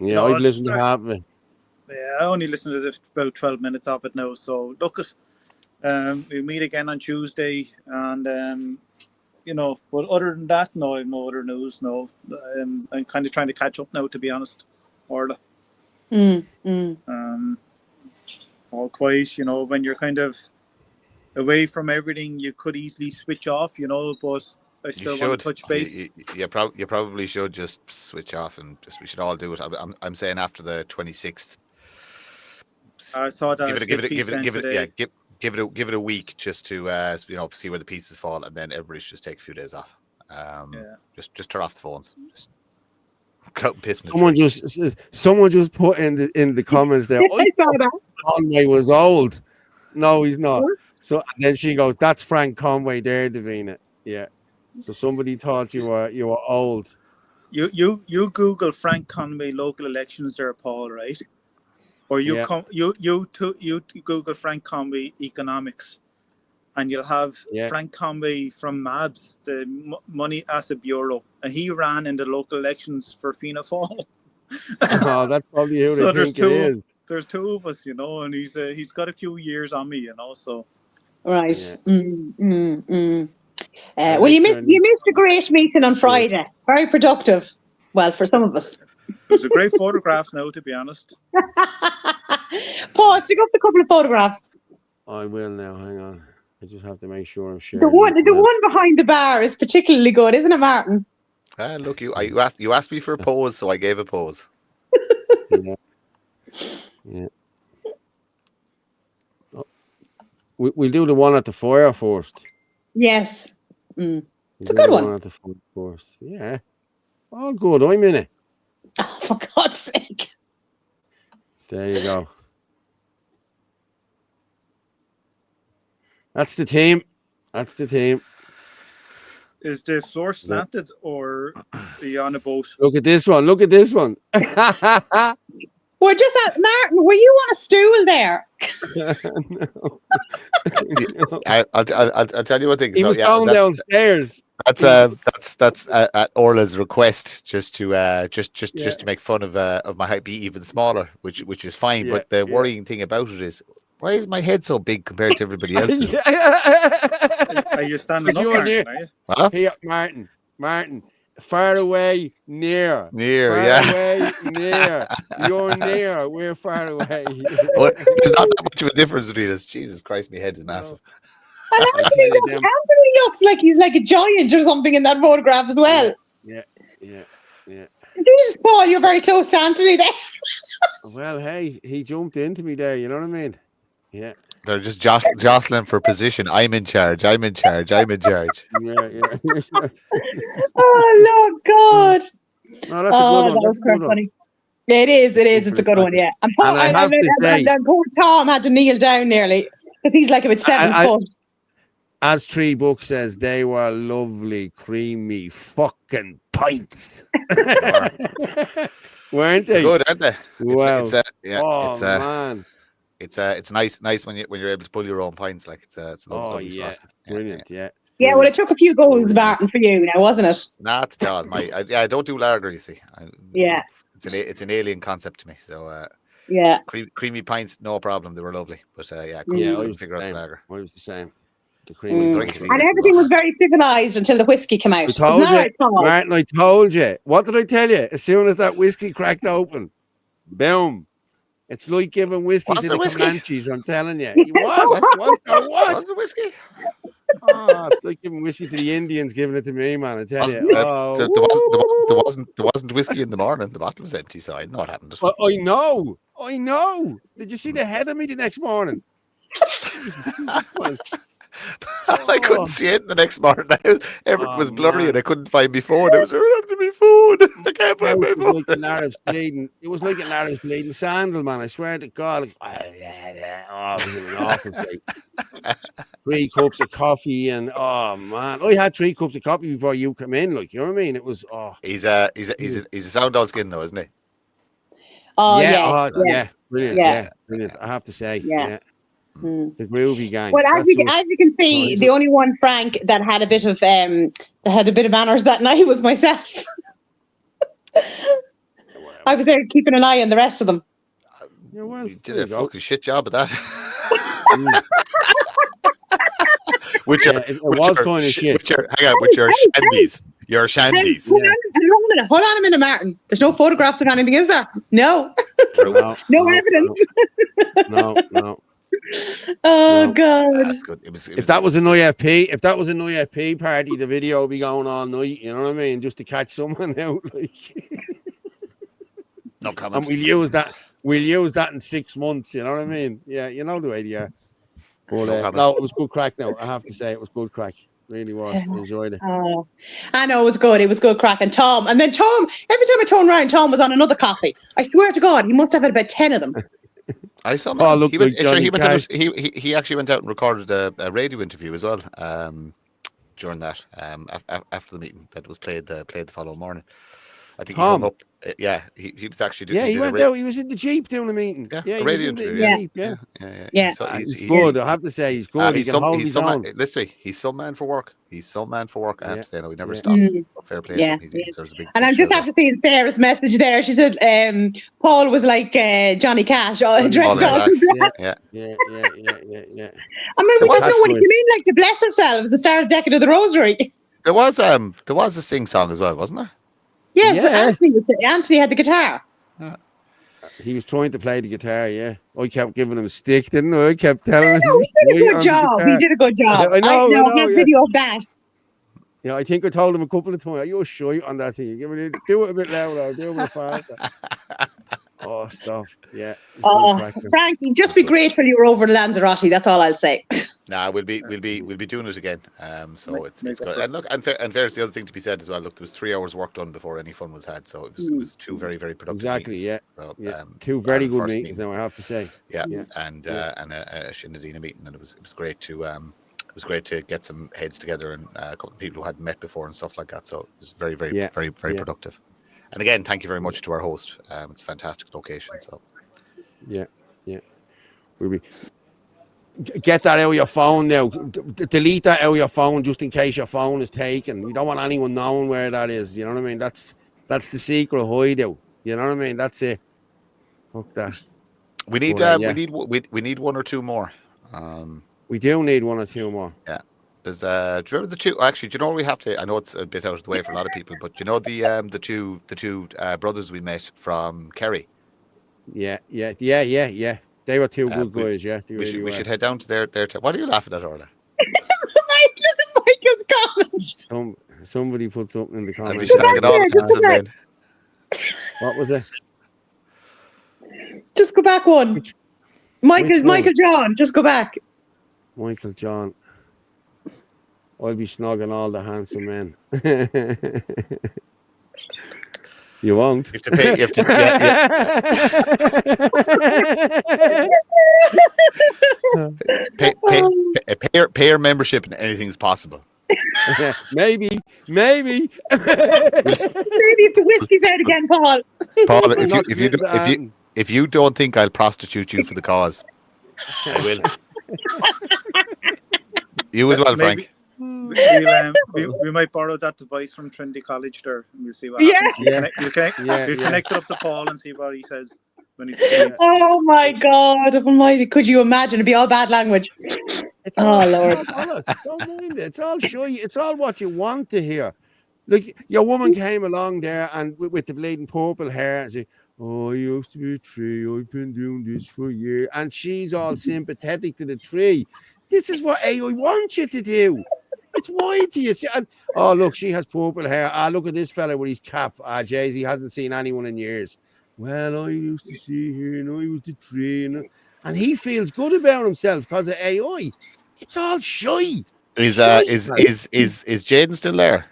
I've listened to half of it. I only listened to about 12 minutes of it now. So look, we meet again on Tuesday, and but other than that, no, I have no other news. No, I'm kind of trying to catch up now, to be honest. Orla. All quiet. When you're kind of away from everything, you could easily switch off. But I still want to touch base. You probably should just switch off, and we should all do it. I'm saying after the 26th. I saw that. Give it a week just to see where the pieces fall, and then everybody should just take a few days off. Just turn off the phones. Just go piss in the someone just put in the comments there. I thought Conway was old. No, he's not. So and then she goes, "That's Frank Conway there, Davina." Yeah. So somebody thought you were old. You Google Frank Conway local elections there, Paul, right? Or you Google Frank Conway economics, and you'll have Frank Conway from MABS, the Money Asset Bureau, and he ran in the local elections for Fianna Fáil. Oh, that's probably who they think it is. There's two of us, and he's got a few years on me, so. Right. Yeah. Well, you missed a great meeting on Friday. Very productive. Well, for some of us. It was a great photograph now, to be honest. Paul, stick up the couple of photographs. I will now. Hang on. I just have to make sure I'm sharing. The one behind the bar is particularly good, isn't it, Martin? Look, you asked me for a pose, so I gave a pose. Yeah. Oh, we'll do the one at the fire first. Yes. It's a good one. At the fire first. Yeah. All good. I'm in it. Oh, for God's sake. There you go. That's the team. Is the floor slanted or are you on a boat? Look at this one. We're just at Martin. Were you on a stool there? No. I'll tell you one thing. He was going downstairs. That's at Orla's request, just to make fun of my height, be even smaller, which is fine. Yeah, but the worrying thing about it is, why is my head so big compared to everybody else's? Are you standing up, Martin? Are you? Huh? Here, Martin. Far away, near. Near, far away, near. You're near. We're far away. Well, there's not that much of a difference between us. Jesus Christ, my head is massive. And Anthony looks like he's like a giant or something in that photograph as well. Yeah. Jesus, Paul, you're very close to Anthony there. Well, hey, he jumped into me there. You know what I mean? Yeah. They're just jostling for position. I'm in charge. Yeah. Oh, Lord God. No, that's a good one. That was quite funny. Yeah, it is. It's a good one, yeah. And Paul, I have to say, poor Tom had to kneel down nearly because he's like about 7 foot. As Tree Book says, they were lovely, creamy fucking pints. Weren't they? Good, aren't they? Wow. Man. It's nice when you're able to pull your own pints. Like it's a lovely spot. Brilliant, yeah. Yeah, well, it took a few goals, Martin, for you now, wasn't it? Not at all. I don't do lager, you see. It's an alien concept to me. So yeah, creamy pints, no problem. They were lovely, but I couldn't figure out the lager. I was the same. The creamy and everything was very civilized until the whiskey came out. I told you, Martin. I told you. What did I tell you? As soon as that whiskey cracked open, boom. It's like giving whiskey to the Comanches, I'm telling you. What's the whiskey? Oh, it's like giving whiskey to the Indians, giving it to me, man. I tell you. There wasn't whiskey in the morning. The bottle was empty, so I know what happened. I know. Did you see the head of me the next morning? I couldn't see it the next morning. Everything was blurry and I couldn't find my phone. It was after my phone. I can't find my phone. It was like an Arab's bleeding sandal, man. I swear to God. It was in an awful state. 3 cups of coffee and man. I had 3 cups of coffee before you come in, like, you know what I mean? It was He's a sound all skin though, isn't he? Yeah. Brilliant. I have to say. Yeah. The groovy gang. Well, as you can see, the only one, Frank, that had a bit of manners that night was myself. I was there keeping an eye on the rest of them. Yeah, well, you did a fucking shit job of that. Which yeah, it was kind of shit. Hang on, with your shandies. Your shandies. Hold on a minute, Martin. There's no photographs of anything, is there? No. No, evidence. No. Oh God. That's good. If that was an IFP party, the video would be going all night. You know what I mean? Just to catch someone out, like. No comments. And we'll use that in 6 months. You know what I mean? Yeah, you know the idea. But no, it was good crack. Now I have to say, it was good crack. Really was. I enjoyed it. Oh, I know it was good. It was good crack. And Tom, every time I turned around, Tom was on another coffee. I swear to God, he must have had about 10 of them. I saw him. Oh, He actually went out and recorded a radio interview as well. During that, after the meeting that was played the following morning. I think Tom. he hung up. Yeah, he was actually doing. Yeah, he went out. He was in the Jeep doing a meeting. Yeah, he radio was in interview. the Jeep. Yeah. He's good. I have to say, he's good. He can hold his own. Listen, he's some man for work. I have to say, no, he never stops. So fair play. Yeah. He deserves a big. And I'm just after seeing Sarah's message there. She said, Paul was like Johnny Cash, dressed all in black. Yeah. I mean, we just know what you mean, like to bless ourselves and start a decade of the rosary. There was a sing song as well, wasn't there? Yeah, but Anthony had the guitar. He was trying to play the guitar, yeah. I kept giving him a stick, didn't I? I kept telling him. He did a good job. He did a good job. I know. I have video of that. Yeah, I think I told him a couple of times, you're shy on that thing. Do it a bit louder, do it a bit faster. Oh, stuff. Yeah. Frankie, just be grateful you were over Lanzarote. That's all I'll say. Nah, we'll be doing it again. So it's good. And look, and fair's the other thing to be said as well. Look, there was 3 hours work done before any fun was had. So it was 2 very, very productive. Exactly. Meetings. Yeah. So, 2 very good meetings now, I have to say. Yeah. And a Shinadina meeting, and it was great to get some heads together and a couple of people who hadn't met before and stuff like that. So it was very, very, very, very productive. And again, thank you very much to our host. It's a fantastic location. So yeah. We'll be. Get that out of your phone now. Delete that out of your phone just in case your phone is taken. We don't want anyone knowing where that is. You know what I mean? That's the secret hideout. You know what I mean? That's it. Fuck that. We need we need 1 or 2 more. We do need 1 or 2 more. Yeah. There's do you remember the 2? Actually, do you know what we have to? I know it's a bit out of the way for a lot of people, but do you know the two brothers we met from Kerry? Yeah. They were 2 good guys, yeah. We should head down to their what are you laughing at, Orla? Michael's comments. Somebody put something in the comments. What was it? Just go back one. Michael John, just go back. Michael John. I'll be snogging all the handsome men. You won't. You have to pay. Pay your membership and anything's possible. Maybe. Maybe if the whiskey's out again, Paul. Paul, if you don't think I'll prostitute you for the cause, I will. You as well, Frank. We might borrow that device from Trinity College there, and we'll see what happens. You connect it up to Paul and see what he says when he's. Oh my God Almighty! Could you imagine? It'd be all bad language. Lord! Don't mind it. It's all shy. It's all what you want to hear. Like your woman came along there and with the bleeding purple hair and say, "Oh, I used to be a tree. I've been doing this for a year," and she's all sympathetic to the tree. This is what AI wants you to do. It's why do you see? And, oh, look, she has purple hair. Look at this fella with his cap. Jay-Z hasn't seen anyone in years. Well, I used to see here, and I was the tree, and he feels good about himself because of AI. It's all shy. Is Jaden still there?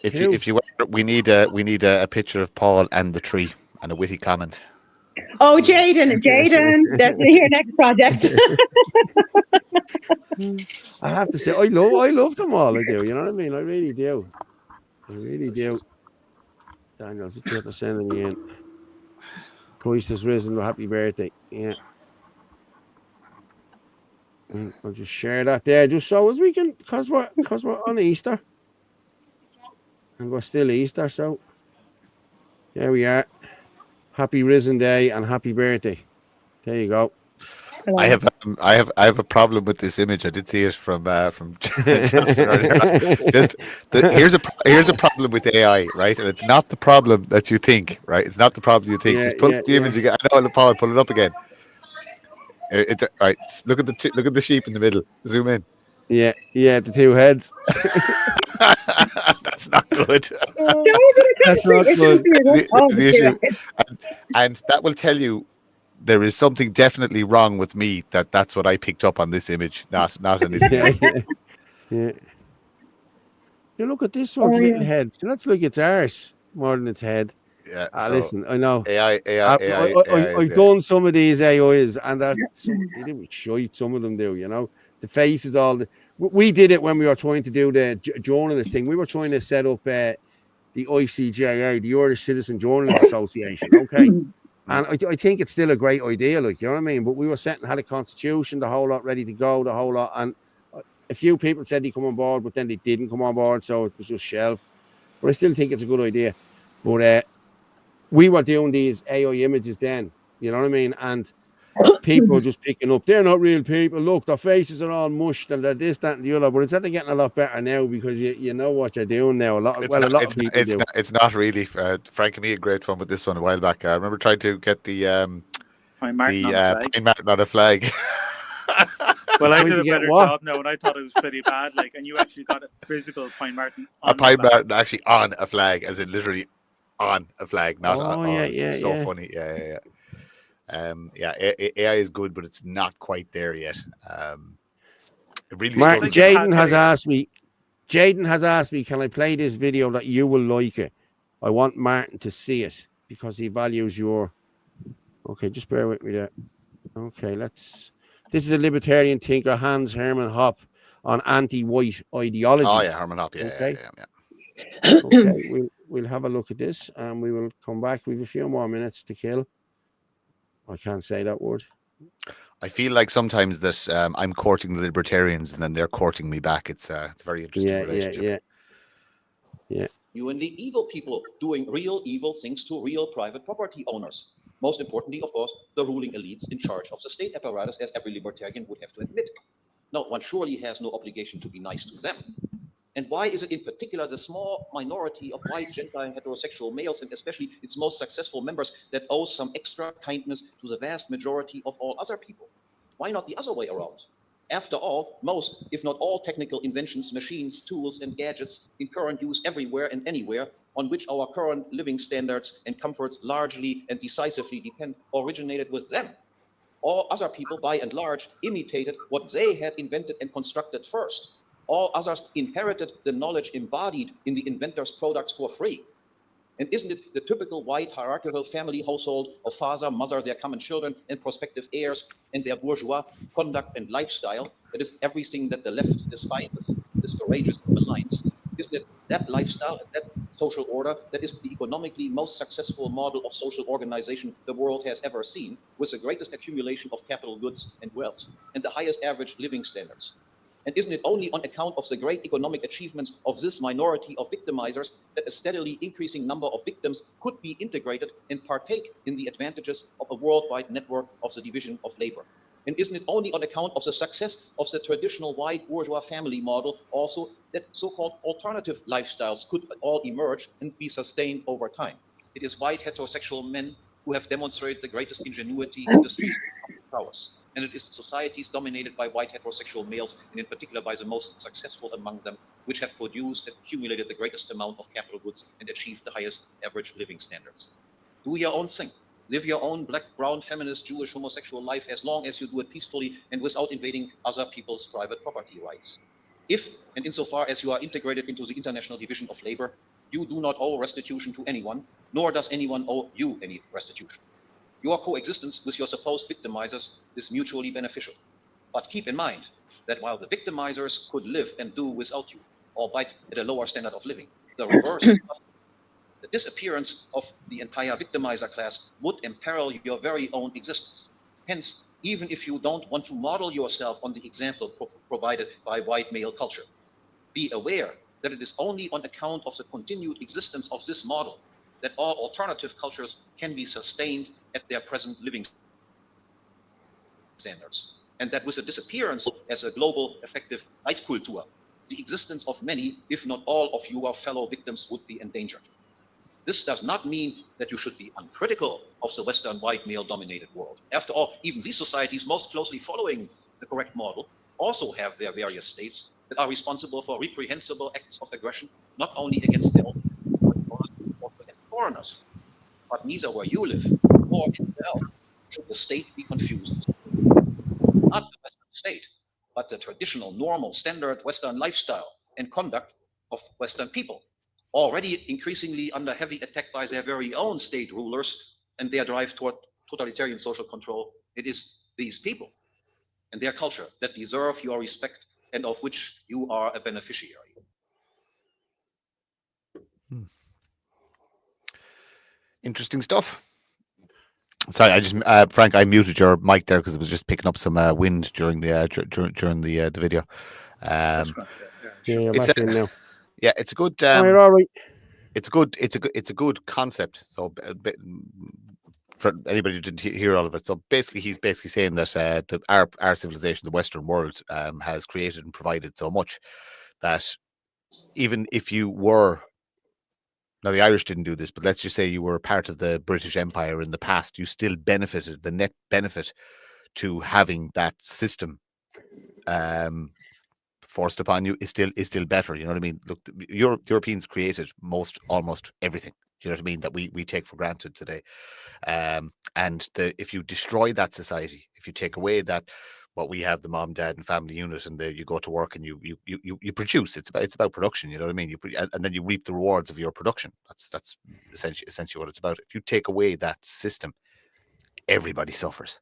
If you we need a picture of Paul and the tree and a witty comment. Oh, Jaden, that's your next project. I have to say, I love them all. I do. You know what I mean? I really do. Daniel's just got to send me in. Christ has risen. Happy birthday. Yeah. And I'll just share that there, just so as we can, because we're on Easter, and we're still Easter. So there we are. Happy Risen Day and happy birthday. There you go. I have a problem with this image. I did see it from Justin earlier. Here's a problem with AI, right? And it's not the problem that you think, right? It's not the problem you think. Just pull up the image again. I know, Paul, pull it up again. Right. Look at the sheep in the middle. Zoom in. Yeah, the two heads. That's not good. That's not good. There's the issue, and that will tell you there is something definitely wrong with me. That's what I picked up on this image, not anything else. Yeah. You look at this one's little head. So that's like its arse more than its head. Yeah. Listen, I know. AI. I've done some of these AIs, and they do shite. Some of them do. You know, the faces, we did it when we were trying to do the journalist thing. We were trying to set up the ICJA, the Irish Citizen Journalists Association. Okay. And I think it's still a great idea, like, you know what I mean? But we were had a constitution, the whole lot ready to go, the whole lot. And a few people said they come on board, but then they didn't come on board. So it was just shelved. But I still think it's a good idea. But we were doing these AI images then, you know what I mean? And people are just picking up, they're not real people. Look, their faces are all mushed and they're this, that, and the other. But it's actually getting a lot better now because you know what you're doing now. A lot of people do. It's not really. Frank and me had great fun with this one a while back. I remember trying to get the Pine Martin on a flag. Well, I did a better job now, and I thought it was pretty bad. Like, and you actually got a physical Pine Martin on a Pine Martin actually on a flag, as in literally on a flag, not so funny. Yeah. AI is good, but it's not quite there yet. Really, Martin, Jaden has asked me, can I play this video that you will like it? I want Martin to see it because he values your. Okay, just bear with me there. Okay, this is a libertarian thinker, Hans Hermann Hoppe, on anti-white ideology. Oh yeah, Hermann Hoppe. Okay. Yeah. Okay, we'll have a look at this and we will come back. We have a few more minutes to kill. I can't say that word. I feel like sometimes that I'm courting the libertarians and then they're courting me back. It's a very interesting relationship. Yeah. You and the evil people doing real evil things to real private property owners. Most importantly, of course, the ruling elites in charge of the state apparatus, as every libertarian would have to admit. No, one surely has no obligation to be nice to them. And why is it in particular the small minority of white, gentile, heterosexual males, and especially its most successful members, that owes some extra kindness to the vast majority of all other people? Why not the other way around? After all, most, if not all, technical inventions, machines, tools, and gadgets in current use everywhere and anywhere, on which our current living standards and comforts largely and decisively depend, originated with them. All other people, by and large, imitated what they had invented and constructed first. All others inherited the knowledge embodied in the inventor's products for free. And isn't it the typical white hierarchical family household of father, mother, their common children, and prospective heirs, and their bourgeois conduct and lifestyle that is everything that the left despises, discourages, and maligns? Isn't it that lifestyle and that social order that is the economically most successful model of social organization the world has ever seen, with the greatest accumulation of capital goods and wealth, and the highest average living standards? And isn't it only on account of the great economic achievements of this minority of victimizers that a steadily increasing number of victims could be integrated and partake in the advantages of a worldwide network of the division of labor? And isn't it only on account of the success of the traditional white bourgeois family model also that so-called alternative lifestyles could all emerge and be sustained over time? It is white heterosexual men who have demonstrated the greatest ingenuity in the street of prowess. And it is societies dominated by white heterosexual males, and in particular by the most successful among them, which have produced and accumulated the greatest amount of capital goods and achieved the highest average living standards. Do your own thing. Live your own black, brown, feminist, Jewish, homosexual life as long as you do it peacefully and without invading other people's private property rights. If and insofar as you are integrated into the international division of labor, you do not owe restitution to anyone, nor does anyone owe you any restitution. Your coexistence with your supposed victimizers is mutually beneficial. But keep in mind that while the victimizers could live and do without you, albeit at a lower standard of living, the reverse is possible. The disappearance of the entire victimizer class would imperil your very own existence. Hence, even if you don't want to model yourself on the example provided by white male culture, be aware that it is only on account of the continued existence of this model that all alternative cultures can be sustained at their present living standards, and that with the disappearance as a global effective Leitkultur, the existence of many, if not all, of your fellow victims would be endangered. This does not mean that you should be uncritical of the Western white male-dominated world. After all, even these societies most closely following the correct model also have their various states that are responsible for reprehensible acts of aggression, not only against their own, but also against foreigners. But neither where you live nor anywhere else should the state be confused. Not the Western state, but the traditional, normal, standard Western lifestyle and conduct of Western people, already increasingly under heavy attack by their very own state rulers and their drive toward totalitarian social control. It is these people and their culture that deserve your respect and of which you are a beneficiary. Interesting stuff. Sorry, I just Frank, I muted your mic there because it was just picking up some wind during the video. It's a good. All right. It's a good concept. So for anybody who didn't hear all of it, so basically he's saying that our civilization, the Western world, has created and provided so much that even if you were, now the Irish didn't do this, but let's just say you were part of the British Empire in the past, you still benefited. The net benefit to having that system forced upon you is still better. You know what I mean? Look, Europeans created almost everything. You know what I mean, that we take for granted today. And if you destroy that society, if you take away that, what we have, the mom, dad, and family unit, and you go to work and you produce. It's about production. You know what I mean? And then you reap the rewards of your production. That's essentially what it's about. If you take away that system, everybody suffers.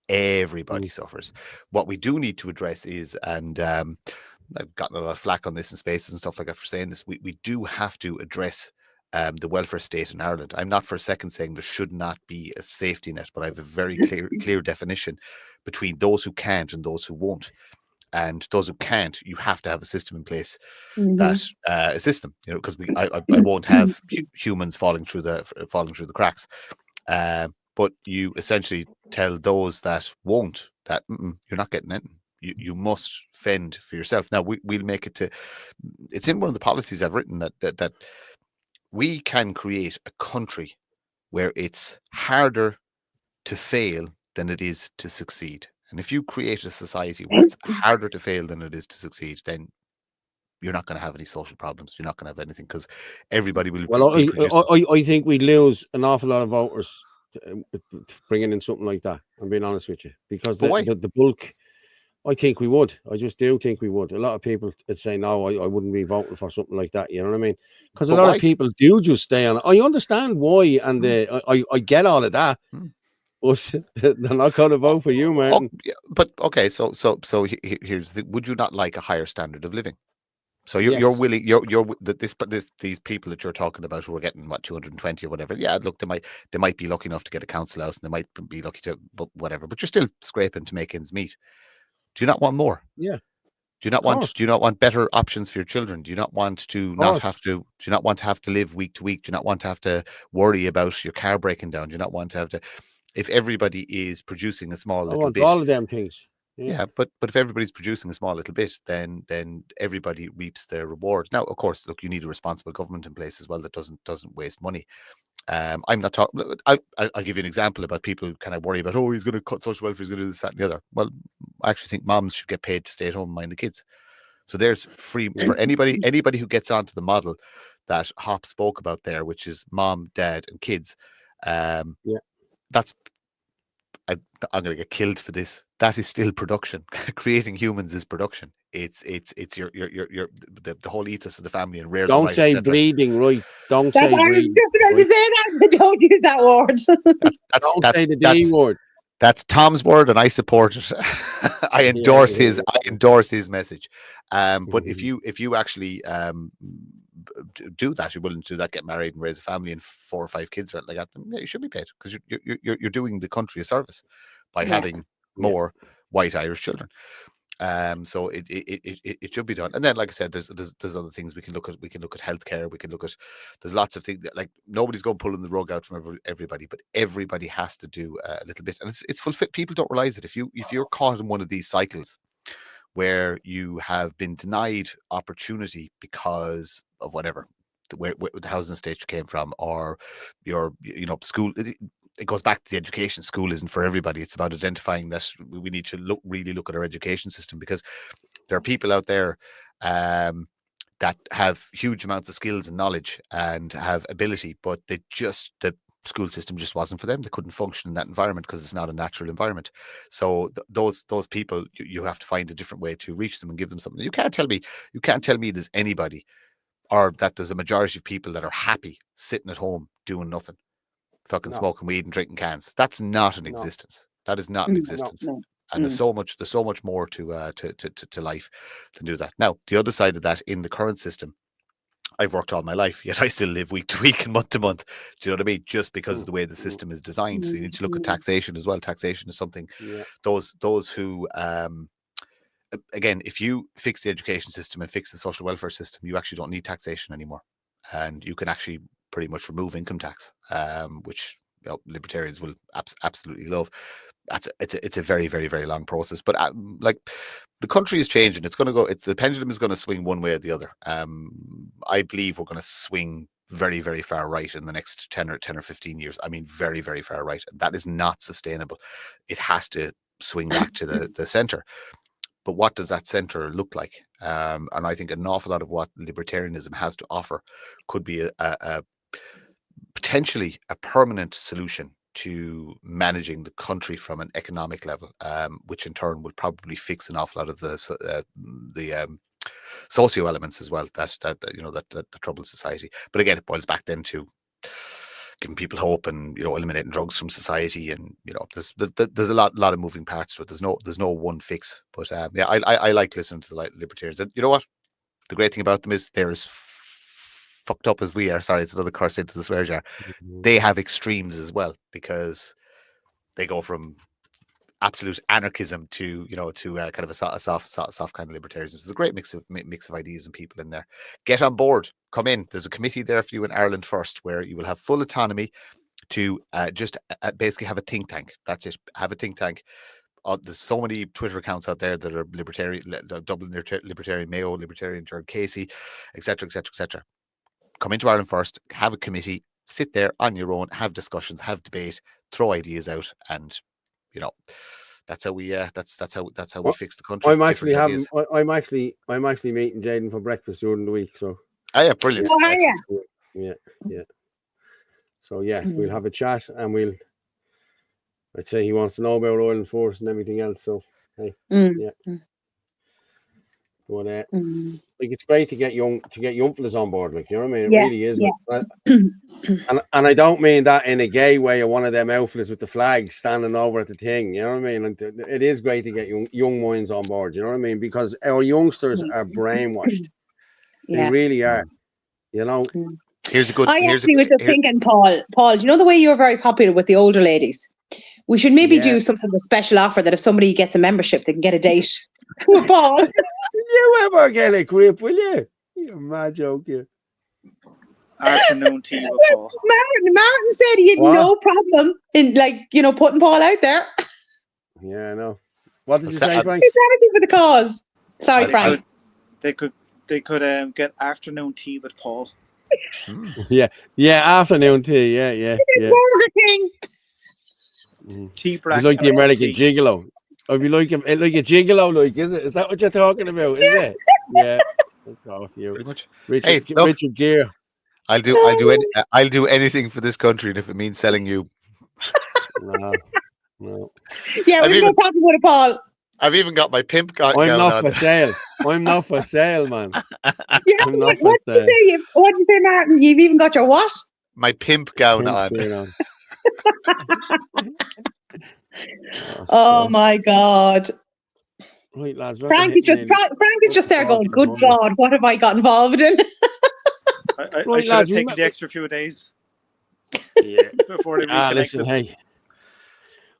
Everybody suffers. What we do need to address is, and I've gotten a lot of flack on this in spaces and stuff like that for saying this, we do have to address the welfare state in Ireland. I'm not for a second saying there should not be a safety net, but I have a very clear definition between those who can't and those who won't. And those who can't, you have to have a system in place that a system, you know, because I won't have humans falling through the cracks. But you essentially tell those that won't that you're not getting anything. You must fend for yourself. Now we'll make it to. It's in one of the policies I've written that we can create a country where it's harder to fail than it is to succeed. And if you create a society where it's harder to fail than it is to succeed, then you're not going to have any social problems. You're not going to have anything because everybody will. Well, I think we'd lose an awful lot of voters bringing in something like that. I'm being honest with you, because the bulk. I think we would. I just do think we would. A lot of people would say, no, I wouldn't be voting for something like that. You know what I mean? Because a lot of people do just stay on. I understand why, and I get all of that. But they're not going to vote for you, man. But okay, so here's the. Would you not like a higher standard of living? So you're willing. These people that you're talking about who are getting what 220 or whatever. Yeah, look, they might be lucky enough to get a council house, and they might be lucky to whatever. But you're still scraping to make ends meet. Do you not want more? Yeah. Do you not want better options for your children? Do you not want to not have to? Do you not want to have to live week to week? Do you not want to have to worry about your car breaking down? Do you not want to have to? If everybody is producing a small little bit, all of them things. Yeah, but if everybody's producing a small little bit, then everybody reaps their reward. Now, of course, look, you need a responsible government in place as well that doesn't waste money. I'm not talking. I'll give you an example about people kind of worry about, oh, he's going to cut social welfare, he's going to do this, that, and the other. Well, I actually think moms should get paid to stay at home and mind the kids. So there's free for anybody who gets onto the model that Hop spoke about there, which is mom, dad, and kids. That's. I'm going to get killed for this. That is still production. Creating humans is production. It's your the whole ethos of the family and rare. Don't say breeding, right? Don't say breeding. Just going to say that. Don't use that word. Don't say the D word. That's Tom's word, and I support it. I endorse I endorse his message. But if you actually do that, you're willing to do that, get married and raise a family and 4 or 5 kids, right, like that, you should be paid because you're doing the country a service by having more white Irish children. So it should be done. And then, like I said, there's other things we can look at. We can look at healthcare. We can look at. There's lots of things that, like, nobody's going pulling the rug out from everybody, but everybody has to do a little bit. And it's fulfilled. People don't realize it. If you're caught in one of these cycles where you have been denied opportunity because of whatever, where the housing estate you came from, or your school. It goes back to the education. School isn't for everybody. It's about identifying that we need to really look at our education system, because there are people out there that have huge amounts of skills and knowledge and have ability, but the school system just wasn't for them. They couldn't function in that environment because it's not a natural environment. So those people, you have to find a different way to reach them and give them something. You can't tell me there's anybody, or that there's a majority of people that are happy sitting at home doing nothing, fucking smoking weed and drinking cans. That's not an existence. That is not an existence. And there's so much more to life than do that. Now, the other side of that, in the current system, I've worked all my life, yet I still live week to week and month to month. Do you know what I mean? Just because of the way the system is designed. So you need to look at taxation as well. Taxation is something those who again, if you fix the education system and fix the social welfare system, you actually don't need taxation anymore, and you can actually pretty much remove income tax, which libertarians will absolutely love. It's a very, very, very long process, but like, the country is changing. It's going to go. The pendulum is going to swing one way or the other. I believe we're going to swing very, very far right in the next 10 or 15 years. I mean, very, very far right. That is not sustainable. It has to swing back to the center. But what does that center look like? And I think an awful lot of what libertarianism has to offer could be a potentially a permanent solution to managing the country from an economic level, which in turn will probably fix an awful lot of the socio elements as well that trouble society. But again, it boils back then to giving people hope and eliminating drugs from society, and there's a lot of moving parts to it. There's no one fix. But I like listening to the libertarians. And you know what? The great thing about them is they're as fucked up as we are. Sorry, it's another curse into the swear jar. They have extremes as well, because they go from absolute anarchism to kind of a soft kind of libertarianism. It's a great mix of ideas and people in there. Get on board. Come in. There's a committee there for you in Ireland First, where you will have full autonomy to just basically have a think tank. That's it. Have a think tank. There's so many Twitter accounts out there that are libertarian, Dublin Libertarian Mayo, Libertarian Jared Casey, etc., etc., etc. Come into Ireland First, have a committee, sit there on your own, have discussions, have debate, throw ideas out, and that's how we fix the country. I'm actually meeting Jaden for breakfast during the week. So yeah, brilliant. Yeah. So we'll have a chat, and I'd say he wants to know about Ireland First and everything else. So but like, it's great to get young fellas on board. Like, you know what I mean? It really is. And I don't mean that in a gay way, or one of them outfits with the flags standing over at the thing. You know what I mean? And it is great to get young minds on board. You know what I mean? Because our youngsters are brainwashed. They really are. Here's a good. I actually was just thinking, Paul. Do you know the way you're very popular with the older ladies? We should maybe do some sort of special offer that if somebody gets a membership, they can get a date with Paul. You ever get a grip, will you? You're mad joking. Afternoon tea with Paul. Martin said he had no problem in putting Paul out there. Yeah, I know. What did you say, Frank? It's anything for the cause. Sorry, Frank. They could get afternoon tea with Paul. Yeah, afternoon tea. Yeah. Burger King. Tea break. You like the American gigolo? Or you like a gigolo? Like, is it? Is that what you're talking about? Is it? Yeah. You. Pretty much. Richard Gere. I'll do anything for this country, and if it means selling you. No. Yeah, we've no problem with it, Paul. I've even got my pimp gown. I'm not for sale. I'm not for sale, man. I'm not for sale. What did you say, Martin? You've even got your what? My pimp gown on. Oh my God. Right, lads. Frank is just there going, good God, what have I got involved in? I should have taken the extra few days. Yeah. Before they listen, hey.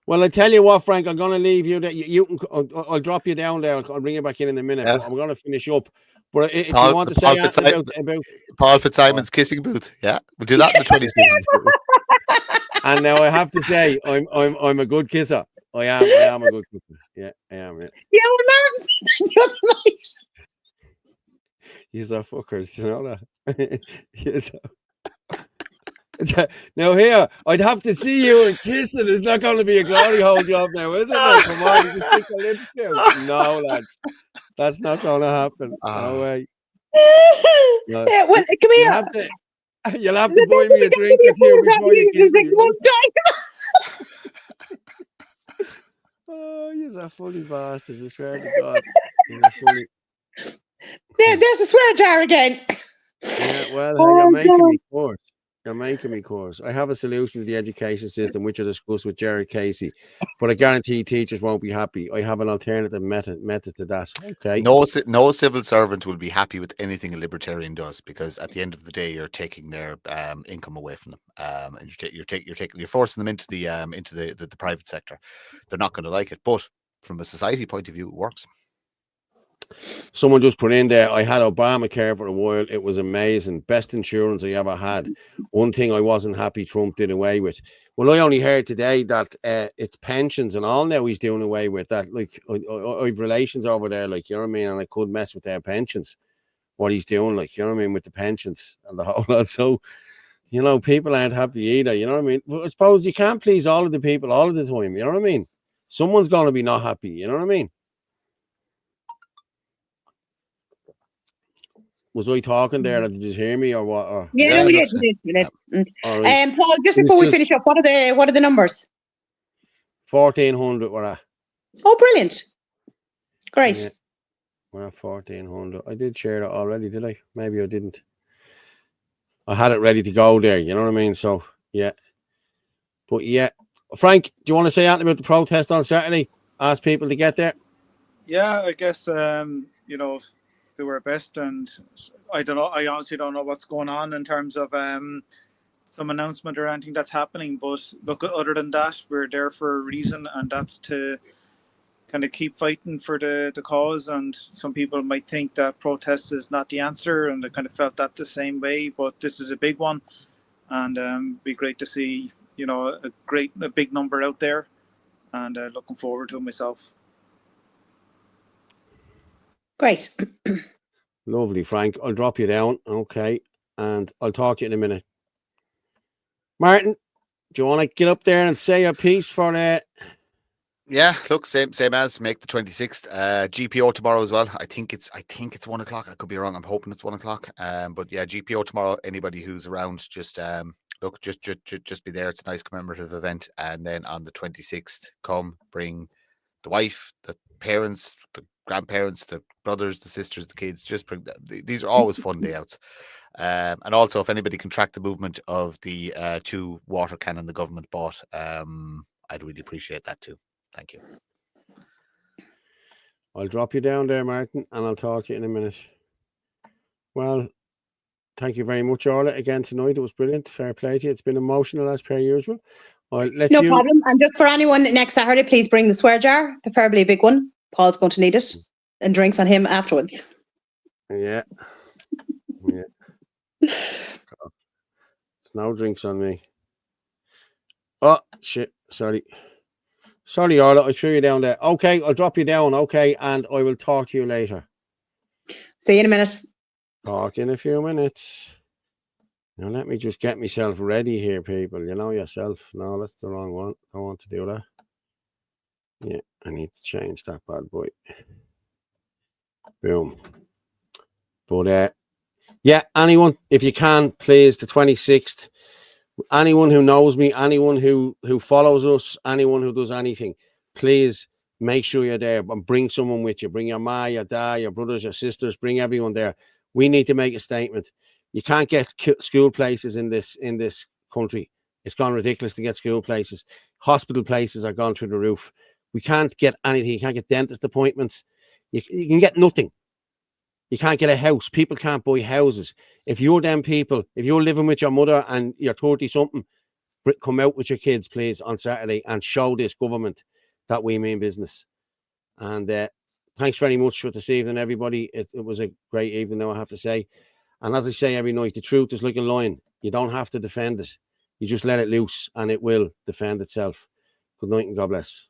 Well, I tell you what, Frank, I'm going to leave you. That you can. I'll drop you down there. I'll bring you back in a minute. Yeah. But I'm going to finish up. But if you want to say anything about Paul Fitzsimons kissing booth, yeah, we'll do that in the 26th. And now I have to say, I'm a good kisser. I am a good kisser. Yeah, I am. Yeah. Yeah, well, Martin's nice. You're fuckers, you know that. Now here, I'd have to see you and kissing. It's not going to be a glory hole job now, is it? Now, come on, you just stick the lips out. No, lads, that's not going to happen. No way. No. Yeah, well, come here. You'll have to buy me a drink or two before you kiss me. Oh, you're a funny bastard. I swear to God. You're funny. There's a swear jar again. Yeah, well, you're making me course. You're making me course. I have a solution to the education system, which I discussed with Jared Casey, but I guarantee teachers won't be happy. I have an alternative method to that. Okay. No civil servant will be happy with anything a libertarian does, because at the end of the day, you're taking their income away from them, and you're forcing them into the private sector. They're not going to like it, but from a society point of view, it works. Someone just put in there, I had Obamacare for a while. It was amazing. Best insurance I ever had. One thing I wasn't happy Trump did away with. Well, I only heard today that it's pensions and all now he's doing away with that. Like, I've relations over there, like, you know what I mean? And I could mess with their pensions. What he's doing, like, you know what I mean? With the pensions and the whole lot. So, you know, people aren't happy either. You know what I mean? But I suppose you can't please all of the people all of the time. You know what I mean? Someone's going to be not happy. You know what I mean? Was I talking there? Did you hear me or what? Or, yeah, we did. Right. Paul, just before we finish up, what are the numbers? 1,400 were at. Oh, brilliant! Great. Yeah, we're at 1,400. I did share it already, did I? Maybe I didn't. I had it ready to go there. You know what I mean? So yeah, but yeah, Frank, do you want to say anything about the protest on Saturday? Ask people to get there. Yeah, I guess you know, do our best, and I don't know. I honestly don't know what's going on in terms of some announcement or anything that's happening. But look, other than that, we're there for a reason, and that's to kind of keep fighting for the cause. And some people might think that protest is not the answer, and I kind of felt that the same way. But this is a big one, and be great to see, you know, a big number out there, and looking forward to it myself. Great. Lovely, Frank. I'll drop you down, okay, and I'll talk to you in a minute. Martin, do you want to get up there and say a piece for that? Yeah, look, same as make the 26th. GPO tomorrow as well. I think it's 1 o'clock. I could be wrong. I'm hoping it's 1 o'clock. But yeah, GPO tomorrow. Anybody who's around, just look, just be there. It's a nice commemorative event. And then on the 26th, come bring the wife, the parents, the grandparents, the brothers, the sisters, the kids. Just bring these are always fun day outs. And also, if anybody can track the movement of the 2 water cannon the government bought, I'd really appreciate that too. Thank you. I'll drop you down there, Martin, and I'll talk to you in a minute. Well, thank you very much, Orla, again tonight. It was brilliant. Fair play to you. It's been emotional as per usual. I'll let no problem. And just for anyone next Saturday, please bring the swear jar, preferably a big one. Paul's going to need it, and drinks on him afterwards. Yeah. Yeah. There's no drinks on me. Oh, shit. Sorry, Orla, I threw you down there. Okay, I'll drop you down, okay, and I will talk to you later. See you in a minute. Talk to you in a few minutes. Now, let me just get myself ready here, people. You know yourself. No, that's the wrong one. I want to do that. Yeah, I need to change that bad boy. Boom. But, yeah, anyone, if you can, please, the 26th. Anyone who knows me, anyone who follows us, anyone who does anything, please make sure you're there and bring someone with you. Bring your ma, your dad, your brothers, your sisters. Bring everyone there. We need to make a statement. You can't get school places in this country. It's gone ridiculous to get school places. Hospital places are gone through the roof. We can't get anything. You can't get dentist appointments. You can get nothing. You can't get a house. People can't buy houses. If you're them people, if you're living with your mother and you're 30-something, come out with your kids, please, on Saturday and show this government that we mean business. And thanks very much for this evening, everybody. It was a great evening, now I have to say. And as I say every night, the truth is like a lion. You don't have to defend it. You just let it loose and it will defend itself. Good night and God bless.